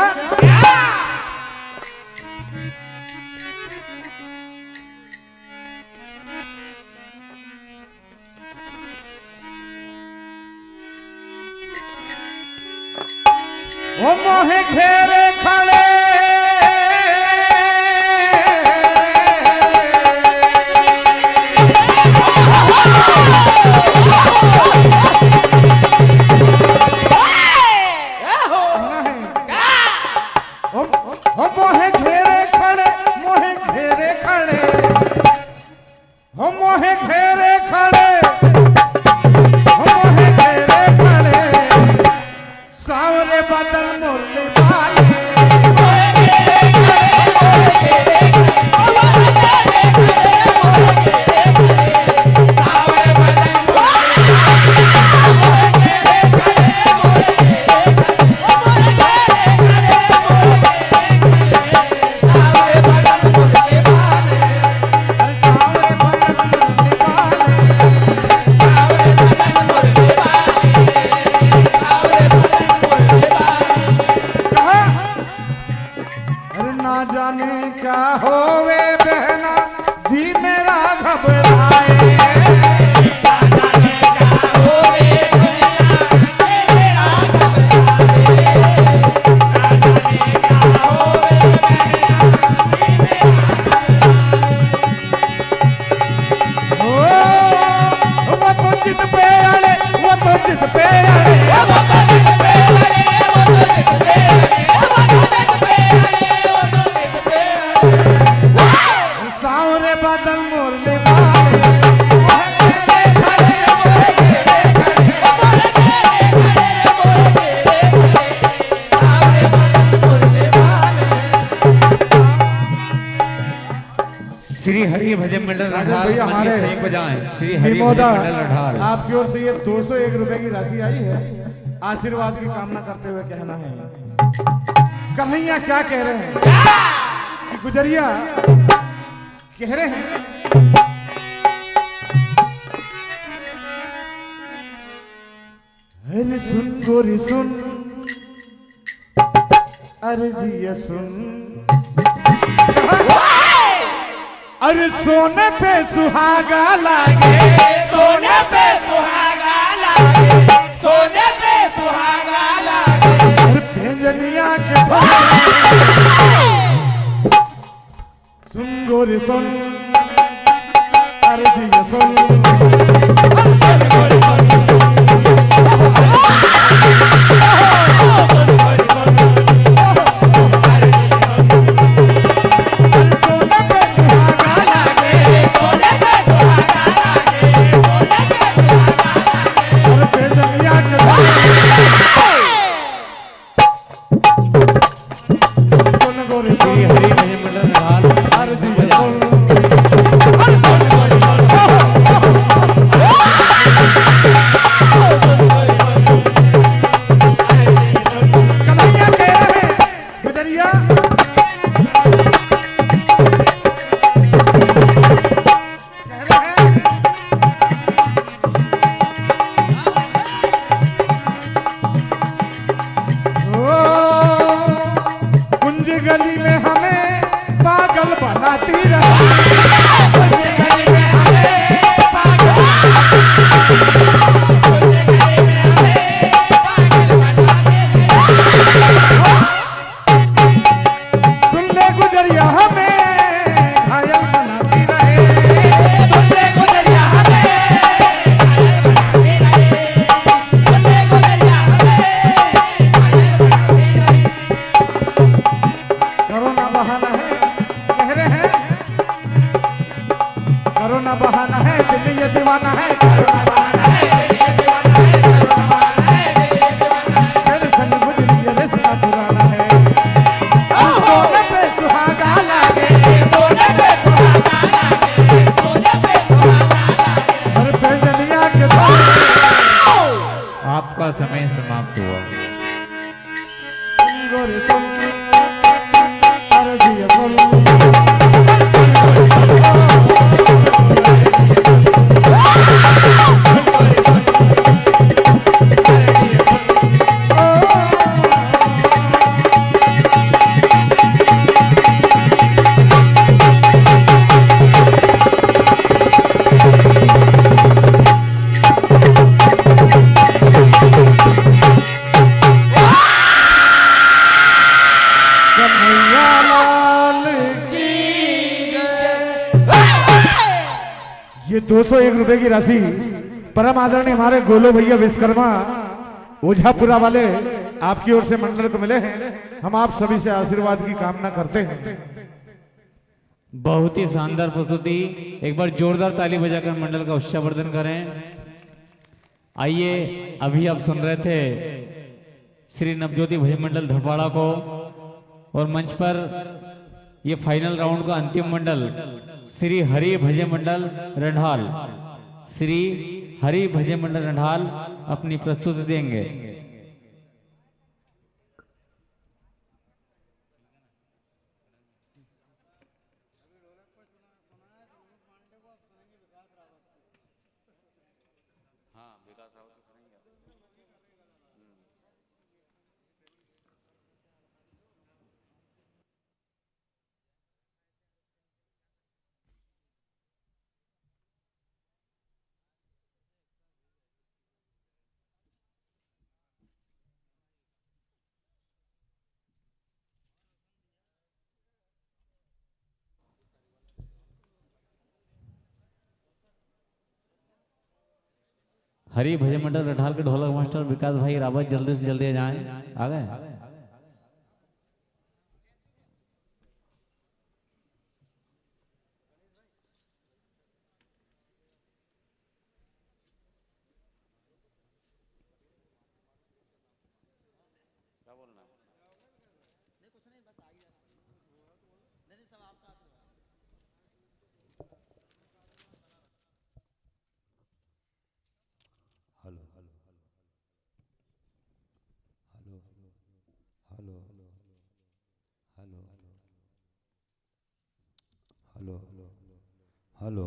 ओ मोहे घेरे खड़े सावरे बदन मुरली वाले होवे बहना जी मेरा घबराए वो तो जिद पे अड़े वो तो जिद पे अड़े सावरे बादल मोरले श्री हरि भजन मंडल भैया हमारे श्री हरि भजन मंडल लठार आपकी ओर से ये 201 रुपए की राशि आई है। आशीर्वाद की कामना करते हुए कहना है, कन्हैया क्या कह रहे हैं कि गुजरिया कह रहे हैं अरे सुन गोरी सुन, अरे जिया सुन, अरे सोने पे सुहागा लागे, सोने पे सुहागा लागे, सोने पे सुहागा लागे, अरे पेंजनिया के सुन गोरी सुन, अरे जिया सुन, गली में हमें पागल बनाती रही, गली में हमें पागल सुन ले गुजरिया हमें घायल बनाती रहे, सुन ले गुजरिया हमें सुन ले गुजरिया हमें करोना बहाना है, कह रहे हैं करोना बहाना है, दिल्ली ये दीवाना है, करोना बहाना है, दिल्ली ये दीवाना है, करोना बहाना है, दिल्ली ये दीवाना है, तेरे संग गुजरी ये रिश्ता पुराना है, सोने पे सुहागा लागे, सोने पे सुहागा लागे, सोने पे सुहागा लागे, अरे पेंजनिया के आपका समय समाप्त हुआ। सुन गोरी सुन, अरे जिया सुन, कन्हैया लाल की ये 201 रुपए की राशि परम आदरणीय हमारे गोलो भैया विश्वकर्मा ओझापुरा वाले आपकी ओर से मंडल को मिले हैं। हम आप सभी से आशीर्वाद की कामना करते हैं। बहुत ही शानदार प्रस्तुति, एक बार जोरदार ताली बजाकर मंडल का उत्साहवर्धन करें। आइए, अभी आप सुन रहे थे श्री नवज्योति भजन मंडल धरवाड़ा को, और मंच पर ये फाइनल राउंड का अंतिम मंडल श्री हरि भजन मंडल रंढाल, श्री हरि भजन मंडल रंढाल अपनी प्रस्तुति देंगे। हरि भजन मंडल रठाल के ढोलक मास्टर विकास भाई रावत जल्दी से जल्दी जाएं। आ गए। Hello hello hello hello hello hello hello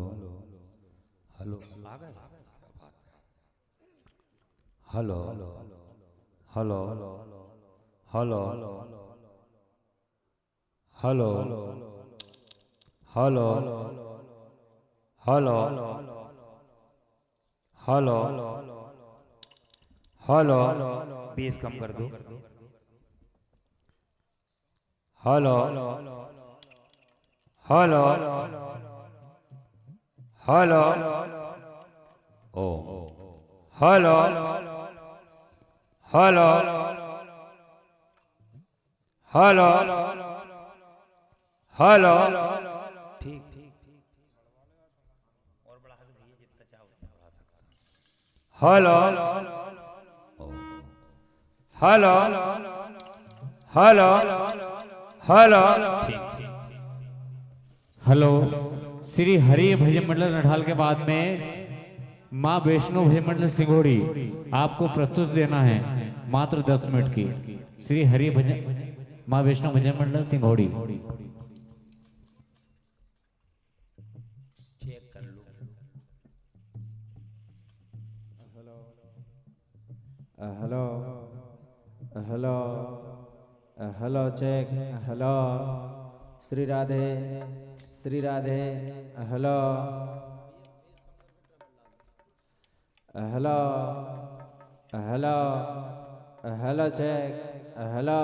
hello आ गए। Hello hello hello hello hello hello hello hello hello bass कम कर दो। हेलो हेलो हेलो ओ हेलो हेलो हेलो हेलो ठीक और बढ़ा के दीजिए जितना चाहो बढ़ा सकते। Hello hello hello hello hello Shri Hari भजन मंडल रठाल के बाद में माँ वैष्णो भजन मंडल सिंघोड़ी आपको प्रस्तुत देना है मात्र 10 मिनट की। श्री हरि भजन माँ वैष्णो भजन मंडल सिंघोड़ी। चेक कर लो। Hello hello hello check. Hello Shri Radhe Shri Radhe. Hello hello hello hello check. Hello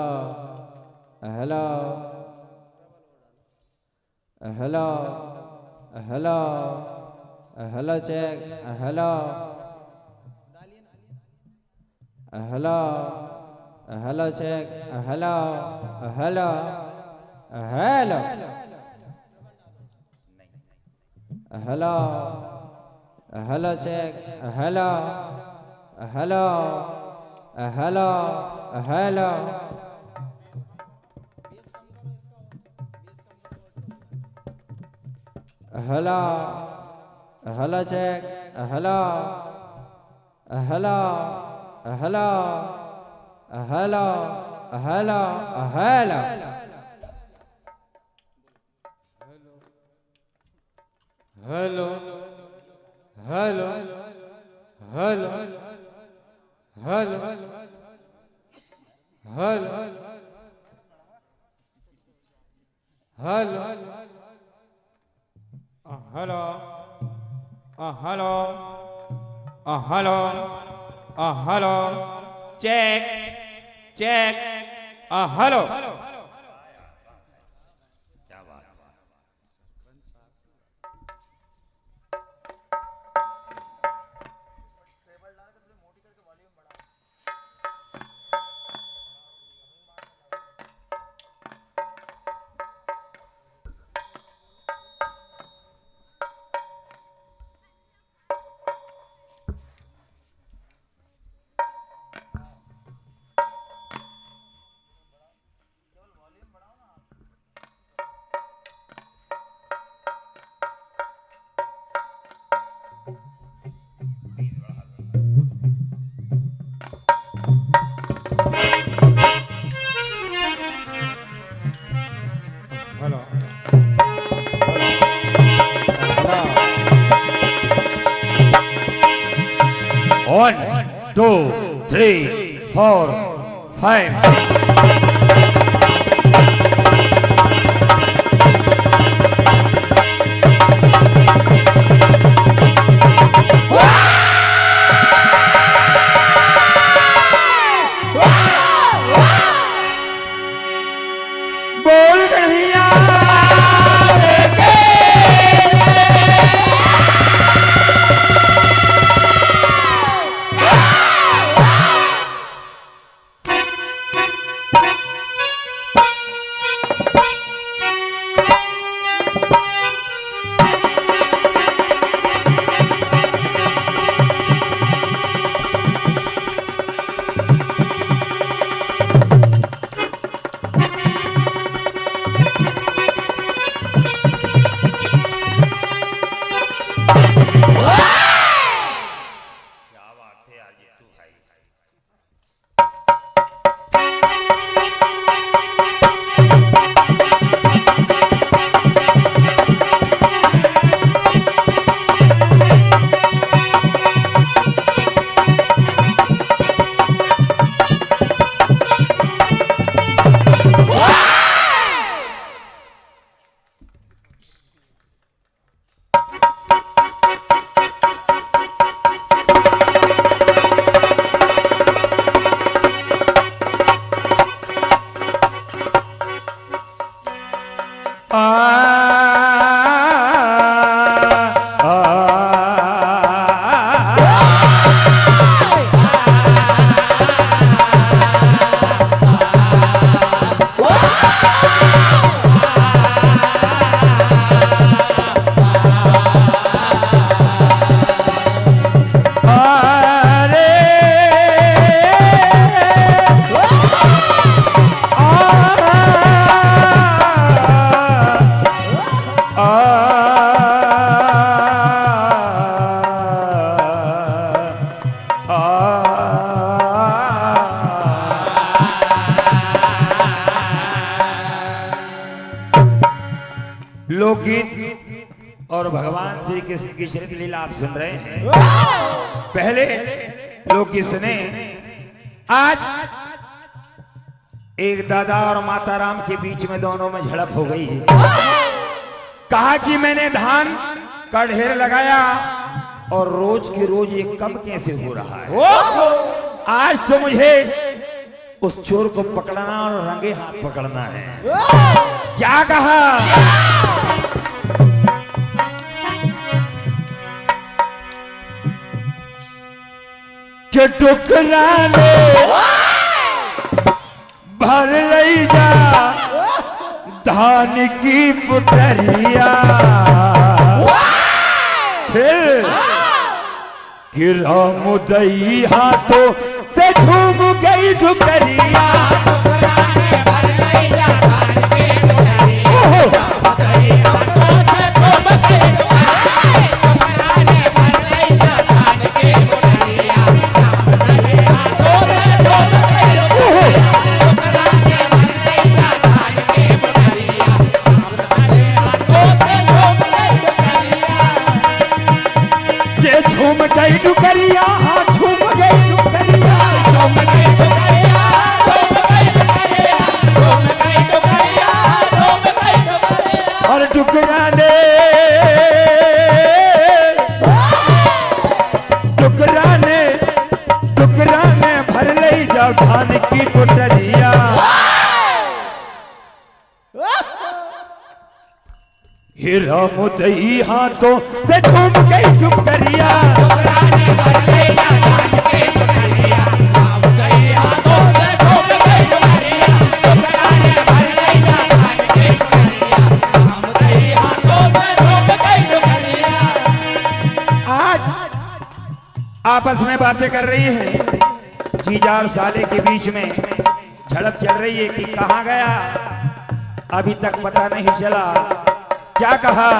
hello hello hello hello check. Hello hello hello check. Hello hello hello hello hello check. Hello hello hello hello hello hello check. Hello hello hello hello hello hello hello hello hello hello hello hello hello hello hello hello check check hello 1 2 3 4 5 बोल कन्हैया लोकगीत और भगवान श्री कृष्ण की चरित्र लीला आप सुन रहे हैं। पहले लोकगीत सुने, आज एक दादा और माता राम के बीच में दोनों में झड़प हो गई है। कहा कि मैंने धान का ढेर लगाया और रोज की रोज ये कम कैसे हो रहा है। आज तो मुझे उस चोर को पकड़ना और रंगे हाथ पकड़ना है। क्या कहा? टुकराने भर लई जा धान की पुटरिया, फिर गिरा मुदई हाथों से झूम गई झुकरिया। झूम गई डुकरिया, हाँ झूम गई डुकरिया, झूम गई डुकरिया, झूम गई डुकरिया, झूम गई डुकरिया, झूम गई डुकरिया। और डुकराने डुकराने डुकराने भर ले जाओ धान की पुटरिया। हीरा मुदई हाथों से झूम गई डुकरिया। आज आपस में बातें कर रही है, जीजा और साले के बीच में झड़प चल रही है कि कहाँ गया, अभी तक पता नहीं चला। क्या कहा?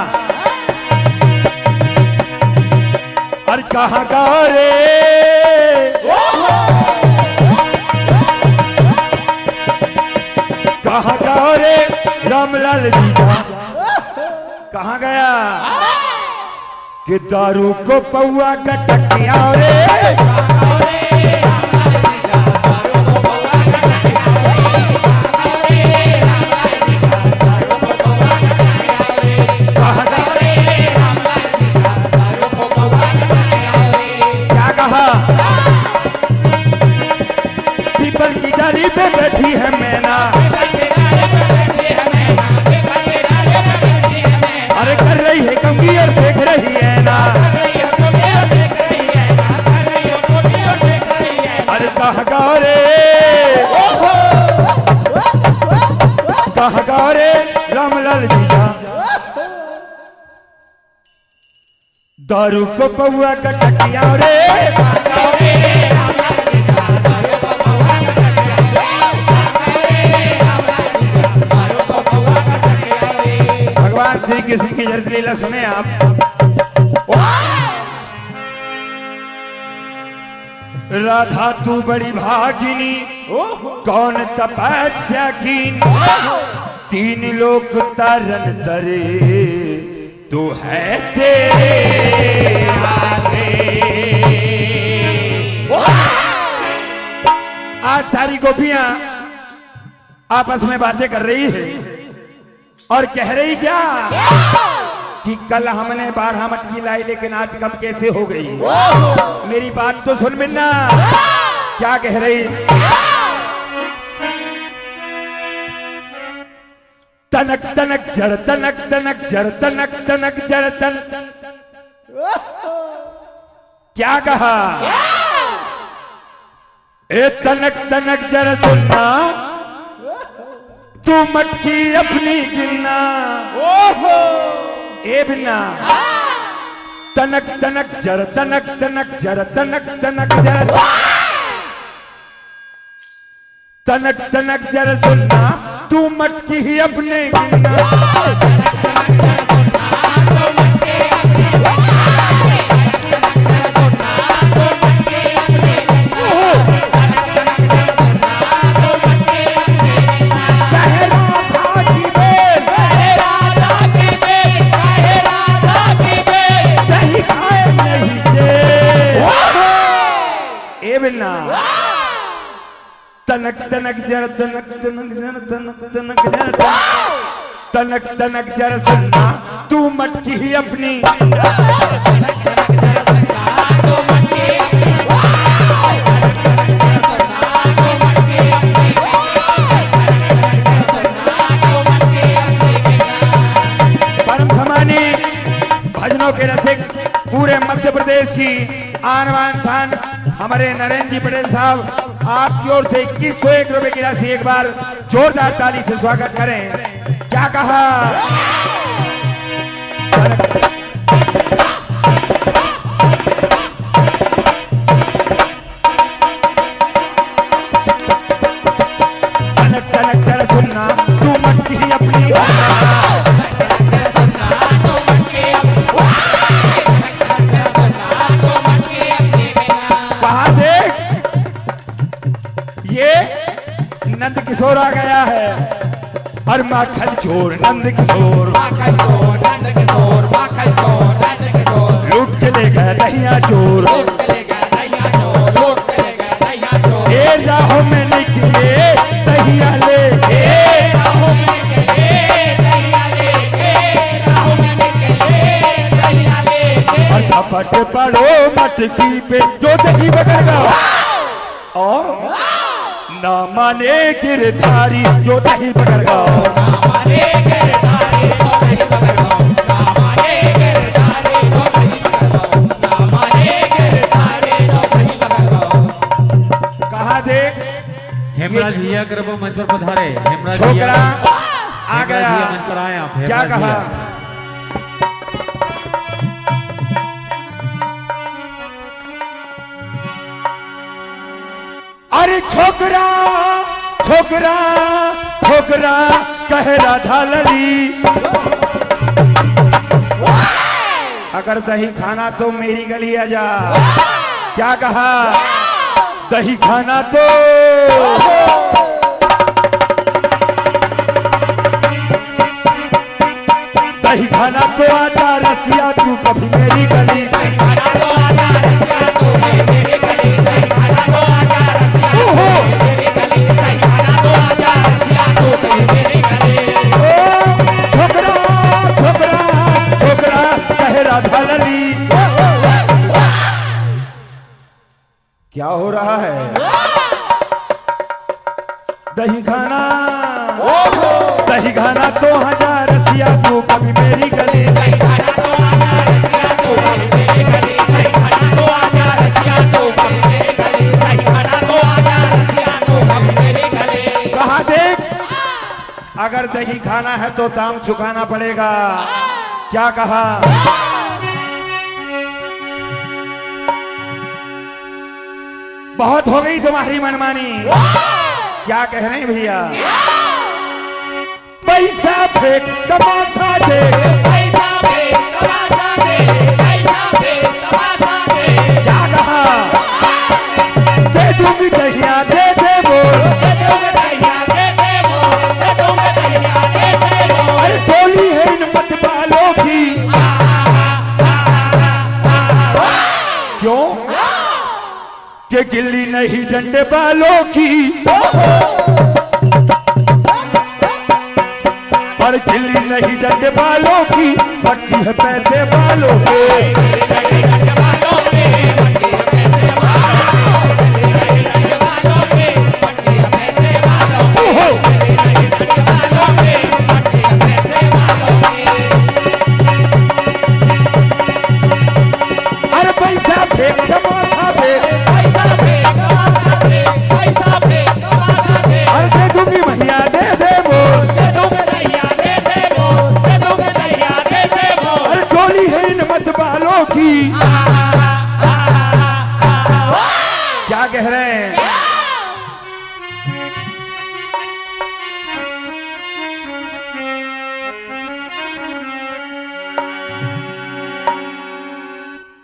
और कहाँ का रे, कहाँ का रे रामलाल जीजा, कहाँ गया? कि दारू को पौआ गटकिया रे क्या कहा? पीपल की डाली पे बैठी है मैना, अरे कर रही है कंगी और देख रही है ना, अरे कहा गौरे रामलाल जीजा दारू को पौआ का टकिया रे भगवान श्री कृष्ण की चरित्र लीला सुने आप। राधा तू बड़ी भागिनी कौन तपस्या कीन, तीन लोक तरन तरे तू है तेरे आगे। आज सारी गोपियां आपस में बातें कर रही है और कह रही क्या कि कल हमने 12 मटकी लाई लेकिन आज कम कैसे हो गई। मेरी बात तो सुन मिन्ना, क्या कह रही? तनक तनक जर तनक तनक जर तनक तनक जर तन, क्या कहा? ए तनक तनक जर सुनना, तू मटकी अपनी गिनना। ए बिना तनक तनक जर तनक तनक जर तनक तनक जर तनक तनक जर सुनना, तू मटकी ही अपने गिनना। तनक तनक जर तनक तनक जर तनक तनक जर तनक तनक जर सुनना, तू मटकी ही अपनी। परम सम्मानी भजनों के रसिक पूरे मध्य प्रदेश की आन बान शान हमारे नरेंद्र जी पटेल साहब, आपकी ओर से 2101 रुपए की राशि एक बार जोरदार ताली से स्वागत करें। क्या कहा? तनक तनक जरा सुनना, तू मटकी ही अपनी। नंद किशोर आ गया है और माखन चोर नंद किशोर, लूट के ले गया दहिया चोर, ए राहों में निकले दहिया ले, और झपट पड़ो मटकी पे जो दही बगेगा, और ना माने गिरधारी जो दही पकड़गा। कहा दे हेमराज भैया कृपा मंच पर पधारे। हेमराज छोकरा आ गया, मंच पर आए आप। क्या कहा? अरे छोकरा छोकरा छोकरा कह राधा लली, अगर दही खाना तो मेरी गली आ जा। क्या कहा? दही खाना तो दही खाना तो आजा रसिया, तू कभी मेरी दही खाना तो 1000 रसिया तू कभी मेरी गली। दही खाना तो 1000 रसिया तू कभी मेरी गली। दही खाना तो 1000 रसिया तू कभी मेरी गली। दही खाना तो 1000 रसिया तू कभी मेरी गली। कहा देख, अगर दही खाना है तो दाम चुकाना पड़ेगा। क्या कहा? बहुत हो गई तुम्हारी मनमानी। क्या कह रहे हैं भैया? पैसा फेंक तमाशा दे, पैसा फेंक तमाशा दे, पैसा फेंक तमाशा दे। क्या कहा? दे दूंगी दहिया दे दे बोल, दे दूंगी दहिया दे दे बोल, दे दूंगी दहिया दे दे बोल। अरे टोली है इन मत बालों की। क्यों? कि गिल्ली नहीं डंडे बालों की, और गिल्ली नहीं डंडे बालों की, पट्टी है पैसे बालों के। अरे पैसा फेंक तमाशा दे, अरे दे दूंगी भैया दे दे बोल, अरे टोली है इन मत बालों की। क्या कह रहे हैं?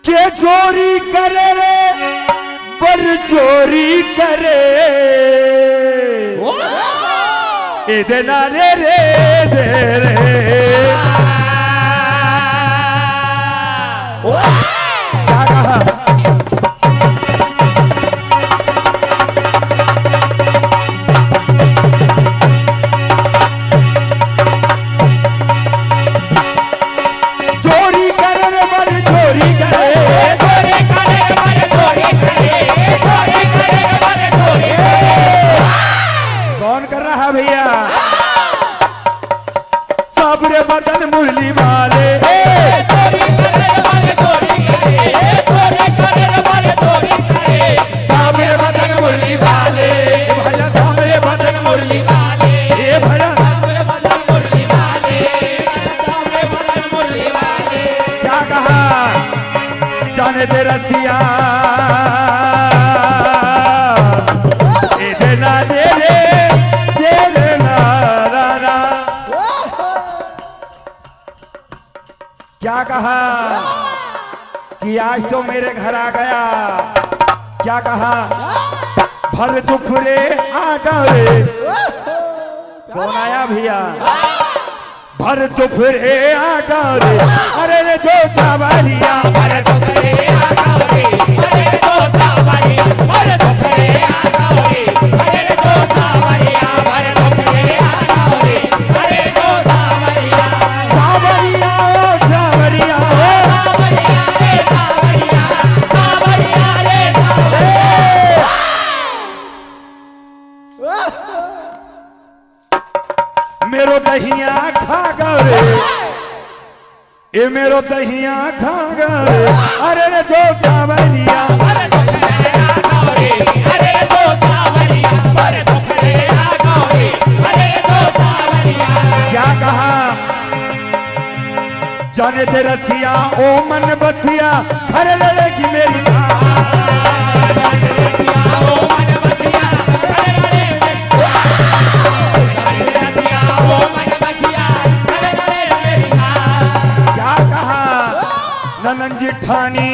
के चोरी करे रे पर चोरी करे, इधर नारे रे दे रे। क्या कहा? चोरी करे रे पर चोरी करे, चोरी करे रे पर चोरी करे, चोरी करे रे पर चोरी करे। कौन कर रहा भैया? साबरे बदन मुरली वाले, चोरी करे रे पर चोरी करे, चोरी करे रे पर चोरी करे। साबरे बदन मुरली वाले, भैया साबरे बदन मुरली वाले, ए भैया साबरे बदन मुरली वाले, साबरे बदन मुरली वाले। क्या कहा? जाने दे रसिया ए देना दे रे, दे देना रा रा। क्या कहा? कि आज तो मेरे घर आ गया। क्या कहा? भर दुफरे आ गए। कौन आया भैया? भर दुफरे आ गए, अरे रे जो चावलिया, भर दुफरे आ गए, अरे रे जो चावलिया, भर दुफरे आ गए, अरे रे जो चावलिया, भर दुफरे आ गए, अरे जो चावलिया। चावलिया ओ चावलिया ओ चावलिया रे चावलिया, चावलिया रे चावलिया। मेरो दहिया खा गए, ए मेरो दहिया खा गए, अरे रे जो चावलिया, अरे जो चावलिया, अरे जो चावलिया। क्या कहा? जाने दे रसिया ओ मन बसिया, घर लड़ेगी मेरी नलन जिठानी,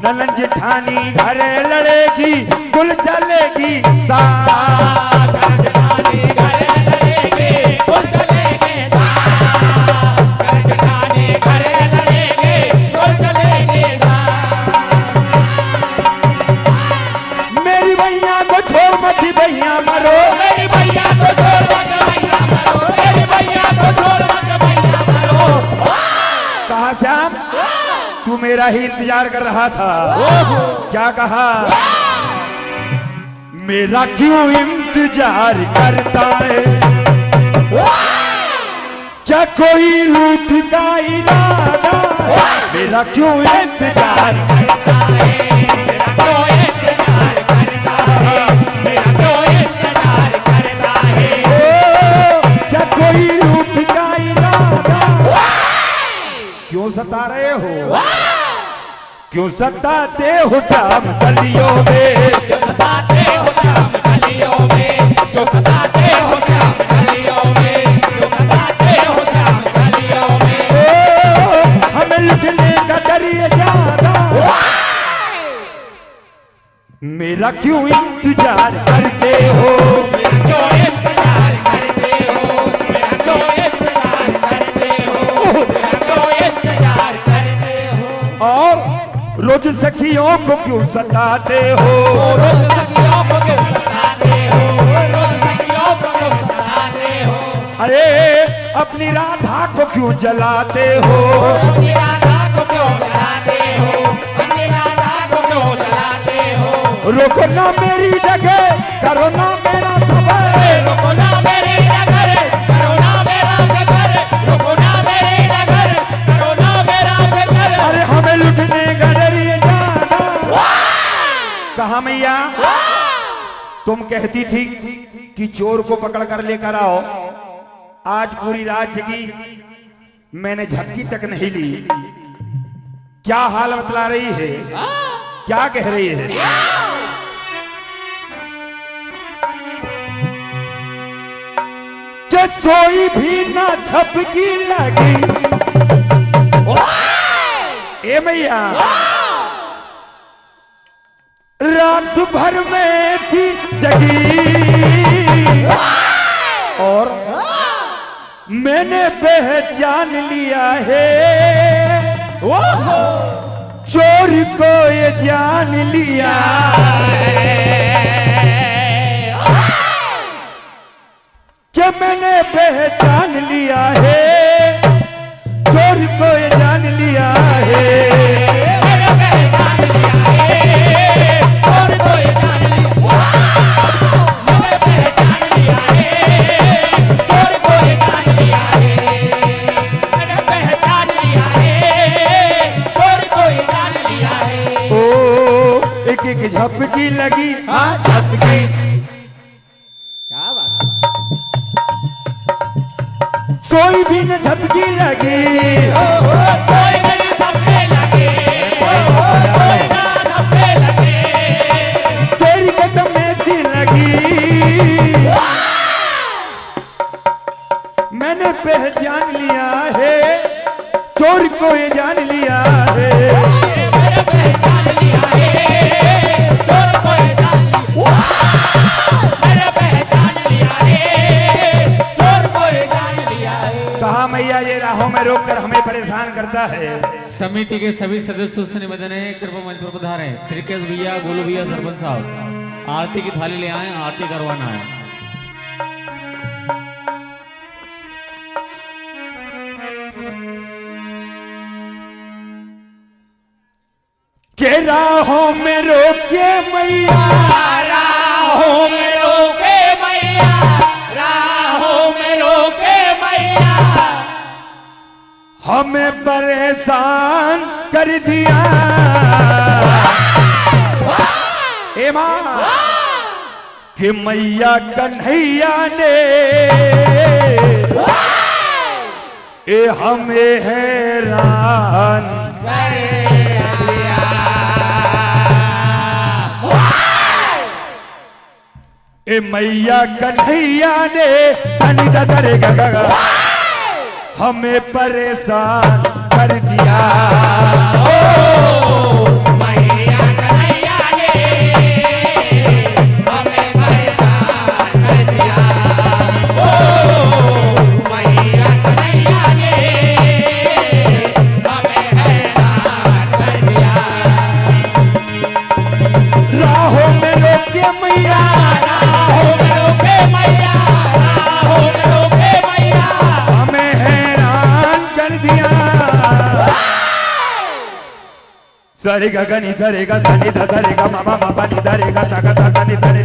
नलन जिठानी घरे लड़ेगी, गुल चलेगी साथ। नलन जिठानी घरे लड़ेगी, गुल चलेगी साथ। नलन जिठानी घरे लड़ेगी, गुल चलेगी साथ। मेरी भैया को छोड़ मत भैया मरो, मेरी भैया को छोड़ मत भैया मरो, मेरी भैया को छोड़ मत भैया मरो। कहा श्याम? तू मेरा ही इंतजार कर रहा था। क्या कहा? मेरा क्यों इंतजार करता है, क्या कोई रूठ का इरादा, मेरा क्यों इंतजार करता है, मेरा क्यों इंतजार करता है, मेरा क्यों इंतजार करता है, क्या कोई रूठ का इरादा, क्यों सता रहे हो, क्यों सताते हो जाम गलियों में, क्यों सताते हो जाम गलियों में, क्यों सताते हो जाम गलियों में, क्यों सताते हो जाम गलियों में, हमें लुटने का डर ये ज्यादा, मेरा क्यों इंतजार करते हो, मेरा क्यों इंतजार करते हो, मेरा क्यों इंतजार करते हो, मेरा क्यों इंतजार करते हो, और रोज सखियों को क्यों सताते हो, रोज सखियों को क्यों सताते हो, रोज सखियों को क्यों सताते हो, अरे अपनी राधा को क्यों जलाते हो, अपनी राधा को क्यों जलाते हो, अपनी राधा को क्यों जलाते हो, रोको ना मेरी जगह करो ना मेरा सबर, रोको ना मेरी जगह करो ना मेरा सबर, रोको ना मेरी जगह करो ना मेरा सबर, अरे हमें लुटने का डर ये ज्यादा, कहा मैया तुम कहती थी कि चोर को पकड़ कर लेकर आओ, आज पूरी रात जगी मैंने झपकी तक नहीं ली, क्या हाल बतला रही है, क्या कह रही है, कि सोई भी ना झपकी लगी, ए मैया रात भर में थी जगी, और मैंने पहचान लिया है, चोर को ये जान लिया है, कि मैंने पहचान लिया है, चोर को ये जान लिया है, मैंने पहचान लिया है, चोर को ये जान लिया, मैंने पहचान लिया है, चोर को ये जान लिया है, मैंने पहचान लिया है, चोर को ये जान लिया है, ओ एक एक झपकी लगी, हाँ झपकी, क्या बात, सोई भी न झपकी लगी, सोई भी न झपके लगे, सोई न झपके लगे, तेरी कदम में थी लगी, मैंने पहचान लिया है, चोर को ये जान लिया है, मैंने पहचान लिया है, चोर को ये जान लिया, मैंने पहचान लिया है, चोर को ये जान लिया है, कहा मैया ये राहों में रोक कर हमें परेशान करता है, समिति के सभी सदस्यों से निवेदन है कृपया मंच पर पधारें, श्रीकेश भैया, गोलू भैया, सरपंच साहब आरती की थाली ले आए, आरती करवाना है। के राहों में रोके मैया, राहों में रोके मैया, राहों में रोके मैया, हमें परेशान कर दिया, ए माँ कि मैया कन्हैया ने ए हमें हैरान कर दिया, ए मैया कन्हैया ने तनी दरेगा हमें परेशान कर दिया, ओ मैया कन्हैया ने हमें परेशान कर दिया, ओ मैया कन्हैया ने हमें हैरान कर दिया, राहों में रोके मैया, राहों में रोके मैया, राहों में रोके मैया, हमें हैरान कर दिया, सरे गा गा नि धा रे गा सा नि धा धा रे गा मा मा मा पा नि धा रे गा ता गा ता नि धा रे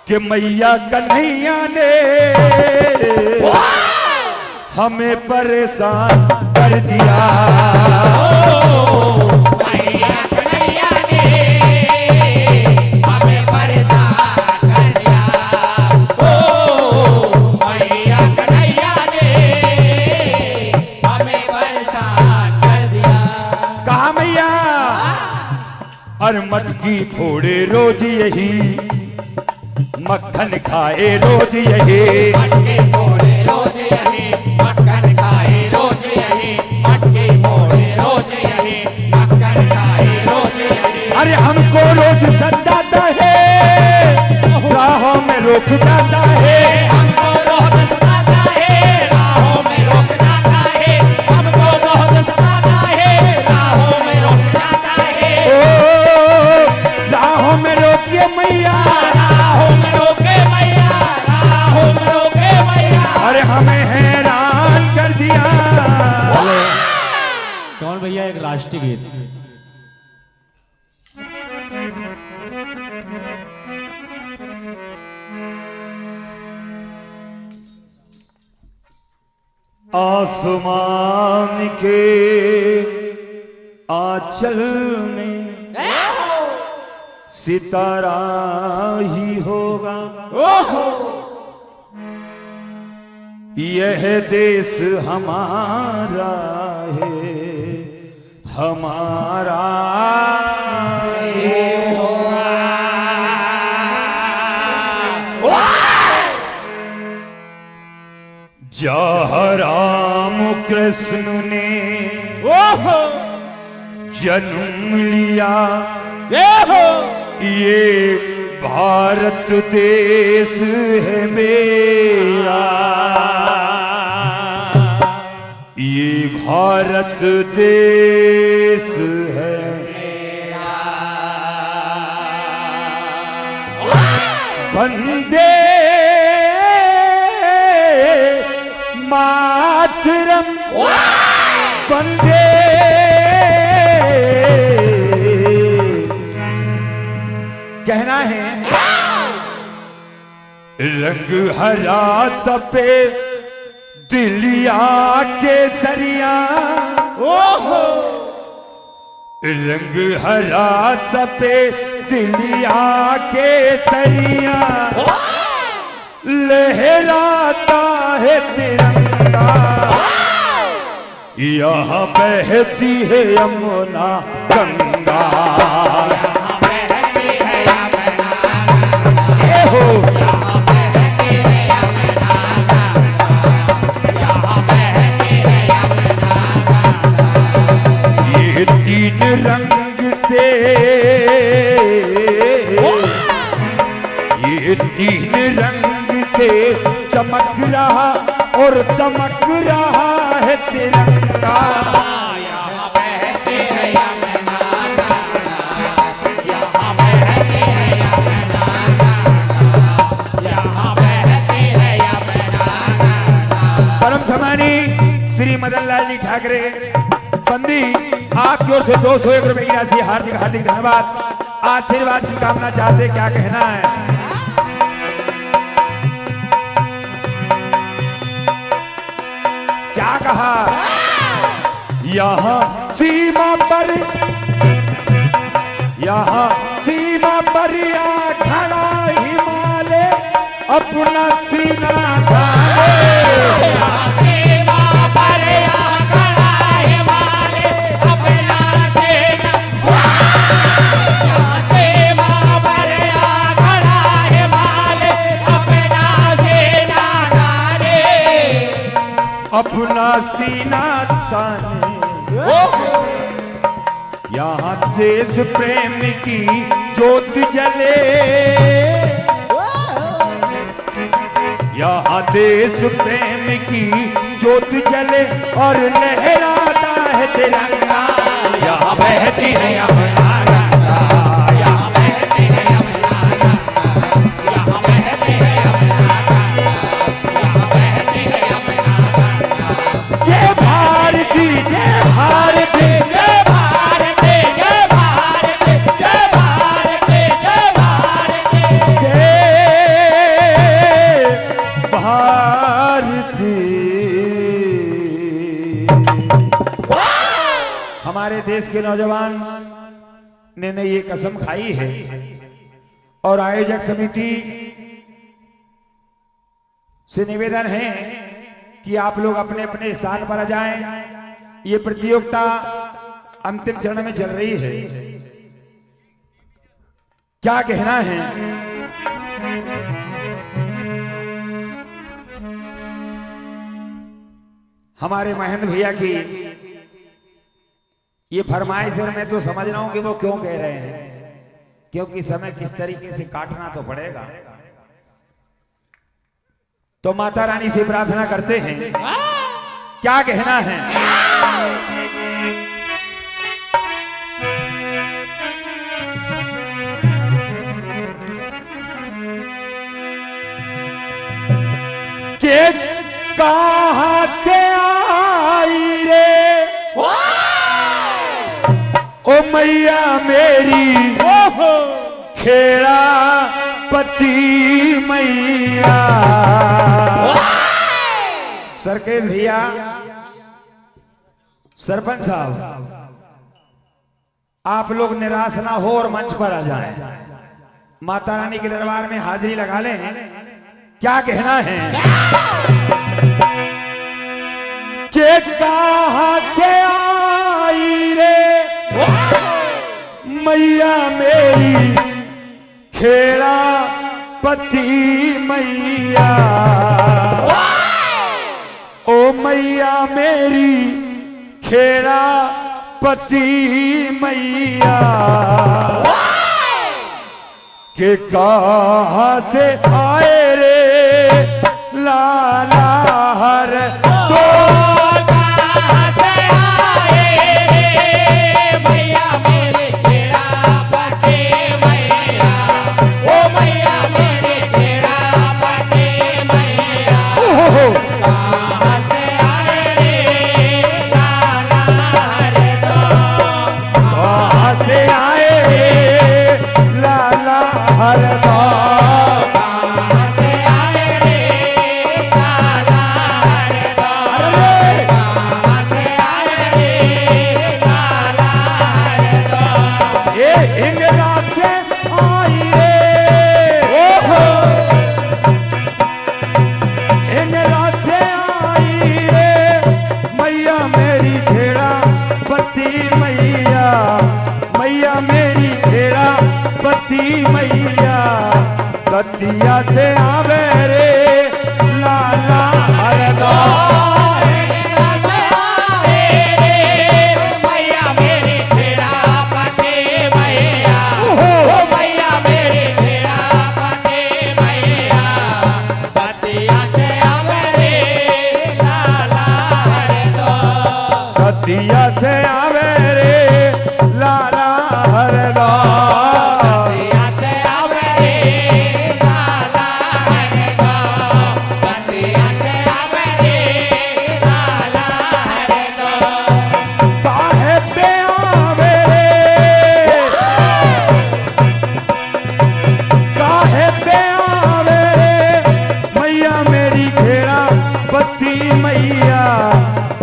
कि मैया कन्हैया ने हमें परेशान कर दिया। मैया कन्हैया ने हमें परेशान कर दिया। ओ मैया कन्हैया ने हमें परेशान कर दिया। कहा मैया और मटकी फोड़े रोज यही, मक्खन खाए रोज यही, मटके फोड़े रोज यही, मक्खन खाए रोज यही, मटके फोड़े रोज यही, मक्खन खाए रोज यही। अरे हमको रोज सताता है, राहों में रोक जाता है, हमको रोज सताता है, राहों में रोक जाता है, हमको रोज सताता है, राहों में रोक जाता है। ओ राहों में रोकिए मैया, राहों में रोके मैया, राहों में रोके मैया। अरे हमें हैरान कर दिया। कौन भैया एक राष्ट्रीय गीत। आसमान के आंचल में सितारा ही होगा, यह देश हमारा है, हमारा ही होगा। जहाँ राम कृष्ण ने जन्म लिया, ये भारत देश है मेरा, ये भारत देश है मेरा। वंदे मातरम, वंदे कहना है। रंग हरा सफेद दिलिया केसरिया, रंग हरा सफेद दिलिया केसरिया, लहराता है तिरंगा, यहाँ बहती है यमुना गंगा। ये तीन रंग से, ये तीन रंग से चमक रहा और दमक रहा है तिरंगा। परम सम्मानी श्री मदन लाल जी ठाकरे बंदी, आपकी ओर से 201 रुपए की राशि हार्दिक हार्दिक धन्यवाद। आशीर्वाद की कामना चाहते, क्या कहना है। क्या कहा, यहाँ सीमा पर, यहाँ सीमा पर आ खड़ा हिमालय अपना सीना ढाले। अपना सीना ताने, यहाँ देश प्रेम की ज्योत जले, यहाँ देश प्रेम की ज्योत जले और लहराता है तिरंगा, यहाँ बहती है यमुना गंगा, यहाँ बहती है यमुना गंगा, यहाँ बहती है यमुना गंगा, यहाँ बहती है यमुना गंगा। जय भारती, जय भारती, जय भारती। हमारे देश के नौजवान ने ये कसम खाई है और आयोजक समिति से निवेदन है कि आप लोग अपने अपने स्थान पर आ जाएं। ये प्रतियोगिता अंतिम चरण में चल रही है। क्या कहना है? हमारे महेंद्र भैया की ये फरमाइश है, मैं तो समझ रहा हूं कि वो क्यों कह रहे हैं, क्योंकि समय किस तरीके से काटना तो पड़ेगा। तो माता रानी से प्रार्थना करते हैं, क्या कहना है? के कहाँ से आई रे ओ मैया मेरी खेड़ा पति मैया। सरके भैया, सरपंच साहब, आप लोग निराश ना हो और मंच पर आ जाएं। माता रानी के दरबार में हाजिरी लगा लें। क्या कहना है? के कहाँ से आई रे मैया मेरी खेड़ा पति मैया। ओ मैया मेरी खेड़ा पति मैया। के कहाँ से आए रे लाला हर तो कतिया से आवे रे लाला हरदा। मैया मेरी खेड़ा पति मैया। ओ मैया मेरी खेड़ा पति मैया। कतिया से आवे रे लाला हरदा। कतिया से आवे रे लाला हरदा।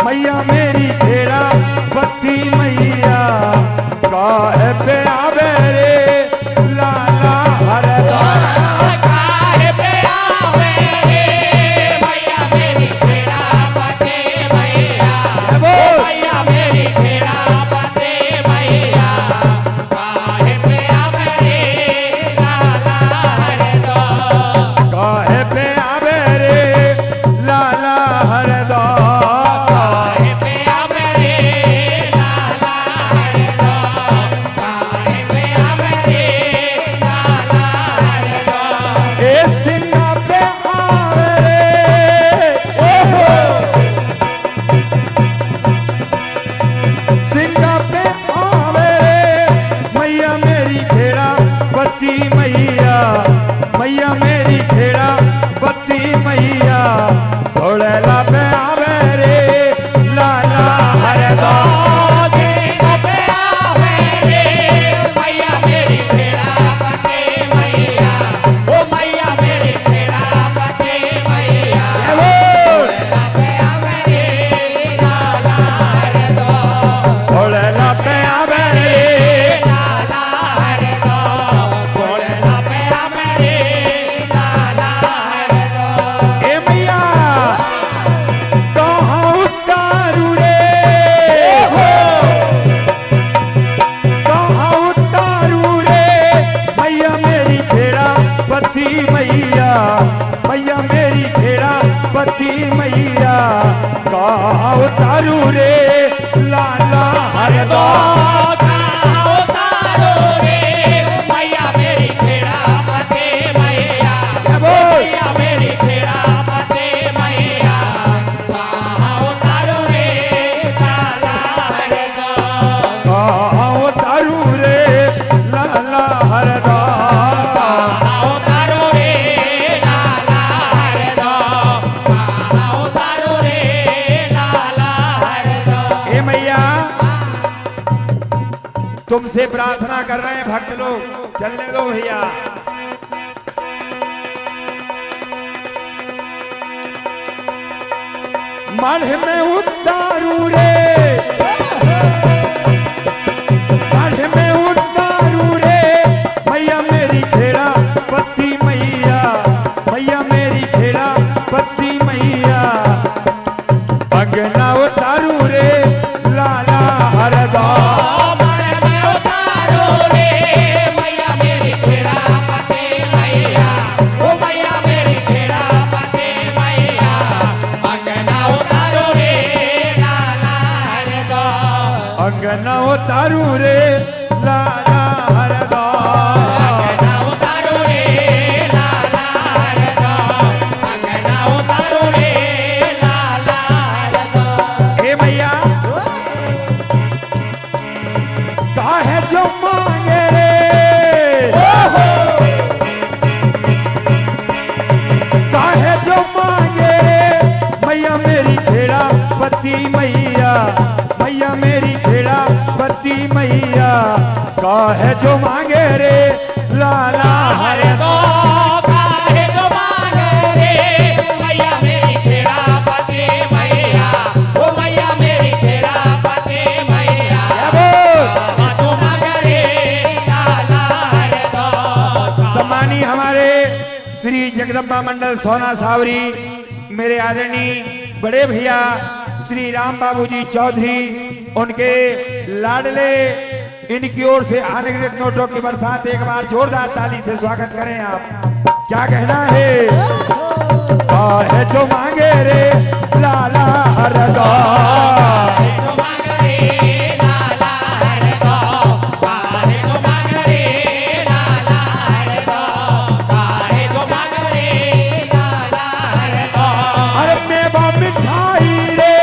मैया मेरी खेड़ा पति मैया। काहे पे आवे रे लाला हरदा। काहे पे आवे रे मैया मेरी खेड़ा पति मैया। मैया मेरी खेड़ा पति मैया। काहे पे आवे रे लाला हरदा। तुमसे प्रार्थना कर रहे हैं भक्त लोग, चलने दो भैया। मढ़ में उतारू रे, मढ़ में उतारू रे, मैया मेरी खेड़ा पत्ती मैया, मैया मेरी खेड़ा पत्ती मैया। अंगना उतारू रे लाला हरदा, अंगना उतारू रे लाला हरदा, अंगना उतारू रे लाला हरदा, अंगना उतारू रे लाला हरदा। ए भैया काहे जो मांगे रे, काहे जो मांगे रे, मैया मेरी खेड़ा पत्ती मैया, मैया मेरी खेड़ा पत्ती मैया। काहे जो मांगे रे लाला हरदा, काहे जो मांगे रे, मैया मेरी खेड़ा पत्ती मैया, ओ मैया मेरी खेड़ा पत्ती मैया। जो मांगे रे लाला हरदा। सम्मानी हमारे श्री जगदम्बा मंडल सोना सावरी, मेरे आदरणीय बड़े भैया श्री राम बाबूजी चौधरी, उनके लाडले, इनकी ओर से अनगिनत नोटों की बरसात। एक बार जोरदार ताली से स्वागत करें आप। क्या कहना है, काहे जो मांगे रे लाला हरदा, जो मांगे रे लाला हरदा, काहे जो मांगे रे लाला हरदा, काहे जो मांगे रे लाला हरदा। अरे मेवा मिठाई रे,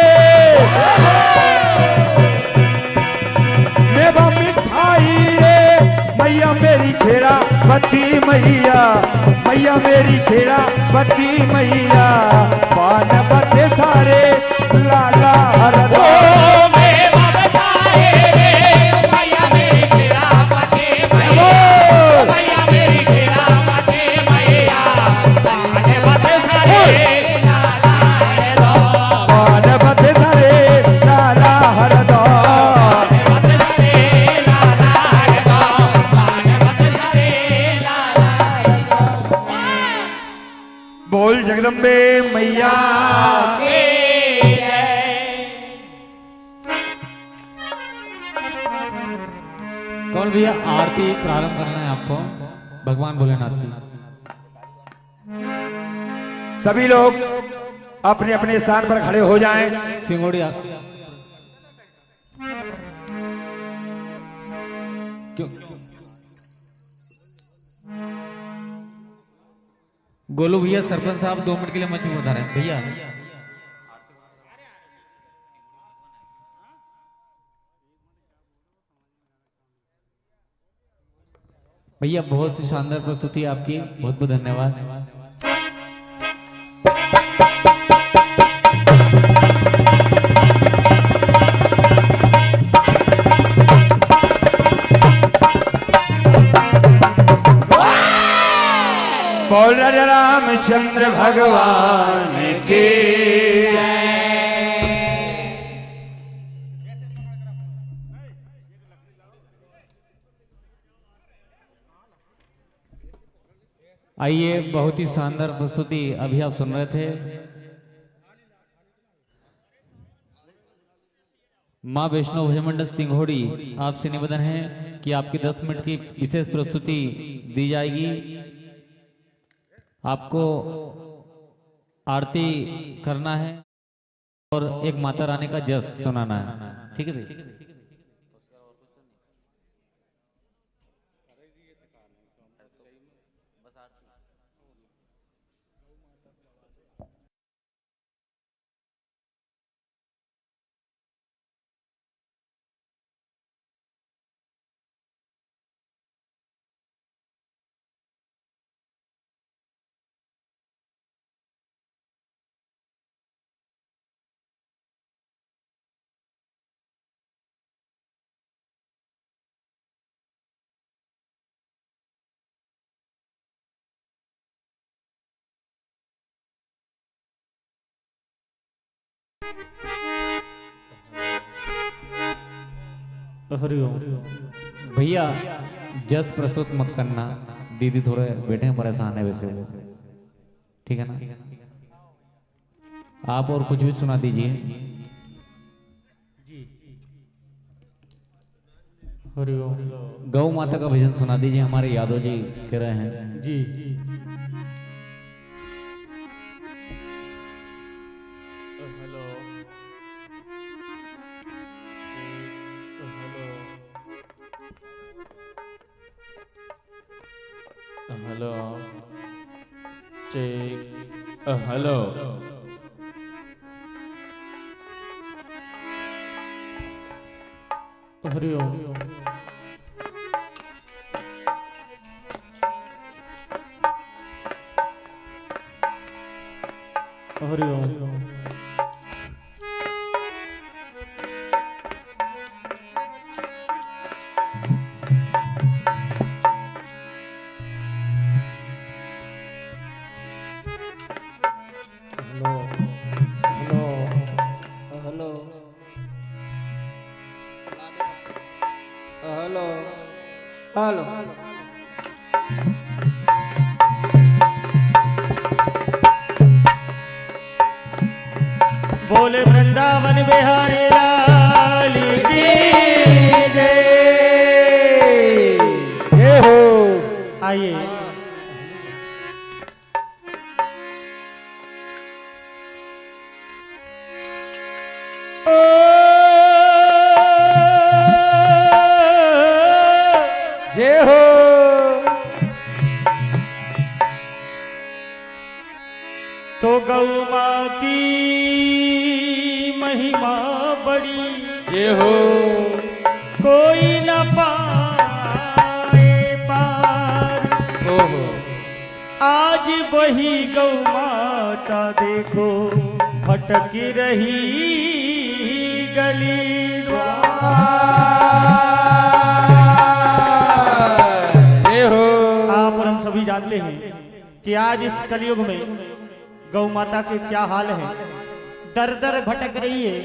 मेवा मिठाई रे, मैया मेरी खेड़ा पत्ती मैया, मैया मेरी खेड़ा पत्ती मैया। पान बते सारे लाला हरदा, मेवा मिठाई रे, मैया मेरी खेड़ा पत्ती मैया, मैया मेरी खेड़ा पत्ती मैया। पान बते सारे लाला हरदा, पान बते सारे लाला हरदा, बोल जगदम्बे मैया के कौन भैया आरती प्रारंभ करना है आपको, भगवान भोलेनाथ की। सभी लोग अपने अपने स्थान पर खड़े हो जाएं। सिंगोड़िया क्यों गोलू भैया, सरपंच साहब 2 मिनट के लिए मंच में उतारे भैया। भैया बहुत ही शानदार प्रस्तुति आपकी, बहुत बहुत धन्यवाद। बोल राजा रामचंद्र भगवान के। आइए, बहुत ही शानदार प्रस्तुति अभी आप सुन रहे थे। माँ वैष्णो भजमंडल सिंघोड़ी आपसे निवेदन है कि आपकी 10 मिनट की विशेष प्रस्तुति दी जाएगी। आपको आरती करना है और एक माता रानी का जस सुनाना है, ठीक है भाई। हरिओम। भैया जस प्रस्तुत मत करना, दीदी थोड़े बैठे हैं परेशान है वैसे वो, ठीक है ना? आप और कुछ भी सुना दीजिए। हरिओम। गौ माता का भजन सुना दीजिए, हमारे यादव जी कह रहे हैं। जी। हेलो। हेलो। चेक। हेलो। हरिओम। हरिओम। हेलो। बोले वृंदावन बिहारी लाल की जय। जय हो। आइए जय हो। तो गौ माँ की महिमा बड़ी, जय हो। कोई न पाए पार। ओहो। आज वही गौ माता देखो भटक रही गली जय हो। आप और हम सभी जानते हैं कि आज इस कलयुग में गौ माता के क्या हाल है, दर दर भटक रही है,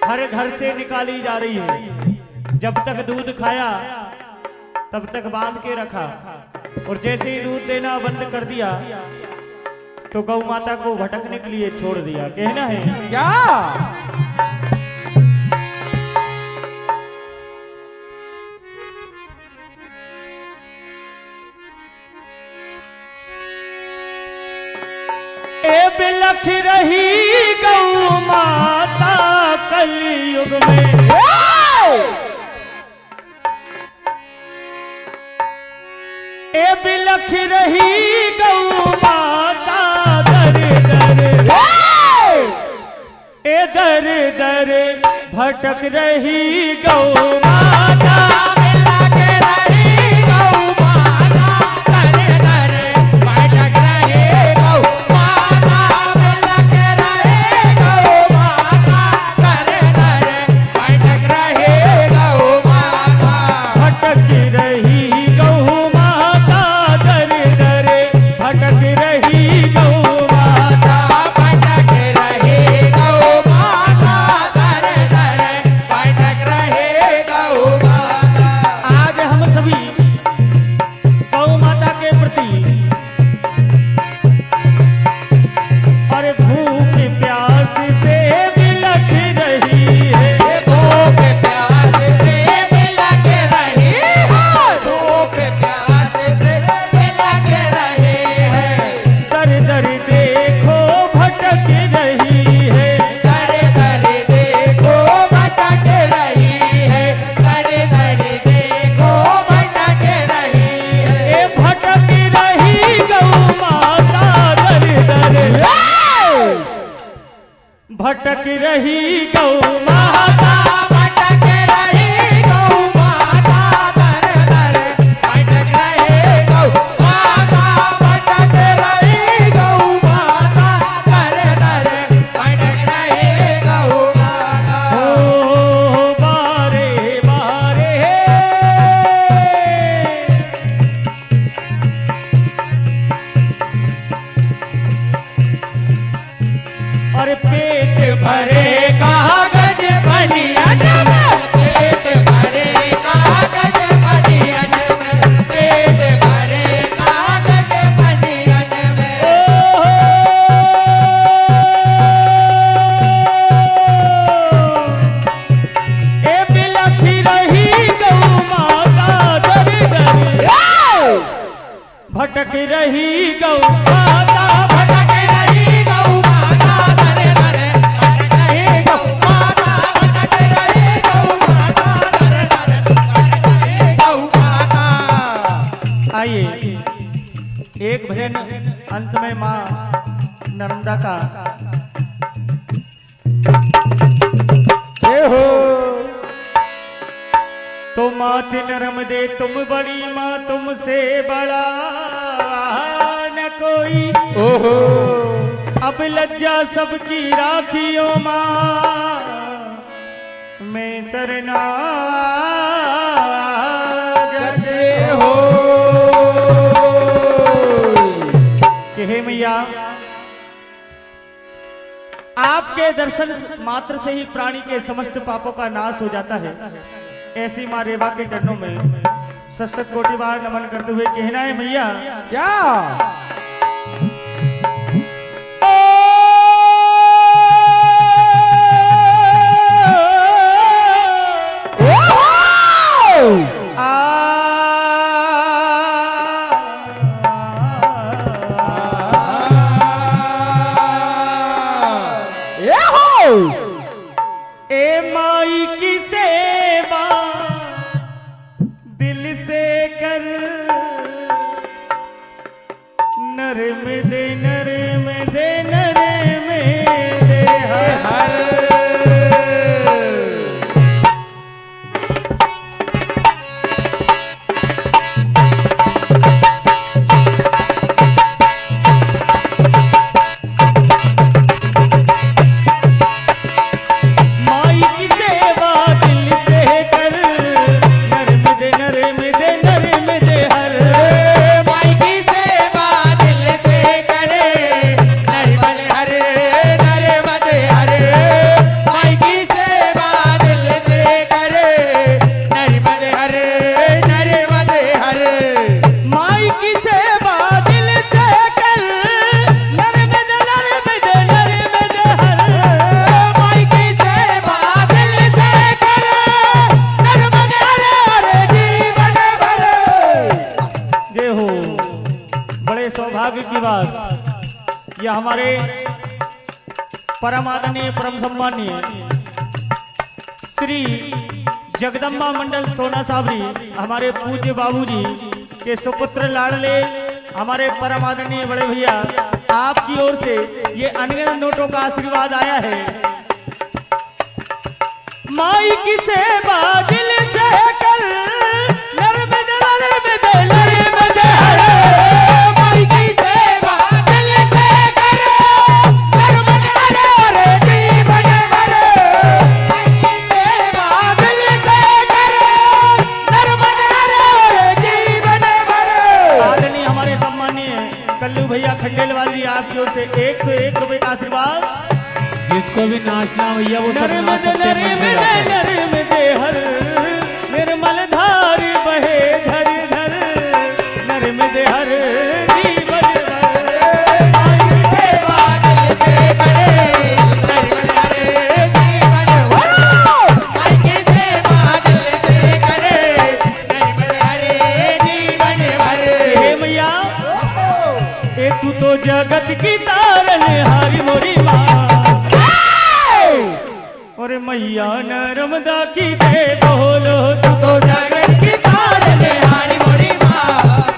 हर घर से निकाली जा रही है। जब तक दूध खाया तब तक बांध के रखा, और जैसे ही दूध देना बंद कर दिया तो गौ माता को भटकने के लिए छोड़ दिया। कहना है क्या? ए बिलख रही गौ माता कलयुग में, ए बिलख रही गौ माता दर दर, ए दर दर भटक रही गौ माता। भटक रही गौ माता, भटक रही गौ माता, दर दर भटक रही गौ माता, भटक रही गौ माता, दर दर भटक रही गौ माता। ओ बारे बारे भटक रही गौ माता, भटक रही गौ माता, धरे धरे भटक रही गौ माता, भटक रही गौ माता, धरे धरे भटक रही गौ माता। आइए एक भजन अंत में माँ नर्मदा का जय हो। तो मात नर्मदे तुम बड़ी माँ, तुमसे बड़ा न कोई। ओहो अब लज्जा सबकी राखियो माँ, मैं शरणागत हो। कि हे मैया, आपके दर्शन मात्र से ही प्राणी के समस्त पापों का नाश हो जाता है। ऐसी माँ रेवा के चरणों में सशक्त कोटि बार नमन करते हुए कहना है मैया क्या ए माई की सेवा दिल से कर, नरम दे नरम दे नरम दे हर। सौभाग्य की बात, यह हमारे परम आदरणीय परम सम्मानीय श्री जगदम्बा मंडल सोना साबरी हमारे पूज्य बाबूजी के सुपुत्र लाडले हमारे परम आदरणीय बड़े भैया आपकी ओर से ये अनगिनत नोटों का आशीर्वाद आया है। माई की सेवा दिल से कर, नर्मदे नर्मदे नर्मदे हर। माई की सेवा दिल से कर, नर्मदे हर जीवन भर। माई की सेवा दिल से कर, नर्मदे हर जीवन भर। आदरणीय हमारे सम्मानीय कल्लू भैया खंडेलवाल जी आपकी ओर से 101 रुपए का आशीर्वाद। जिसको भी नाचना भैया वो सब नाच नर्मदे सकते हैं, मन में जाकर। नर्मदे हर निर्मल धारी बहे धर धर, नर्मदे हर जीवन भर। माई की सेवा दिल से करे, नर्मदे हर जीवन भर। माई की सेवा दिल से करे, नर्मदे हर जीवन भर। हे मैया ए तू तो जगत की तारन हारी मोरी माँ, और मैया नर्मदा की दे बोलो तू तो जगत की तारन हारी मोरी माँ।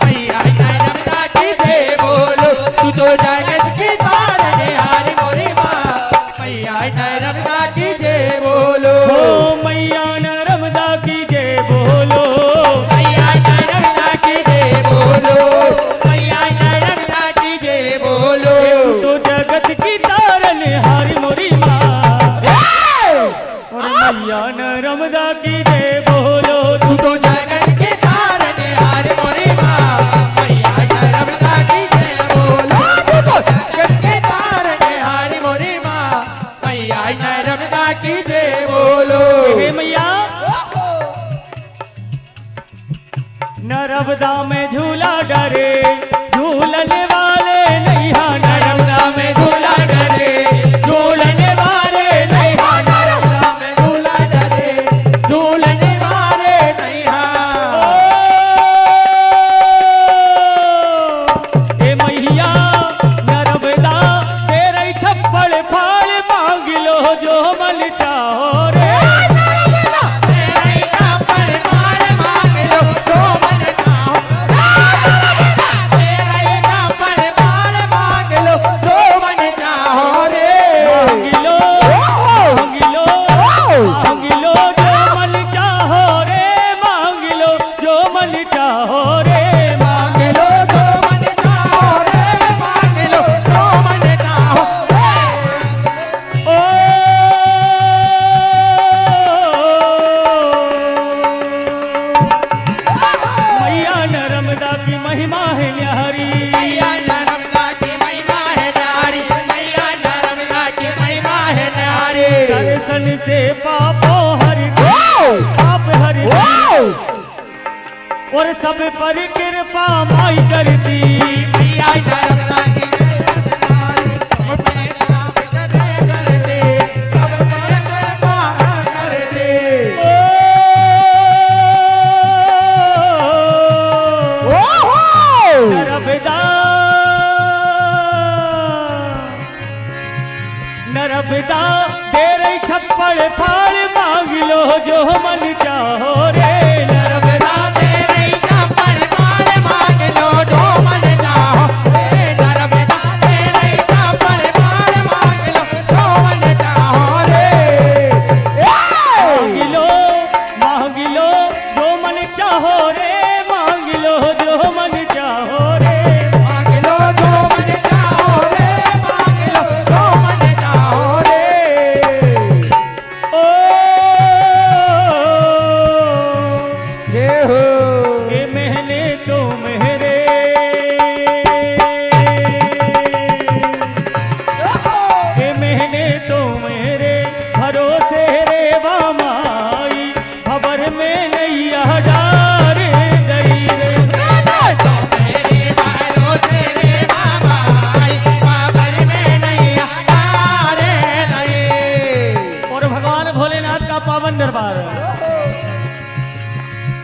मैया नर्मदा की दे बोलो, तू तो जगत की तारन हारी मोरी माँ। मैया नर्मदा की दे बोलो, ओ मैया नर्मदा की जय बोलो। मैया नर्मदा की दे बोलो, मैया नर्मदा की दे बोलो। तो जगत की तारन हारी मोरी माँ, और मैया नर्मदा की जय बोलो तू तो जगत की तारन महिमा है न्यारी, मैया नर्मदा की महिमा है न्यारी, मैया नर्मदा की महिमा है न्यारी। दर्शन से पापों हरि पाप हरि और सब पर कृपा माई करती। मैया नर्मदा की नर्मदा दे रही छप्पड़ फाड़ मांग लो जो मन चाहो रे। नर्मदा दे रही छप्पड़ फाड़ मांग लो जो मन चाहो रे। नर्मदा दे रही छप्पड़ फाड़ मांग लो जो मन चाहो रे। मांग लो जो मन चाहो रे, मांग लो जो मन चाहो रे, मांग लो जो मन चाहो रे, मांग लो जो मन चाहो रे। ओ जय हो ये महने तो मेरे, ये महने तो मेरे भरोसे रे बामाई, खबर में नैया डार गई रे। तो मेरे भरोसे रे बाबाई, खबर में नैया डारे गई। और भगवान भोलेनाथ का पावन दरबार।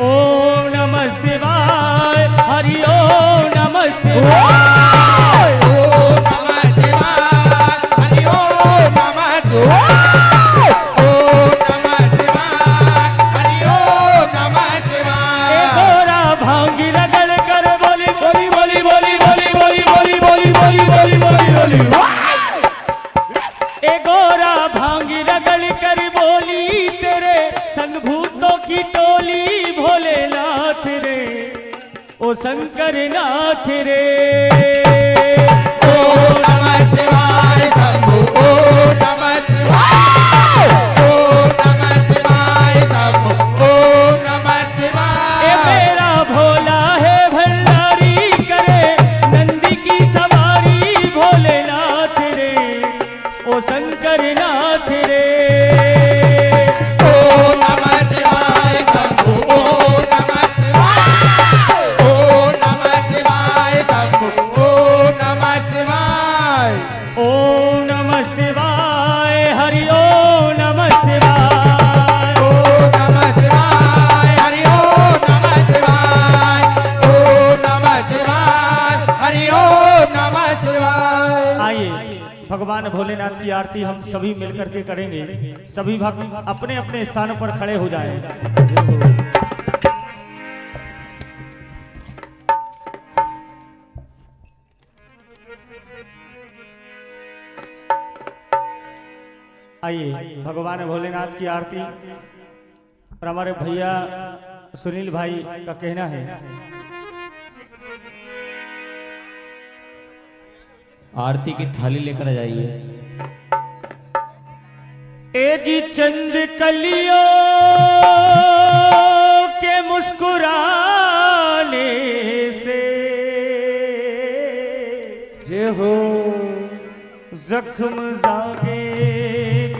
ओम नमः शिवाय, हरि ओम नमः शिवाय। ओम नमः शिवाय, हरि ओम नमः शिवाय। ओम नमः शिवाय, हरि ओम नमः ए शिवाय। गोरा भांगी रगड़ कर बोली बोली बोली बोली बोली बोली बोली बोली बोली बोली बोली बोली। ए गोरा भांगी रगड़ कर बोली तेरे संग भूतों की टोली भोलेनाथ रे, ओ शंकर नाथ रे। ओम नमः शिवाय शंभु, ओम नमः शिवाय। ओम नमः शिवाय शंभु, ओम नमः ए शिवाय। मेरा भोला है भंडारी करे नंदी की सवारी भोलेनाथ रे, ओ शंकर नाथ रे। ओम नमः शिवाय शंभु, ओम नमः शिवाय। ओम नमः शिवाय शंभु, ओम नमः शिवाय। ओम नमः शिवाय, हरि ओम नमः शिवाय। ओम नमः शिवाय, हरि ओम नमः शिवाय। ओम नमः शिवाय, हरि ओम नमः शिवाय। आइए भगवान भोलेनाथ की आरती हम सभी मिलकर के करेंगे। सभी भक्त अपने अपने स्थानों पर खड़े हो जाएं। आइए भगवान भोलेनाथ की आरती पर हमारे भैया सुनील भाई का कहना है। आरती की थाली लेकर आ जाइए। ए जी चंद कलियों के मुस्कुराने से जय हो जख्म जागे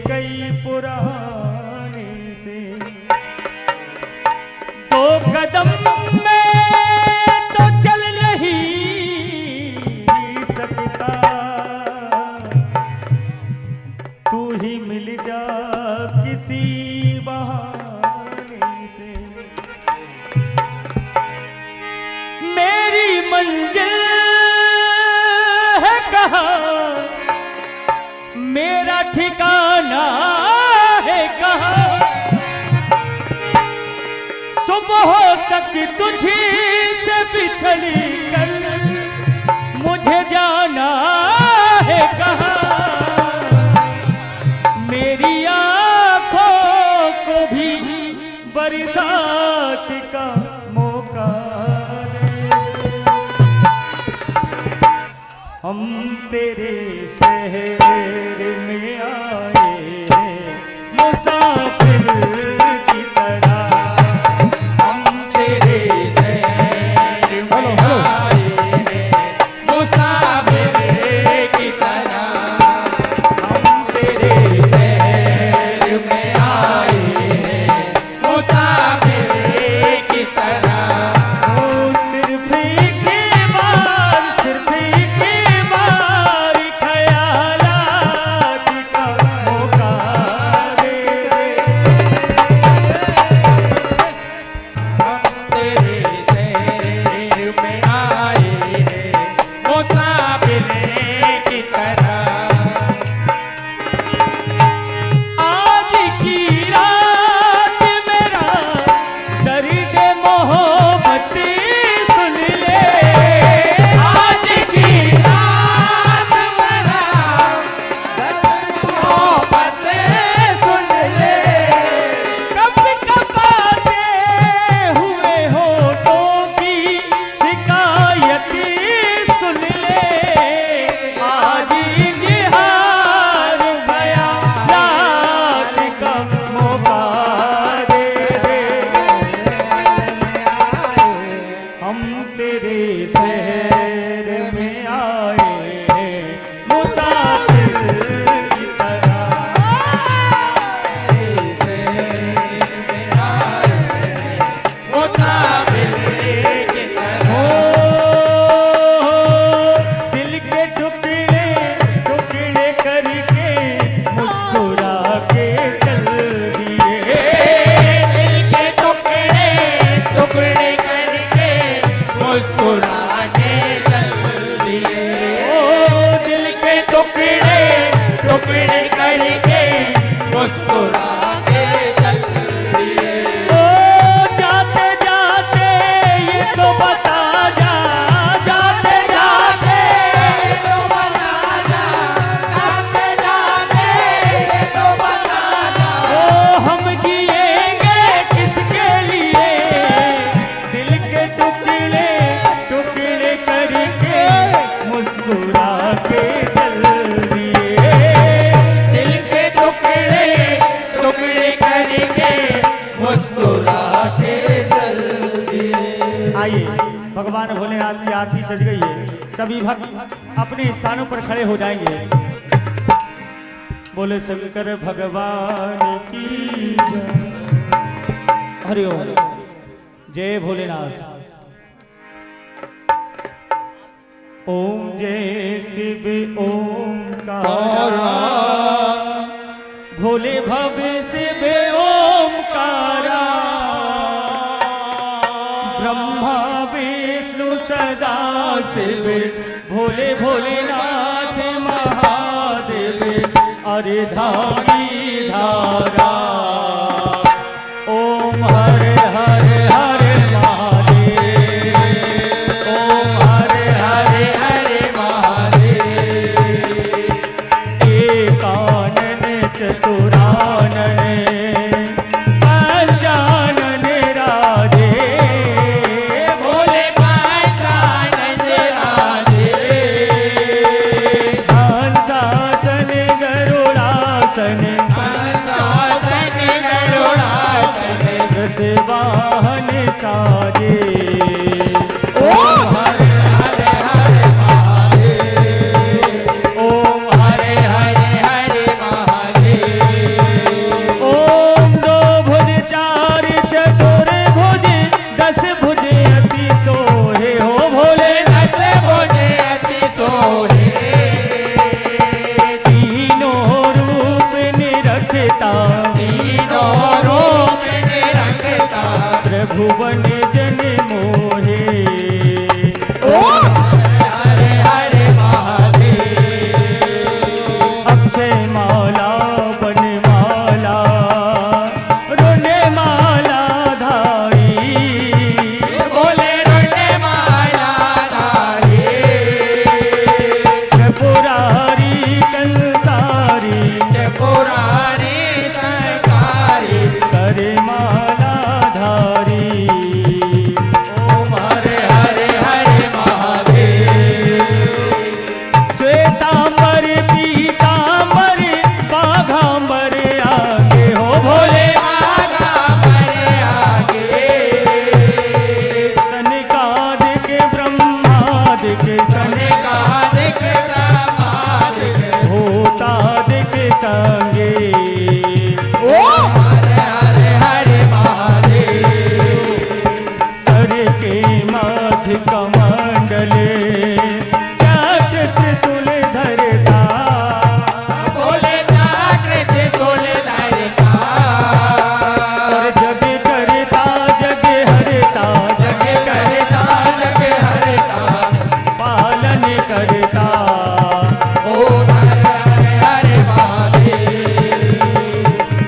कई पुराने से। दो कदम में तो चल नहीं सकता, तू ही मिल जा किसी बहाने से। मेरी मंजिल है कहाँ, मेरा ठिकाना है कहाँ। सुबह तक तुझी से बिछड़ कर मुझे जाना है कहाँ। मेरी आँखों को भी बरसात का मौका दे। हम तेरे शहर में आए मुसाफिर की तरह। हम तेरे शहर में आए के शहर में आए हैं मुसाफिर की तरह। दिल के टुकड़े टुकड़े करके मुस्कुरा के चल दिए। दिल के टुकड़े टुकड़े करके मुस्कुरा के चल दिए। ओ दिल के टुकड़े टुकड़े करके मुस्कुरा के चल दिए। ओ जाते जाते ये तो बता जा, जाते जाते ये तो बता जा, जाते जाते ये तो बता जा। ओ हम जिएंगे किसके लिए, दिल के टुकड़े टुकड़े करके मुस्कुरा के चल दिए। दिल के टुकड़े टुकड़े करके मुस्कुरा के चल दिए। आइए भगवान भोलेनाथ की आरती सज गई है। सभी भक्त अपने स्थानों पर खड़े हो जाएंगे। बोले शंकर भगवान की जय। हरि ओम। जय भोलेनाथ। ओम जय शिव ओमकारा, भोले भव्य शिव ओमकारा। ब्रह्मा विष्णु सदा शिव, भोले भोलेनाथ महादेव। अरे धामी धारा, ओम हरे हरे हरे महादेव, ओम हरे हरे हरे महादेव। एकानन चतुरानन पंचानन राधे, भोले पंचानन राधे। हंसासन गरुड़ासन, हंसासन गरुड़ासन। वृषवाहन साजे, ओम हरे हरे हरे महादेव, ओम हरे हरे हरे महादेव। ओम दो भुज चार चतुर भुज, 10 भुज अति सोहे। हो भोले 10 भुज अति सोहे। तीनों रूप निरखता, तीनों रूप निरखता। प्रभुवन जन मोहे, ओम हरे हरे महादेव। अक्षय माला वन माला, रुण माला धारी, बोले रुण माला धारी। त्रिपुरारी कंसारी, त्रिपुरारी कंसारी। करे माला धारी, ओम हरे हरे हरे महादेव। श्वेतांबर पीतांबर बाघांबर आगे, हो भोले बाघांबर आगे। सनकादिक ब्रह्मादिक, सनकादिक ब्रह्मादिक। भूतादिक संगे, ओम हरे हरे हरे महादेव। करके मध कमंडल, चक्र त्रिशूल धरता, बोले चक्र त्रिशूल धरता। और जग करता जग हरता, जग करता जग हरता। पालन करता, ओम हरे हरे हरे महादेव।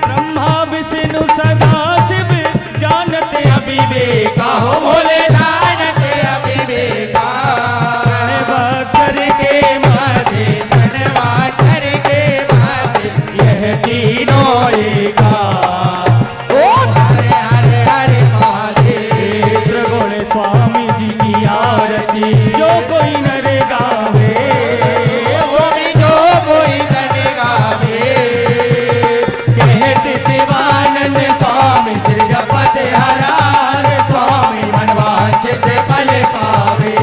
ब्रह्मा विष्णु सदा शिव, जानते अविवेका। हो भोले जानते अविवेका। धनवाकर के माथे, धनवाकर के माथे। यह तीनों एका, ओम हरे हरे हरे महादेव। त्रिगुण स्वामी जी की आरती, जो कोई नर गावे, वो भी जो कोई नर गावे। कहते शिवानंद स्वामी श्री जपत हरार स्वामी, मनवांछित फल पावे।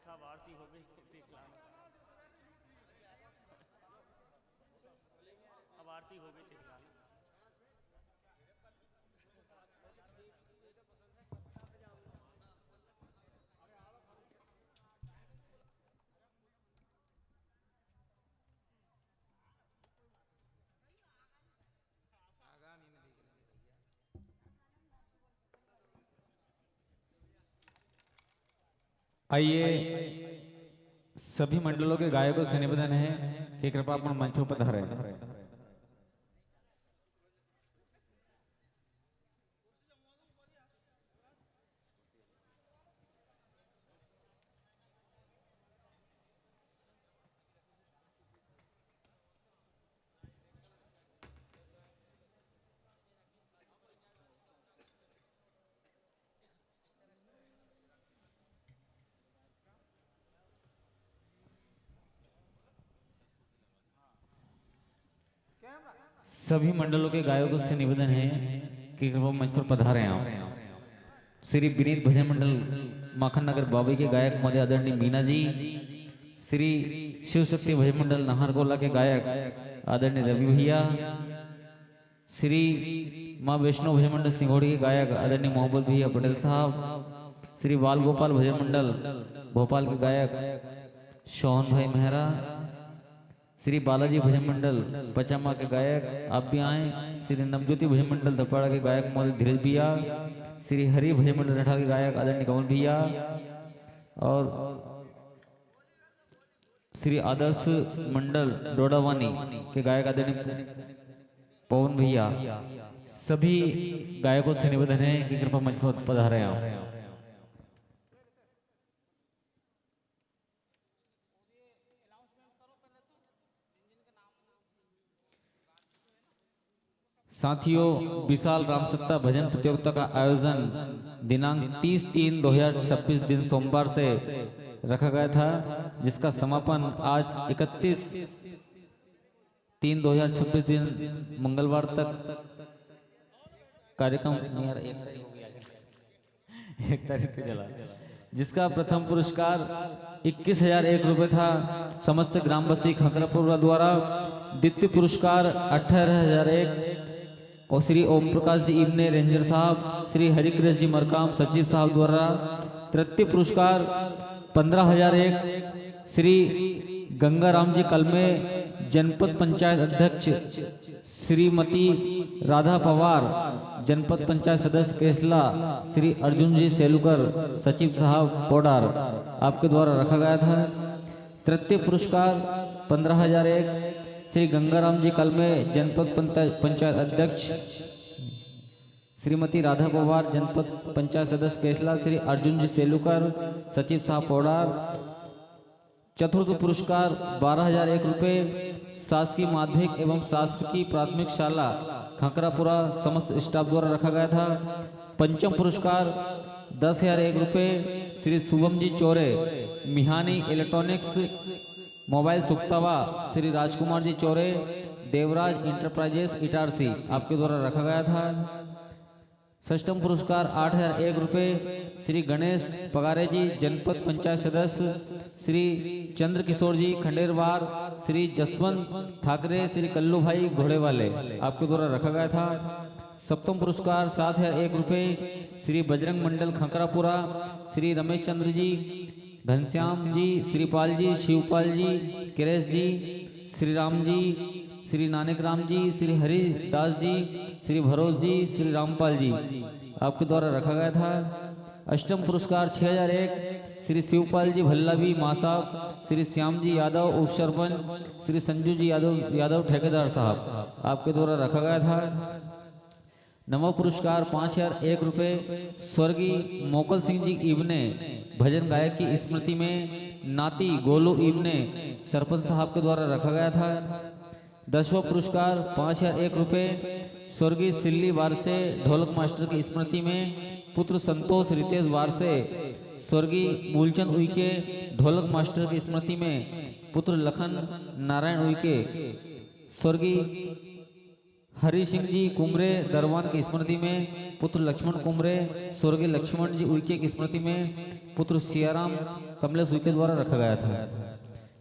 देखा आरती हो गई, देख लाना। अब आरती हो गई, देख लाना। आइए सभी मंडलों के गायकों से निवेदन है कि कृपा अपन मंच पर पधारें। सभी मंडलों के गायकों से निवेदन है कि कृपया मंच पर पधारें आप। श्री विनीत भजन मंडल माखन नगर बाबी के गायक महोदय आदरणीय मीना जी, श्री शिव शक्ति भजन मंडल नाहरगोला के गायक आदरणीय रवि भैया, श्री माँ वैष्णो भजन मंडल सिंगोड़ी के गायक आदरणीय मोहम्मद भैया पटेल साहब, श्री बाल गोपाल भजन मंडल भोपाल के गायक शोहन भाई मेहरा, श्री बालाजी भजन मंडल पचामा के गायक आप भी आए, श्री नवज्योति भजन मंडल धपाड़ा के गायक महोदय धीरज भैया, श्री हरि भजन मंडल रठा के गायक आदरणीय कमल भैया और श्री आदर्श मंडल डोडावानी के गायक आदरणीय पवन भैया। सभी गायकों से निवेदन है कि कृपया मंच पर पधारें आप। साथियों, विशाल रामसत्ता भजन प्रतियोगिता का आयोजन दिनांक 30/3/2026 दिन सोमवार से रखा गया था, जिसका समापन आज 31/3/2026 दिन मंगलवार तक कार्यक्रम 1 तारीख तक चला, जिसका प्रथम पुरस्कार 21,001 रुपये था समस्त ग्रामवासी खंकरापुरा द्वारा, द्वितीय पुरस्कार 18,001 और श्री ओम प्रकाश जी इब्ने रेंजर साहब, श्री हरिकृष्ण जी मरकाम सचिव साहब द्वारा, तृतीय पुरस्कार 15,001 श्री गंगाराम जी कलमे जनपद पंचायत अध्यक्ष, श्रीमती राधा पवार जनपद पंचायत सदस्य केसला, श्री अर्जुन जी सेलुकर सचिव साहब पोडार आपके द्वारा रखा गया था। तृतीय पुरस्कार 15,001 श्री गंगाराम जी कलमे जनपद पंचायत अध्यक्ष, श्रीमती राधा पवार जनपद पंचायत सदस्य केसला, श्री अर्जुन जी सेलुकर सचिव साहब पोडार। चतुर्थ पुरस्कार 12,001 रुपये शासकीय माध्यमिक एवं शासकीय प्राथमिक शाला खंकरापुरा समस्त स्टाफ द्वारा रखा गया था। पंचम पुरस्कार 10,001 रुपये Shri Shubham ji Chaure मिहानी electronics mobile सुक्तावा, Shri Rajkumar ji Chaure Devraj enterprises Itarsi आपके द्वारा रखा गया था। षष्ठम पुरस्कार 8,001 रुपये श्री गणेश पगारे जी जनपद पंचायत सदस्य, श्री चंद्र किशोर जी खंडेरवार, श्री जसवंत ठाकरे, श्री कल्लू भाई घोड़ेवाले आपके द्वारा रखा गया था। सप्तम पुरस्कार 7,001 रुपये श्री बजरंग मंडल खंकरापुरा, श्री रमेश चंद्र जी, घनश्याम जी, श्रीपाल जी, शिवपाल जी, किरेश जी, श्री राम जी, श्री नानक राम जी, श्री हरिदास जी, श्री भरोज जी, श्री रामपाल जी आपके द्वारा रखा गया था। अष्टम पुरस्कार 6,001 श्री शिवपाल जी भल्लावी मासाब, श्री श्याम जी यादव उप सरपंच, श्री संजू जी यादव ठेकेदार साहब आपके द्वारा रखा गया था। नवम पुरस्कार 5,001 रुपये स्वर्गीय मोकल सिंह जी इब्ने भजन गायक की स्मृति में नाती गोलू इब्ने सरपंच साहब के द्वारा रखा गया था। 10वां पुरस्कार 5,001 रुपये स्वर्गीय सिल्ली वारसे ढोलक मास्टर की स्मृति में पुत्र संतोष रितेश वारसे, स्वर्गीय मूलचंद उइके ढोलक मास्टर की स्मृति में पुत्र लखन नारायण उइके, स्वर्गीय हरि सिंह जी कुमरे दरवान की स्मृति में पुत्र लक्ष्मण कुमरे स्वर्गीय लक्ष्मण जी उइके की स्मृति में पुत्र सियाराम कमलेश उइके द्वारा रखा गया था।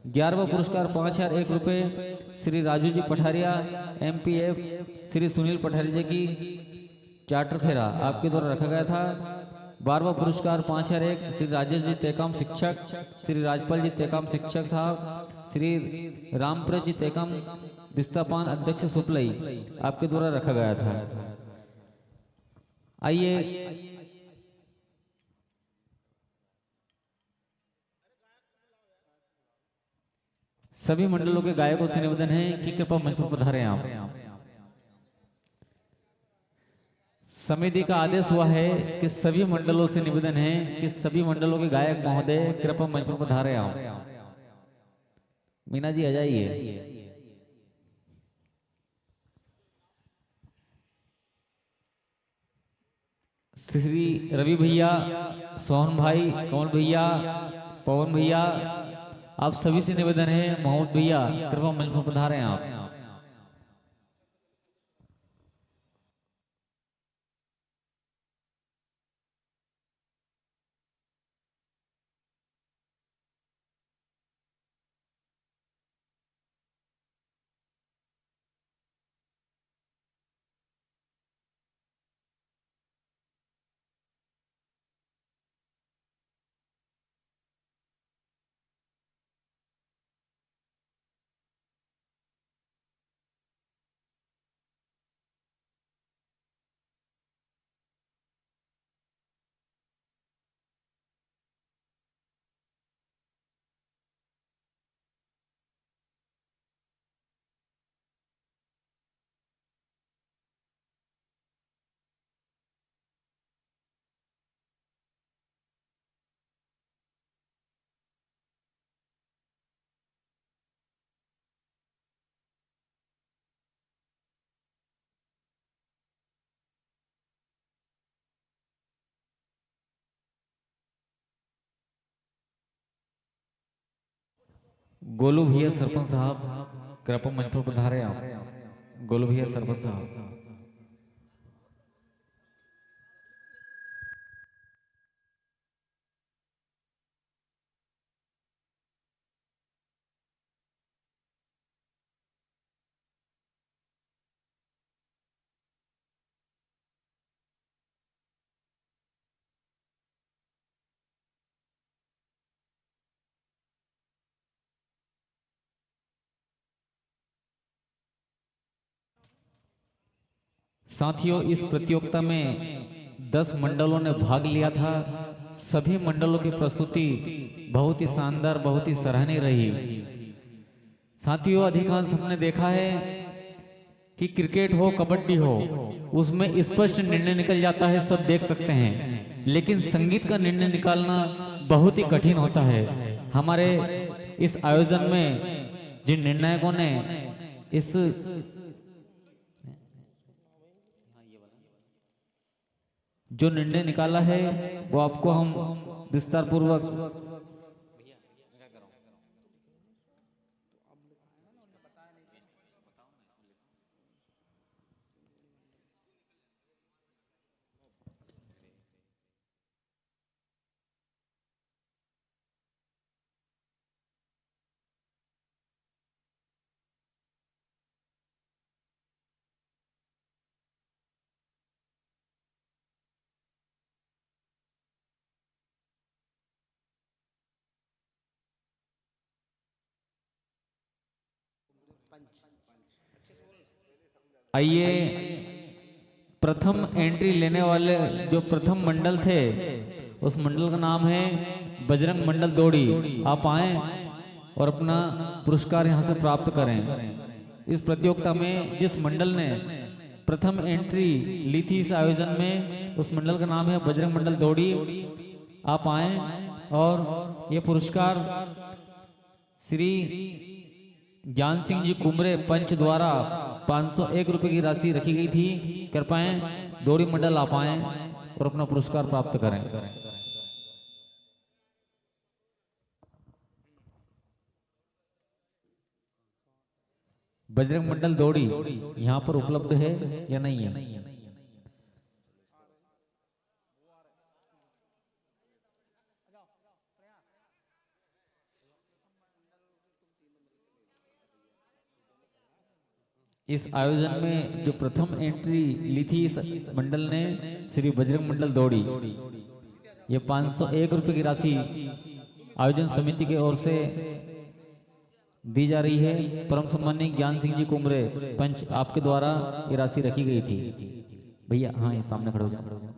11वां पुरस्कार 5001 रुपये श्री राजू जी पठारिया MPF श्री सुनील पठारिया जी की चार्टर फेरा आपके द्वारा रखा गया था। 12वां पुरस्कार 5001 श्री राजेश जी तेकाम शिक्षक श्री राजपाल जी तेकाम शिक्षक साहब श्री रामप्रत जी तेकाम दिस्तापान अध्यक्ष सुपलई आपके द्वारा रखा गया था। आइए सभी मंडलों के गायकों से निवेदन है कि कृपया मंच पर पधारें आप। समिति का आदेश हुआ है कि सभी मंडलों से निवेदन है कि सभी मंडलों के गायक महोदय कृपया मंच पर पधारें आप। मीना जी आ जाइए। श्री रवि भैया, सोहन भाई, कमल भैया, पवन भैया, आप सभी से निवेदन है मोहम्मद भैया कृपया मंच पर पधारें आप। गोलू भैया सरपंच साहब कृपया मंच पर पधारे आप। गोलू भैया सरपंच साहब। साथियों, इस प्रतियोगिता में 10 मंडलों ने भाग लिया था। सभी मंडलों की प्रस्तुति बहुत ही शानदार, बहुत ही सराहनीय रही। साथियों, अधिकांश हमने देखा है कि क्रिकेट हो, कबड्डी हो, उसमें स्पष्ट निर्णय निकल जाता है, सब देख सकते हैं। लेकिन संगीत का निर्णय निकालना बहुत ही कठिन होता है। हमारे इस आयोजन में जिन निर्णायकों ने इस जो निर्णय निकाला है वो आपको हम विस्तार पूर्वक आइए प्रथम एंट्री लेने वाले जो प्रथम मंडल थे उस मंडल का नाम है बजरंग मंडल दौड़ी। आप आए और अपना पुरस्कार यहां से प्राप्त करें। इस प्रतियोगिता में जिस मंडल ने प्रथम एंट्री ली थी इस आयोजन में उस मंडल का नाम है बजरंग मंडल दौड़ी। आप आए और ये पुरस्कार श्री ज्ञान सिंह जी कुमरे पंच द्वारा 501 रुपए की राशि रखी गई थी। कृपया दौड़ी मंडल आप आए और अपना पुरस्कार प्राप्त करें। बजरंग मंडल दौड़ी यहाँ पर उपलब्ध है या नहीं है? इस आयोजन में जो प्रथम एंट्री ली थी इस मंडल ने, श्री बजरंग मंडल दौड़ी, ये 501 रुपए की राशि आयोजन समिति की ओर से दी जा रही है। परम सम्माननीय ज्ञान सिंह जी कुमरे पंच, आपके द्वारा ये राशि रखी गई थी। भैया हाँ, ये सामने खड़े हो जाओ।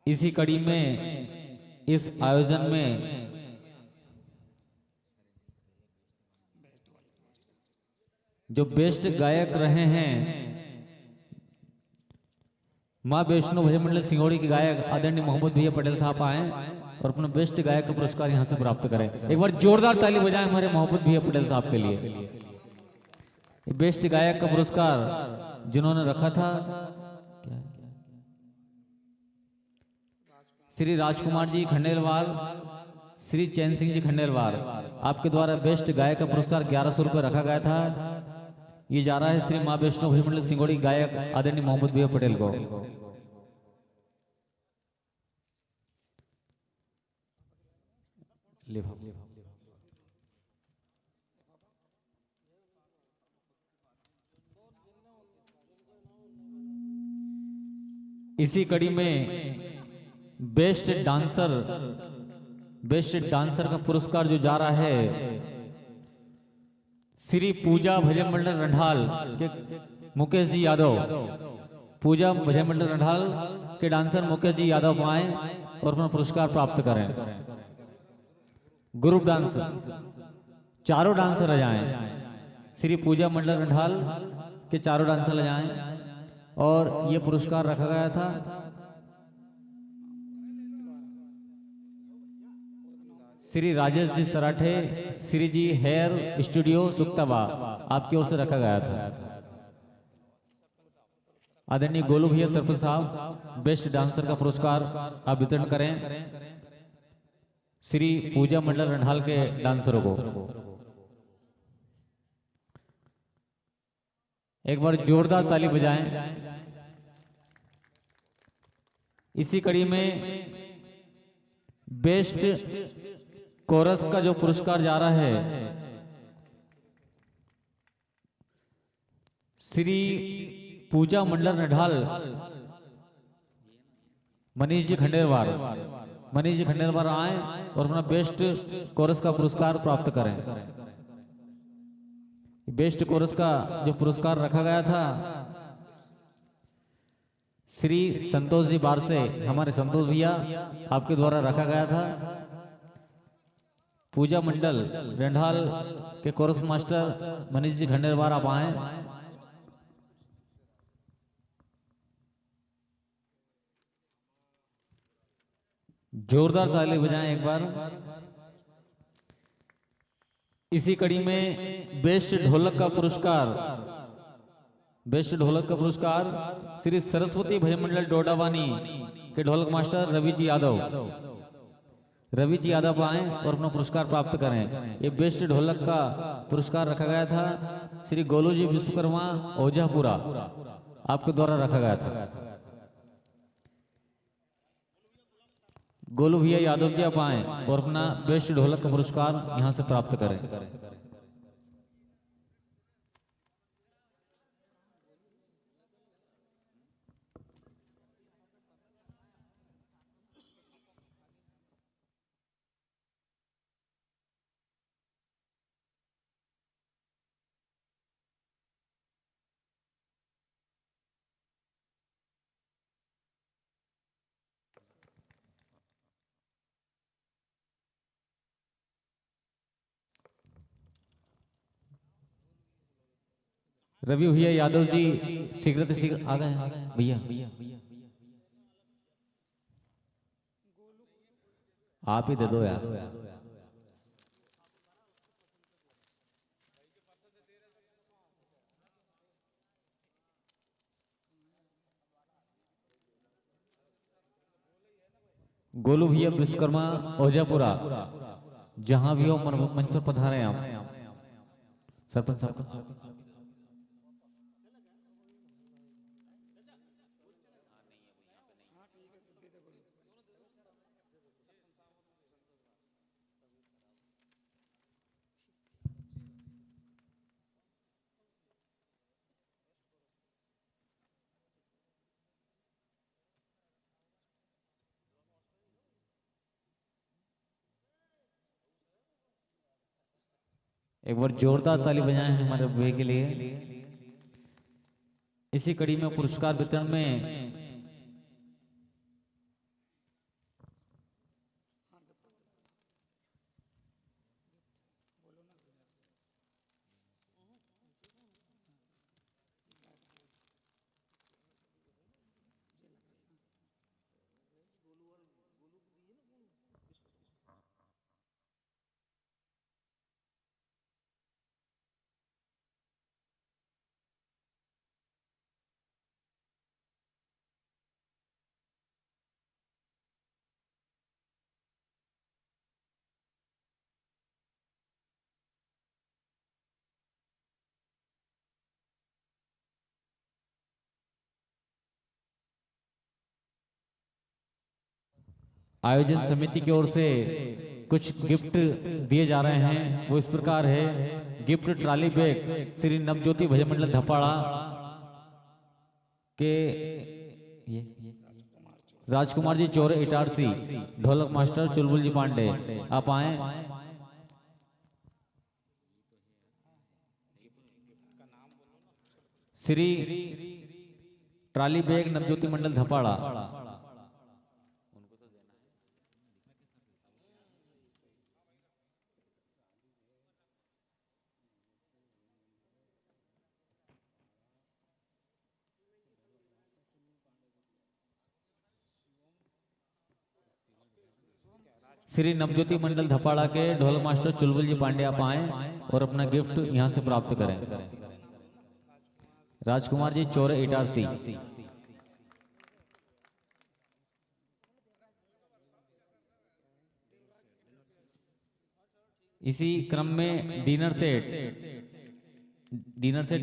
इसी कड़ी में इस आयोजन में जो बेस्ट गायक रहे हैं, मां वैष्णो भजन मंडल सिंगोड़ी के गायक आदरणीय मोहम्मद भैया पटेल साहब आए और अपना बेस्ट गायक का पुरस्कार यहां से प्राप्त करें। एक बार जोरदार ताली बजाएं हमारे मोहम्मद भैया पटेल साहब के लिए। बेस्ट गायक का पुरस्कार जिन्होंने रखा था श्री राजकुमार जी खंडेलवाल, श्री चैन सिंह जी खंडेलवाल, आपके द्वारा बेस्ट गायक का पुरस्कार 1100 रुपये रखा गया था। ये जा रहा है श्री मां वैष्णो भजन मंडल सिंगोड़ी गायक आदरणीय मोहम्मद भैया पटेल को। ले भाव। इसी कड़ी में बेस्ट डांसर का पुरस्कार जो जा रहा है श्री पूजा भजन मंडल रंढाल के मुकेश जी यादव। पूजा भजन मंडल रंढाल के डांसर मुकेश जी यादव आए और अपना पुरस्कार प्राप्त करें। ग्रुप डांसर चारों डांसर आ जाएं, श्री पूजा मंडल रंढाल के चारों डांसर आ जाएं और ये पुरस्कार रखा गया था श्री राजेश जी सराठे, श्री जी हेयर स्टूडियो सुक्तावा, आपकी ओर से रखा गया था। आदरणीय गोलू भैया सरपंच साहब बेस्ट डांसर का पुरस्कार आप वितरण करें श्री पूजा मंडल रंढाल के डांसरों को। एक बार जोरदार ताली बजाएं। इसी कड़ी में बेस्ट कोरस का जो पुरस्कार जा रहा है श्री पूजा मंडल रंढाल मनीष जी खंडेलवाल। मनीष जी खंडेलवाल आए और अपना बेस्ट कोरस का पुरस्कार प्राप्त करें। बेस्ट कोरस का जो पुरस्कार रखा गया था श्री संतोष जी बारसे, हमारे संतोष भैया, आपके द्वारा रखा गया था। पूजा मंडल रंढाल के कोरस मास्टर मनीष जी खंडेलवाल आप आए। जोरदार ताली बजाएं एक बार। इसी कड़ी में बेस्ट ढोलक का पुरस्कार श्री सरस्वती भजन मंडल डोडावानी के ढोलक मास्टर रवि जी यादव, रवि जी यादव आए और अपना पुरस्कार प्राप्त करें। ये बेस्ट ढोलक का पुरस्कार रखा गया था श्री गोलू जी विश्वकर्मा ओझापुरा, आपके द्वारा रखा गया था। गोलू भैया यादव जी आप आए और अपना बेस्ट ढोलक का पुरस्कार यहां से प्राप्त करें। रवि भैया यादव जी शीघ्र से शीघ्र आ गए भैया, आप ही दे दो यार। गोलू भैया विश्वकर्मा ओझापुरा, जहां भी हो मंच पर पधारे आप। सरपंच साहब एक बार जोरदार ताली बजाएं हमारे भैया के लिए। इसी कड़ी में पुरस्कार वितरण में आयोजन समिति की ओर से कुछ गिफ्ट दिए जा रहे हैं। वो इस प्रकार है, gift trolley bag Shri Navjyoti भजन मंडल धपाड़ा के राजकुमार जी चौरे इटारसी, ढोलक मास्टर चुलबुल जी पांडे, आप आए। श्री ट्रॉली बैग नवज्योति मंडल धपाड़ा, श्री नवज्योति मंडल धपाड़ा के ढोल मास्टर चुलबुल जी पांडे आप आए और अपना गिफ्ट यहां से प्राप्त करें। राजकुमार जी चौरे इटारसी। इसी क्रम में डिनर सेट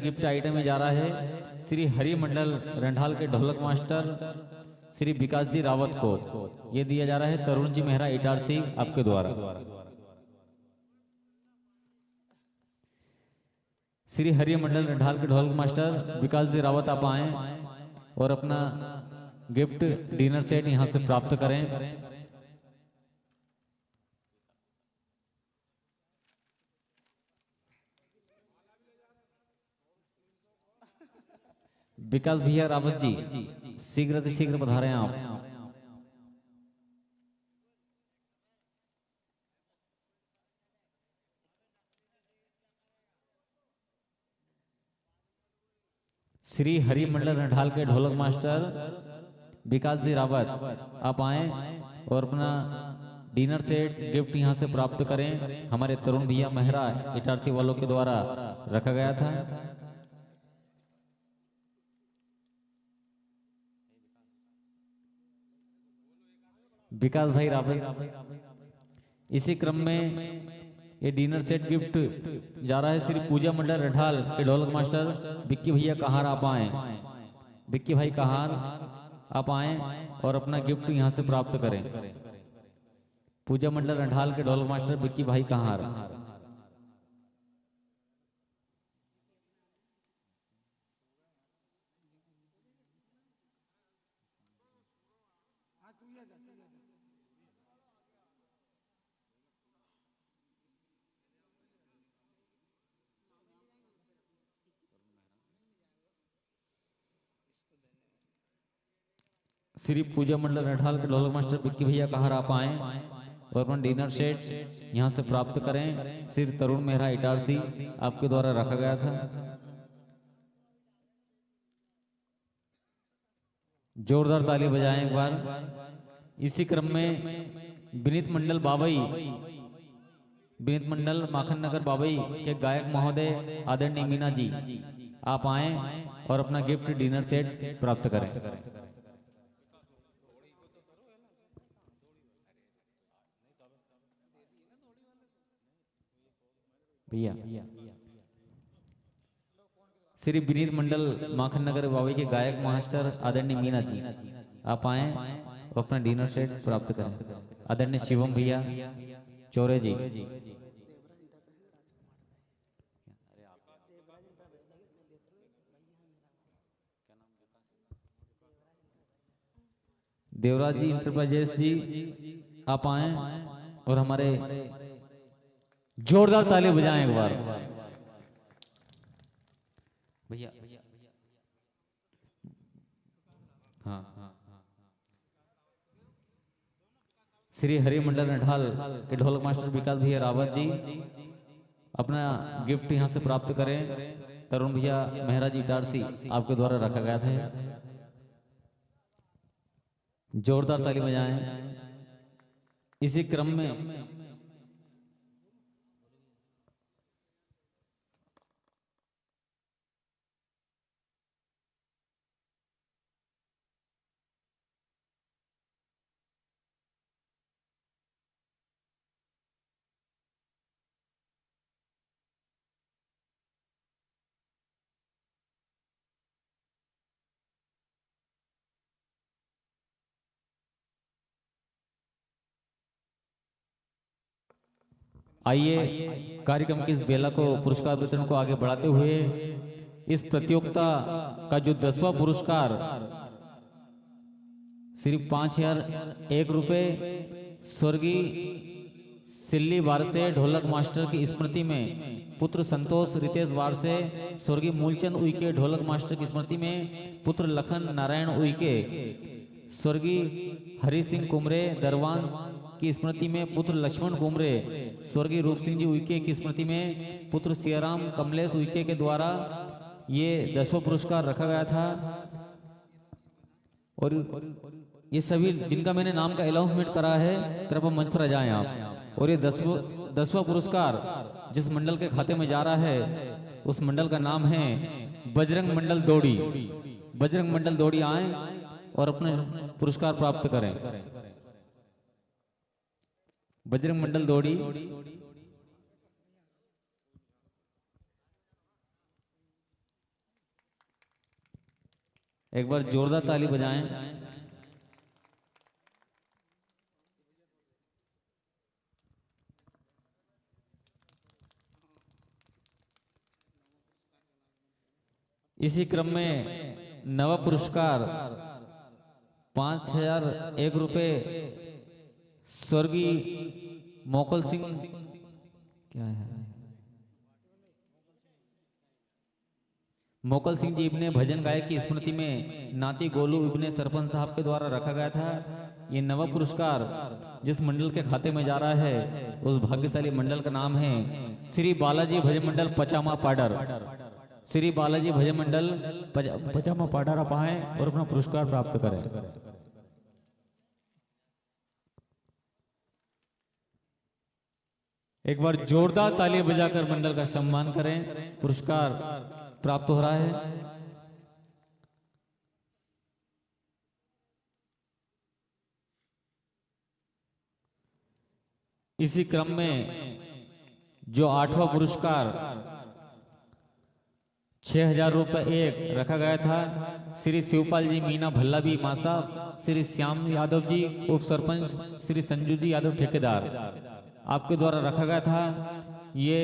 गिफ्ट आइटम में जा रहा है श्री हरि मंडल रंढाल के ढोलक मास्टर श्री विकास जी रावत को। यह दिया जा रहा है तरुण जी मेहरा इटारसी, आपके द्वारा। श्री हरि मंडल रंढाल के ढोलक मास्टर विकास जी रावत आप आए और अपना गिफ्ट डिनर सेट यहां से प्राप्त करें। विकास भैया रावत जी शीघ्र से शीघ्र पधारे हैं आप। श्री हरि मंडल रंढाल के ढोलक मास्टर विकास जी रावत आप आए और अपना डिनर सेट गिफ्ट यहां से प्राप्त करें। हमारे तरुण भैया मेहरा इटारसी वालों के द्वारा रखा गया था। विकास भाई रावत इसी क्रम में ये डिनर सेट गिफ्ट जा रहा है श्री पूजा मंडल रठाल के ढोलक मास्टर विक्की भैया कहार आप आए, विक्की भाई कहार आप आए और अपना गिफ्ट यहाँ से प्राप्त करें। पूजा मंडल रठाल के ढोलक मास्टर विक्की भाई कहार। श्री पूजा मंडल रठाल के ढोलक मास्टर विक्की भैया कहार आप आए और अपना डिनर सेट यहाँ से प्राप्त करें। श्री तरुण मेहरा इटारसी आपके द्वारा रखा गया था। जोरदार ताली बजाएं एक बार। इसी क्रम में विनीत मंडल बाबई, विनीत मंडल माखन नगर बाबई के गायक महोदय आदरणीय मीना जी आप आए और अपना गिफ्ट डिनर सेट प्राप्त करें। भैया श्री विनीत मंडल माखन नगर बाबई के गायक मास्टर आदरणीय मीना जी आप आए और अपना डिनर सेट प्राप्त करें। आदरणीय शिवम भैया चौरे जी, देवराज जी इंटरप्राइजेस जी आप आए और हमारे जोरदार ताली बजाएं एक बार। भैया हाँ, श्री हरि मंडल नठाल के ढोलक मास्टर विकास भैया रावत जी अपना गिफ्ट यहां से प्राप्त करें। तरुण भैया मेहरा जी इटारसी आपके द्वारा रखा गया था। जोरदार ताली बजाएं। इसी क्रम में आइए कार्यक्रम की इस बेला को पुरस्कार वितरण को आगे बढ़ाते हुए इस प्रतियोगिता का जो 10वां पुरस्कार सिर्फ 5,001 रुपए स्वर्गीय सिल्ली वारसे ढोलक मास्टर की स्मृति में, पुत्र संतोष रितेश वारसे स्वर्गीय मूलचंद उइके ढोलक मास्टर की स्मृति में, पुत्र लखन नारायण उइके स्वर्गीय हरि सिंह कुमरे दरवान की स्मृति में, पुत्र लक्ष्मण कुमरे स्वर्गीय रूप सिंह जी उइके की स्मृति में, पुत्र सियाराम कमलेश उइके के द्वारा ये 10वां पुरस्कार रखा गया था। और ये सभी जिनका मैंने नाम का अनाउंसमेंट करा है कृपया मंच पर आ जाएं आप। और ये 10वां पुरस्कार जिस मंडल के खाते में जा रहा है उस मंडल का नाम है बजरंग मंडल दौड़ी। बजरंग मंडल दौड़ी आए और अपना पुरस्कार प्राप्त करें। बजरंग मंडल दौड़ी एक बार जोरदार ताली बजाएं। इसी क्रम में नवा पुरस्कार 5,001 रुपए स्वर्गीय मोकल सिंह क्या है मोकल सिंह जी इब्ने भजन गायक की स्मृति में नाती गोलू इब्ने सरपंच साहब के द्वारा रखा गया था। ये नवा पुरस्कार जिस मंडल के खाते में जा रहा है उस भाग्यशाली मंडल का नाम है श्री बालाजी भजन मंडल पचामा पाडर। श्री बालाजी भजन मंडल पचामा पाडर आप आए और अपना पुरस्कार प्राप्त करें। एक बार जोरदार ताली बजाकर मंडल का सम्मान करें। पुरस्कार प्राप्त हो रहा है। इसी क्रम में जो 8वां पुरस्कार 6,000 रुपए एक रखा गया था, श्री शिवपाल जी मीना भल्ला भी मासा, श्री श्याम यादव जी उप सरपंच, श्री संजू जी यादव ठेकेदार, आपके द्वारा रखा गया था। ये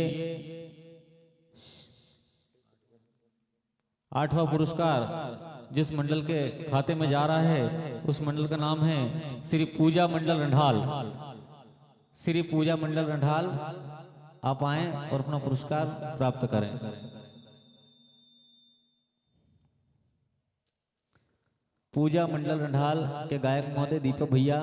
8वां पुरस्कार जिस मंडल के खाते में जा रहा है उस मंडल का नाम है श्री पूजा मंडल रंढाल। श्री पूजा मंडल रंढाल आप आए और अपना पुरस्कार प्राप्त करें। पूजा मंडल रंढाल के गायक महोदय दीपक भैया।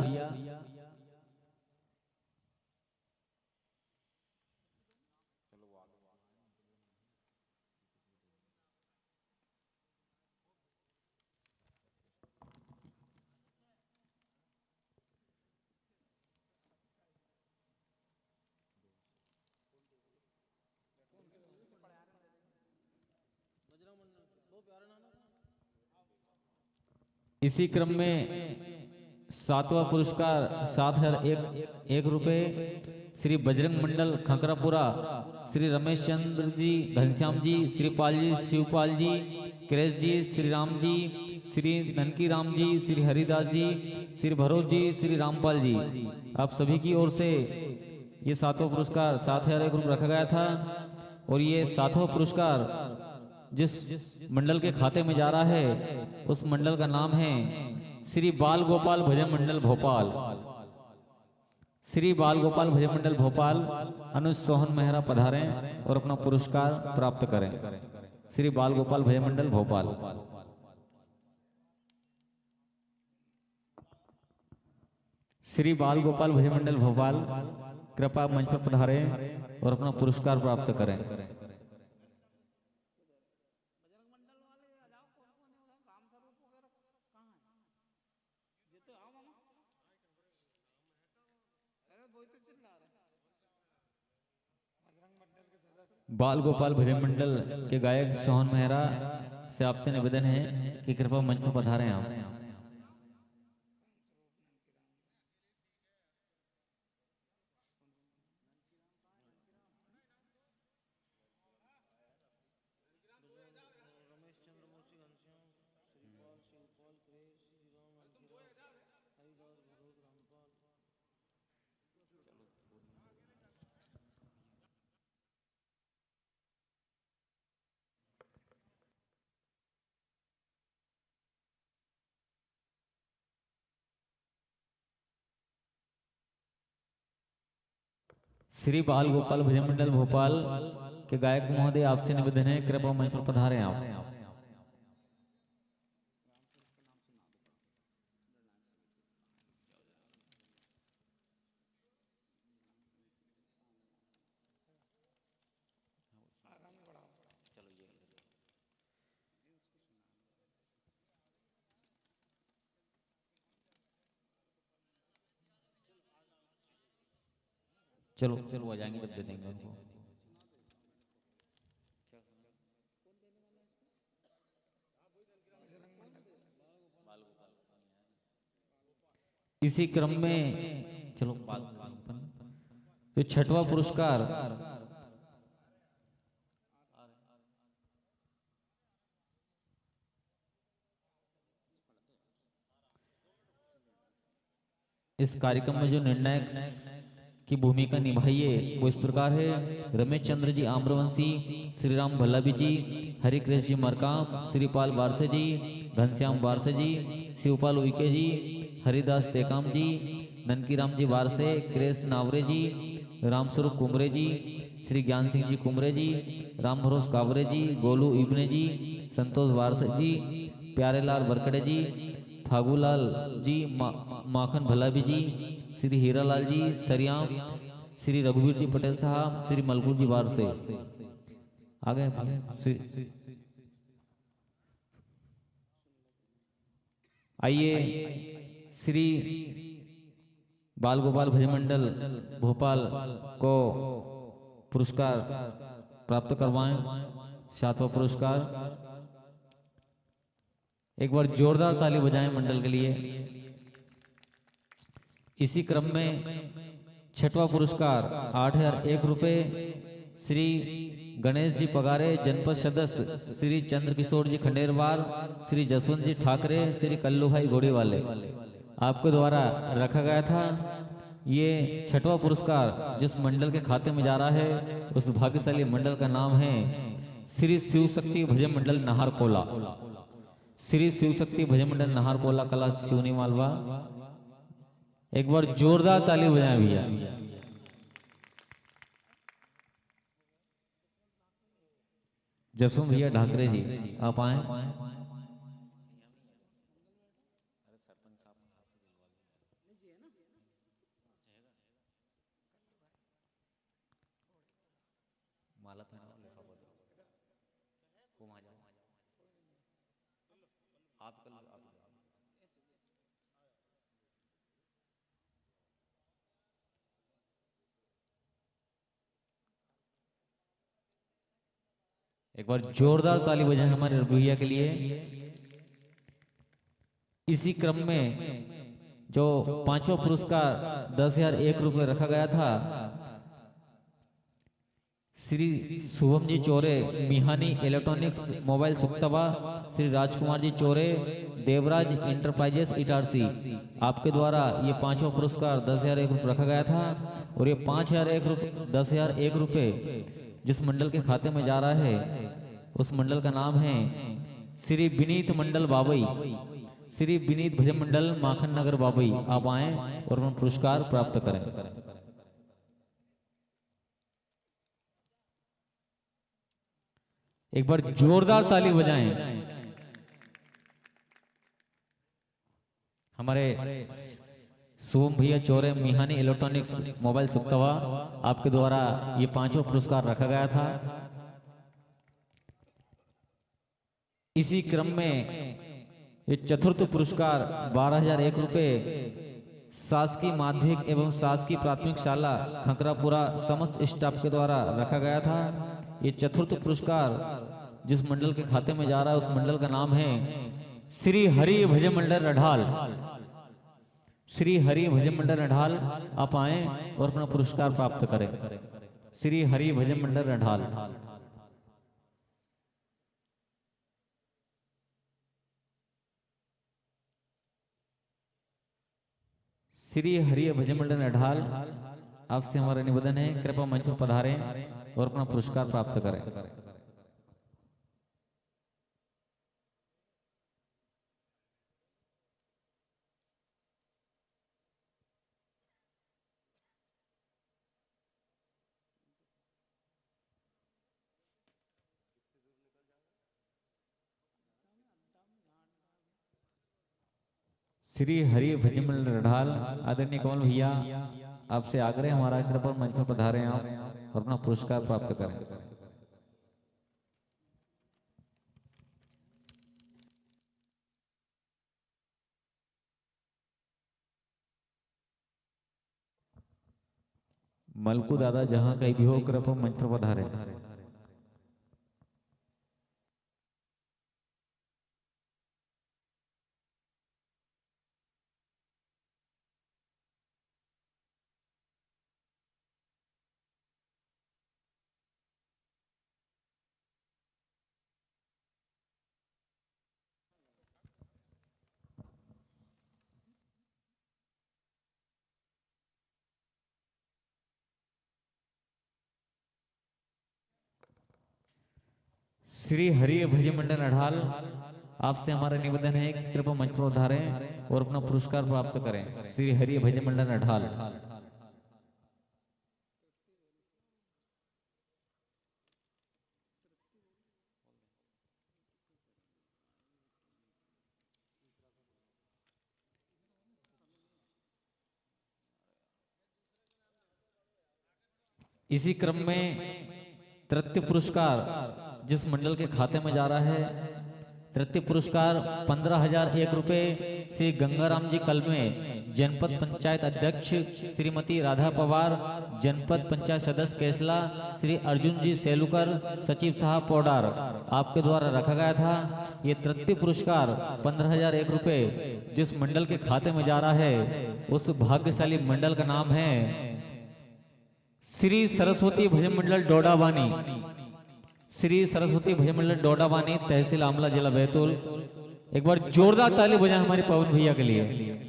इसी क्रम में 7वां पुरस्कार 7,001 रुपए श्री बजरंग मंडल खंकरापुरा, श्री रमेश चंद्र जी, घनश्याम जी, श्रीपाल जी, शिवपाल जी, क्रेश जी, श्री राम जी, श्री ननकी राम जी, श्री हरिदास जी, श्री भरोज जी, श्री रामपाल जी, आप सभी की ओर से ये 7वां पुरस्कार 7,001 रुपये रखा गया था। और ये 7वां पुरस्कार जिस मंडल के खाते में जा रहा है उस मंडल का नाम है श्री बाल गोपाल भजन मंडल भोपाल। श्री बाल गोपाल भजन मंडल भोपाल अनुज सोहन मेहरा पधारें और अपना पुरस्कार प्राप्त करें। श्री बाल गोपाल भजन मंडल भोपाल। श्री बाल गोपाल भजन मंडल भोपाल कृपया मंच पर पधारें और अपना पुरस्कार प्राप्त करें। बाल गोपाल भजन मंडल के गायक सोहन मेहरा से आपसे निवेदन है कि कृपया मंच पर पधारें आप। श्री बाल गोपाल भजन मंडल भोपाल के गायक महोदय आपसे निवेदन है कृपया मंच पर पधारें आप। चलो चलो आ जाएंगे जब दे देंगे उनको। इसी क्रम में चलो तो 6वां पुरस्कार इस कार्यक्रम में जो निर्णायक की भूमिका निभाई है वो इस प्रकार है। रमेश चंद्र जी आम्रवंशी, श्री राम भल्लाबी जी, हरिकृष्ण जी मरकाम, श्रीपाल वारसे जी, घनश्याम वारसे जी, शिवपाल उइके जी, हरिदास तेकाम जी, ननकी राम जी वारसे, क्रेश नावरे जी, रामस्वरूप कुमरे जी, श्री ज्ञान सिंह जी कुमरे जी, राम भरोस कावरे जी, गोलू इब्ने जी, संतोष वारसे जी, प्यारेलाल बरकड़े जी, फागूलाल जी, माखन भल्लाबी जी, श्री हीरालाल जी सरियाम, श्री रघुवीर जी पटेल साहब, श्री मलगुर जी वार से आगे आइए श्री बाल गोपाल भजन मंडल भोपाल को पुरस्कार प्राप्त करवाएं। 7वां पुरस्कार एक बार जोरदार ताली बजाएं मंडल के लिए। इसी क्रम में छठवां पुरस्कार 8,001 रुपए श्री गणेश जी पगारे जनपद सदस्य श्री चंद्रकिशोर जी खंडेरवार, श्री जसवंत जी ठाकरे, श्री कल्लू भाई घोड़ीवाले आपके द्वारा रखा गया था। ये छठवां पुरस्कार जिस मंडल के खाते में जा रहा है उस भाग्यशाली मंडल का नाम है श्री शिव शक्ति भजन मंडल नाहरकोला। श्री शिव शक्ति भजन मंडल नाहरकोला कला शिवनी मालवा। एक बार जोरदार ताली बजाएं भैया। जसवंत भैया ढाकरे जी आप आए। माला पहनाओ, लिखा बोलो घुमा जाओ आप कल आप एक बार जोरदार ताली बजाएं हमारे भैया के लिए। इसी क्रम में जो पांचवा पुरस्कार 10,001 रुपए रखा गया था श्री शुभम जी चोरे मिहानी इलेक्ट्रॉनिक्स मोबाइल सुक्तवा, श्री राजकुमार जी चोरे देवराज इंटरप्राइजेस इटारसी आपके द्वारा ये पांचवा पुरस्कार 10,001 रुपए रखा गया था। और ये 10,001 रुपए जिस मंडल के खाते में जा रहा है उस मंडल का नाम है श्री विनीत मंडल बाबई, श्री विनीत भजन मंडल माखन नगर बाबई। आप आए और उन पुरस्कार प्राप्त करें। एक बार जोरदार ताली बजाएं हमारे शुभम भैया चौरे मिहानी इलेक्ट्रॉनिक्स मोबाइल सुक्तवा आपके द्वारा ये पांचवा पुरस्कार रखा गया था। इसी क्रम में ये चतुर्थ पुरस्कार 12,001 रुपए शासकीय माध्यमिक एवं शासकीय प्राथमिक शाला खंकरापुरा समस्त स्टाफ के द्वारा रखा गया था। ये चतुर्थ पुरस्कार जिस मंडल के खाते में जा रहा है उस मंडल का नाम है श्री हरि भजन मंडल रढाल। श्री हरि भजन मंडल रढाल आप आए और अपना पुरस्कार प्राप्त करें। श्री हरि भजन मंडल रढाल। श्री हरि भजन मंडल रढाल आपसे हमारा निवेदन है कृपया मंच पर पधारें और अपना पुरस्कार प्राप्त करें। श्री हरि भजन मंडल रढाल आदरणीय कमल भैया आपसे आग्रह हमारा कृपया मंच पर पधारें आप और अपना पुरस्कार प्राप्त करें। मलकू दादा जहां कहीं भी हो कृपया मंच पर पधारें। श्री हरि भजन मंडल रढाल आपसे हमारा निवेदन है कि कृपया मंच पर पधारें और अपना पुरस्कार प्राप्त करें। श्री हरि भजन मंडल रढाल। इसी क्रम में तृतीय पुरस्कार जिस मंडल के खाते में जा रहा है तृतीय पुरस्कार 15,001 रुपए श्री गंगाराम जी कलमे जनपद पंचायत अध्यक्ष श्रीमती राधा पवार, जनपद पंचायत सदस्य केसला श्री अर्जुन जी सेलुकर, सचिव साहब पौडार आपके द्वारा रखा गया था। ये तृतीय पुरस्कार 15,001 रुपए जिस मंडल के खाते में जा रहा है उस भाग्यशाली मंडल का नाम है श्री सरस्वती भजन मंडल डोडावानी, श्री सरस्वती भजन मंडल डोडावानी, तहसील आमला, जिला बैतूल। एक बार जोरदार ताली बजाएं हमारे पवन भैया के लिए।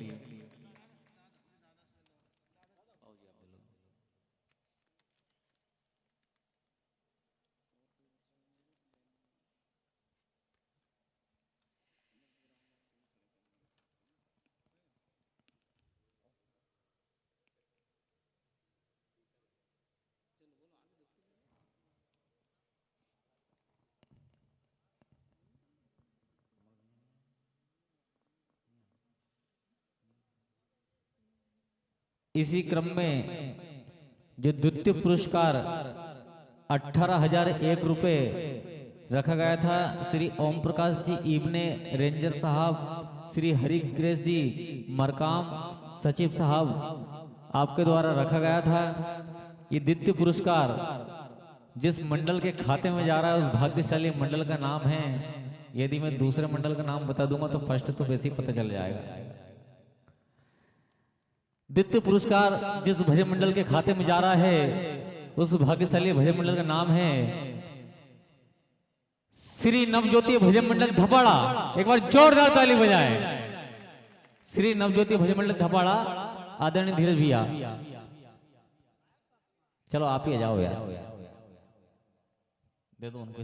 इसी क्रम में जो द्वितीय पुरस्कार 18,001 रुपए रखा गया था, श्री ओम प्रकाश जी इब्ने रेंजर साहब, श्री हरि ग्रेस जी मरकाम सचिव साहब, आपके द्वारा रखा गया था। ये द्वितीय पुरस्कार जिस मंडल के खाते में जा रहा है उस भाग्यशाली मंडल का नाम है। यदि मैं दूसरे मंडल का नाम बता दूंगा तो फर्स्ट तो वैसे ही पता चल जाएगा। द्वितीय पुरस्कार जिस भजन मंडल के खाते में जा रहा है उस भाग्यशाली भजन मंडल का नाम है श्री नवज्योति भजन मंडल धपाड़ा। एक बार जोरदार ताली बजाएं। श्री नवज्योति भजन मंडल धपाड़ा, आदरणीय धीरज भैया। चलो आप ही आ जाओ यार, दे दो उनको।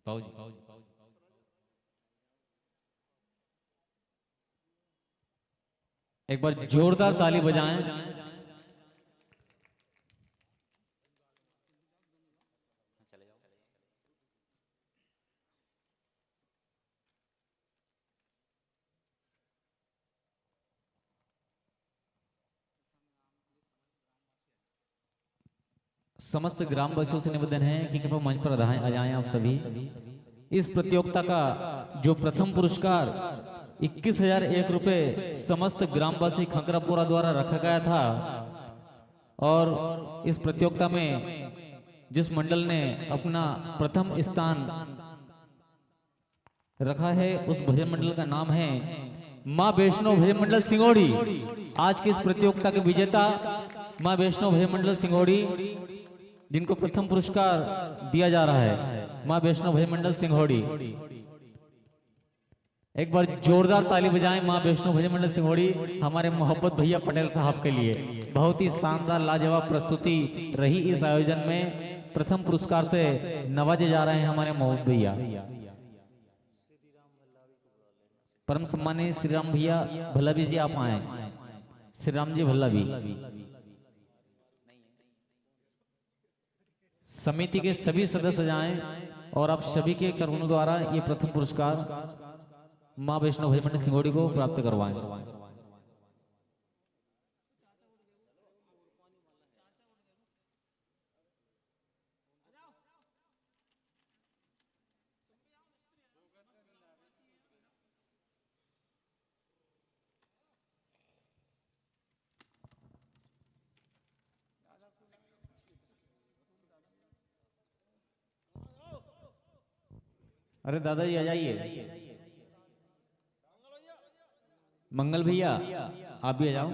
पाऊजी एक बार जोरदार ताली बजाएं। समस्त ग्रामवासियों से निवेदन है कि कृपया मंच पर आ जाएं आप सभी। इस प्रतियोगिता का जो प्रथम पुरस्कार 21,001 रुपए समस्त ग्रामवासी खंकरापुरा द्वारा रखा गया था, और इस प्रतियोगिता में जिस मंडल ने अपना प्रथम स्थान रखा है उस भजन मंडल का नाम है मां वैष्णो भजन मंडल सिंगोड़ी। आज की इस प्रतियोगिता के विजेता मां वैष्णो भजन मंडल सिंगोड़ी, जिनको प्रथम पुरस्कार दिया जा रहा है, मां वैष्णो भजन मंडल सिंगोड़ी। एक बार जोरदार ताली बजाएं मां वैष्णो भजन मंडल सिंगोड़ी हमारे मोहब्बत भैया पटेल साहब के लिए। बहुत ही शानदार लाजवाब प्रस्तुति रही इस आयोजन में। प्रथम पुरस्कार से नवाजे जा रहे हैं हमारे मोहब्बत भैया। परम सम्मानीय श्री राम भैया भल्लावी जी, आप आए। श्री राम जी भल्लावी, समिति के सभी सदस्य जाएं और आप सभी के कर्मों द्वारा ये प्रथम पुरस्कार मां वैष्णो भजन मंडल सिंगोड़ी को प्राप्त करवाएं। अरे दादाजी आ जाइए। मंगल भैया आप भी आ जाओ।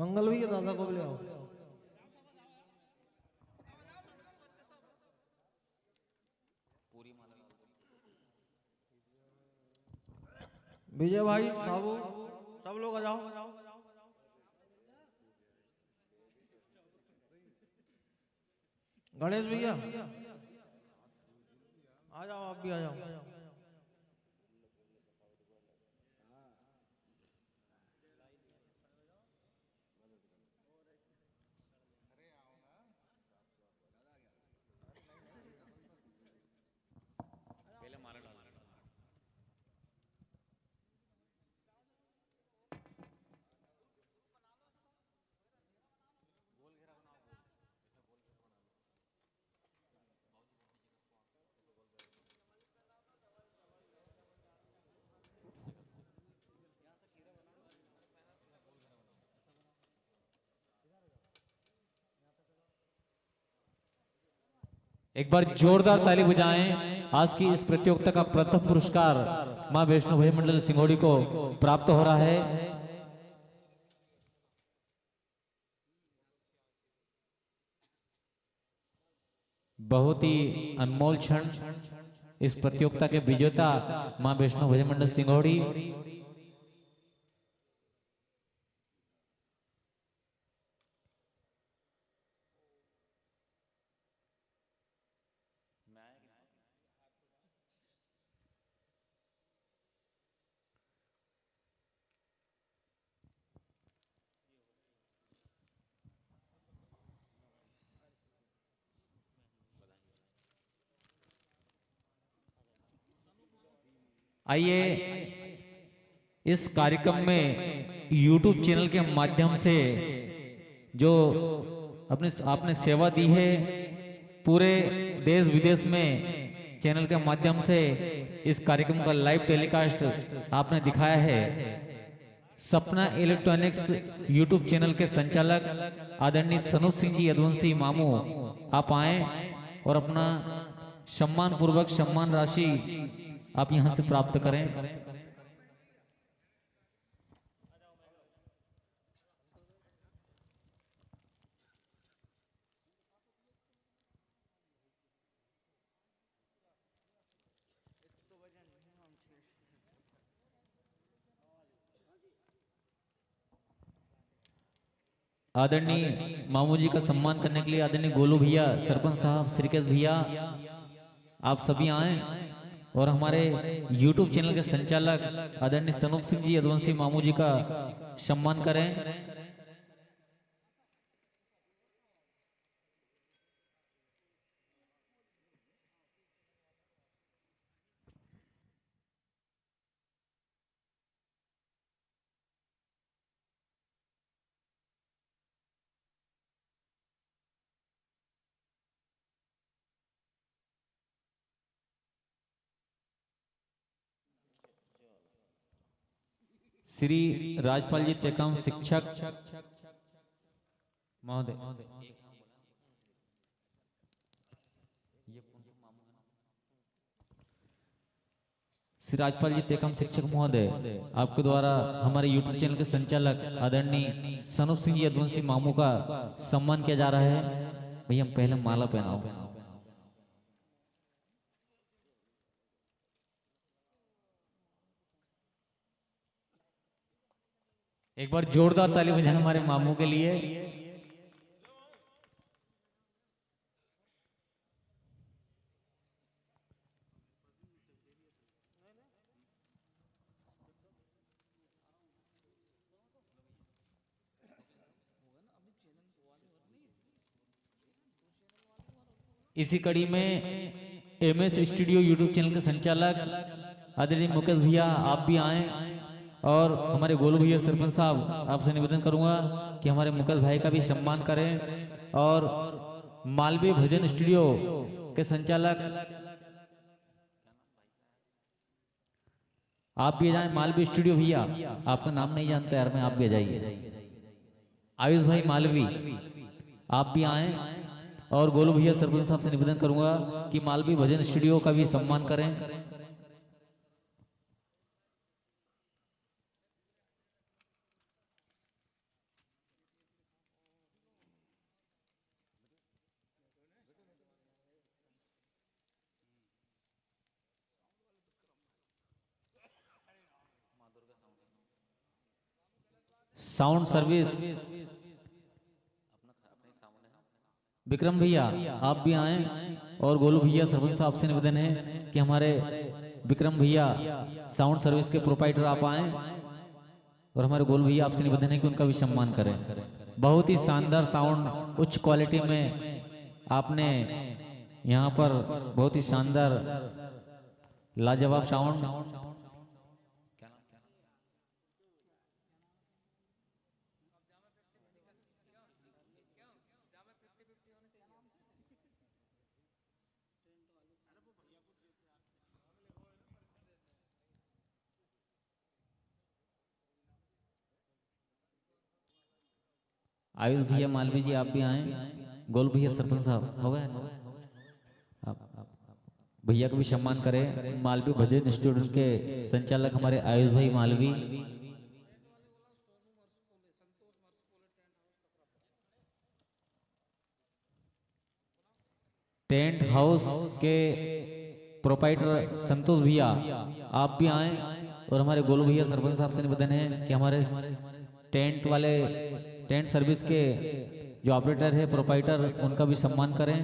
मंगल भैया दादा को ले आओ। विजय भाई साबू सब लोग आ जाओ। गणेश भैया आ जाओ, आप भी आ जाओ। एक बार जोरदार ताली बजाएं। आज की इस प्रतियोगिता का प्रथम पुरस्कार मां वैष्णो भजन मंडल सिंगोड़ी को प्राप्त हो रहा है। बहुत ही अनमोल क्षण इस प्रतियोगिता के विजेता मां वैष्णो भजन मंडल सिंगोड़ी। आइए इस कार्यक्रम में YouTube चैनल के माध्यम से जो आपने सेवा दी है, पूरे देश विदेश में चैनल के माध्यम से इस कार्यक्रम का लाइव टेलीकास्ट आपने दिखाया है। सपना इलेक्ट्रॉनिक्स YouTube चैनल के संचालक आदरणीय सनोज सिंह जी यदुवंशी मामू, आप आए और अपना सम्मान पूर्वक सम्मान राशि आप यहां से प्राप्त करें। आदरणीय मामू जी का सम्मान करने के लिए आदरणीय गोलू भैया, सरपंच साहब, श्रीकेश भैया, आप सभी आए और हमारे YouTube चैनल के संचालक आदरणीय सनोज सिंह जी यदुवंशी मामू जी का सम्मान करें। श्री राजपाल जी टेकाम शिक्षक महोदय, श्री राजपाल जी टेकाम शिक्षक महोदय, आपके द्वारा हमारे YouTube चैनल के संचालक आदरणीय सनोज सिंह यदुवंशी मामू का सम्मान किया जा रहा है। भैया हम पहले माला पहनाओ। एक बार जोरदार ताली बजाएं हमारे मामू के लिए। इसी कड़ी में MS स्टूडियो YouTube चैनल के संचालक आदरणीय मुकेश भैया, आप भी आए और हमारे गोलू भैया, सरपंच साहब, आपसे निवेदन करूंगा कि हमारे मुकेश भाई का भी सम्मान करें। और मालवी भजन स्टूडियो के संचालक आप भी जाएं। मालवी स्टूडियो भैया, आपका नाम नहीं जानते यार मैं, आप भी जाइए। आयुष भाई मालवी, आप भी आए और गोलू भैया, सरपंच साहब से निवेदन करूंगा कि मालवी भजन स्टूडियो का भी सम्मान करें। साउंड सर्विस विक्रम भैया, आप भी आए और गोलू भैया, सरपंच साहब से निवेदन है कि हमारे विक्रम भैया साउंड सर्विस के प्रोपाइटर आप आए और हमारे गोलू भैया आपसे निवेदन है कि उनका भी सम्मान करें। बहुत ही शानदार साउंड, उच्च क्वालिटी में आपने यहाँ पर बहुत ही शानदार लाजवाब साउंड। आयुष भैया मालवी जी, आप भी आए। गोल भैया, सरपंच साहब, हो गए। भैया को भी सम्मान करें। मालवी भजन इंस्टीट्यूट के संचालक हमारे आयुष भाई मालवी, टेंट हाउस के प्रोपाइटर संतोष भैया आप भी आए, और हमारे गोलू भैया सरपंच साहब से निवेदन है कि हमारे टेंट वाले टेंट सर्विस के जो ऑपरेटर है प्रोपाइटर उनका भी सम्मान करें।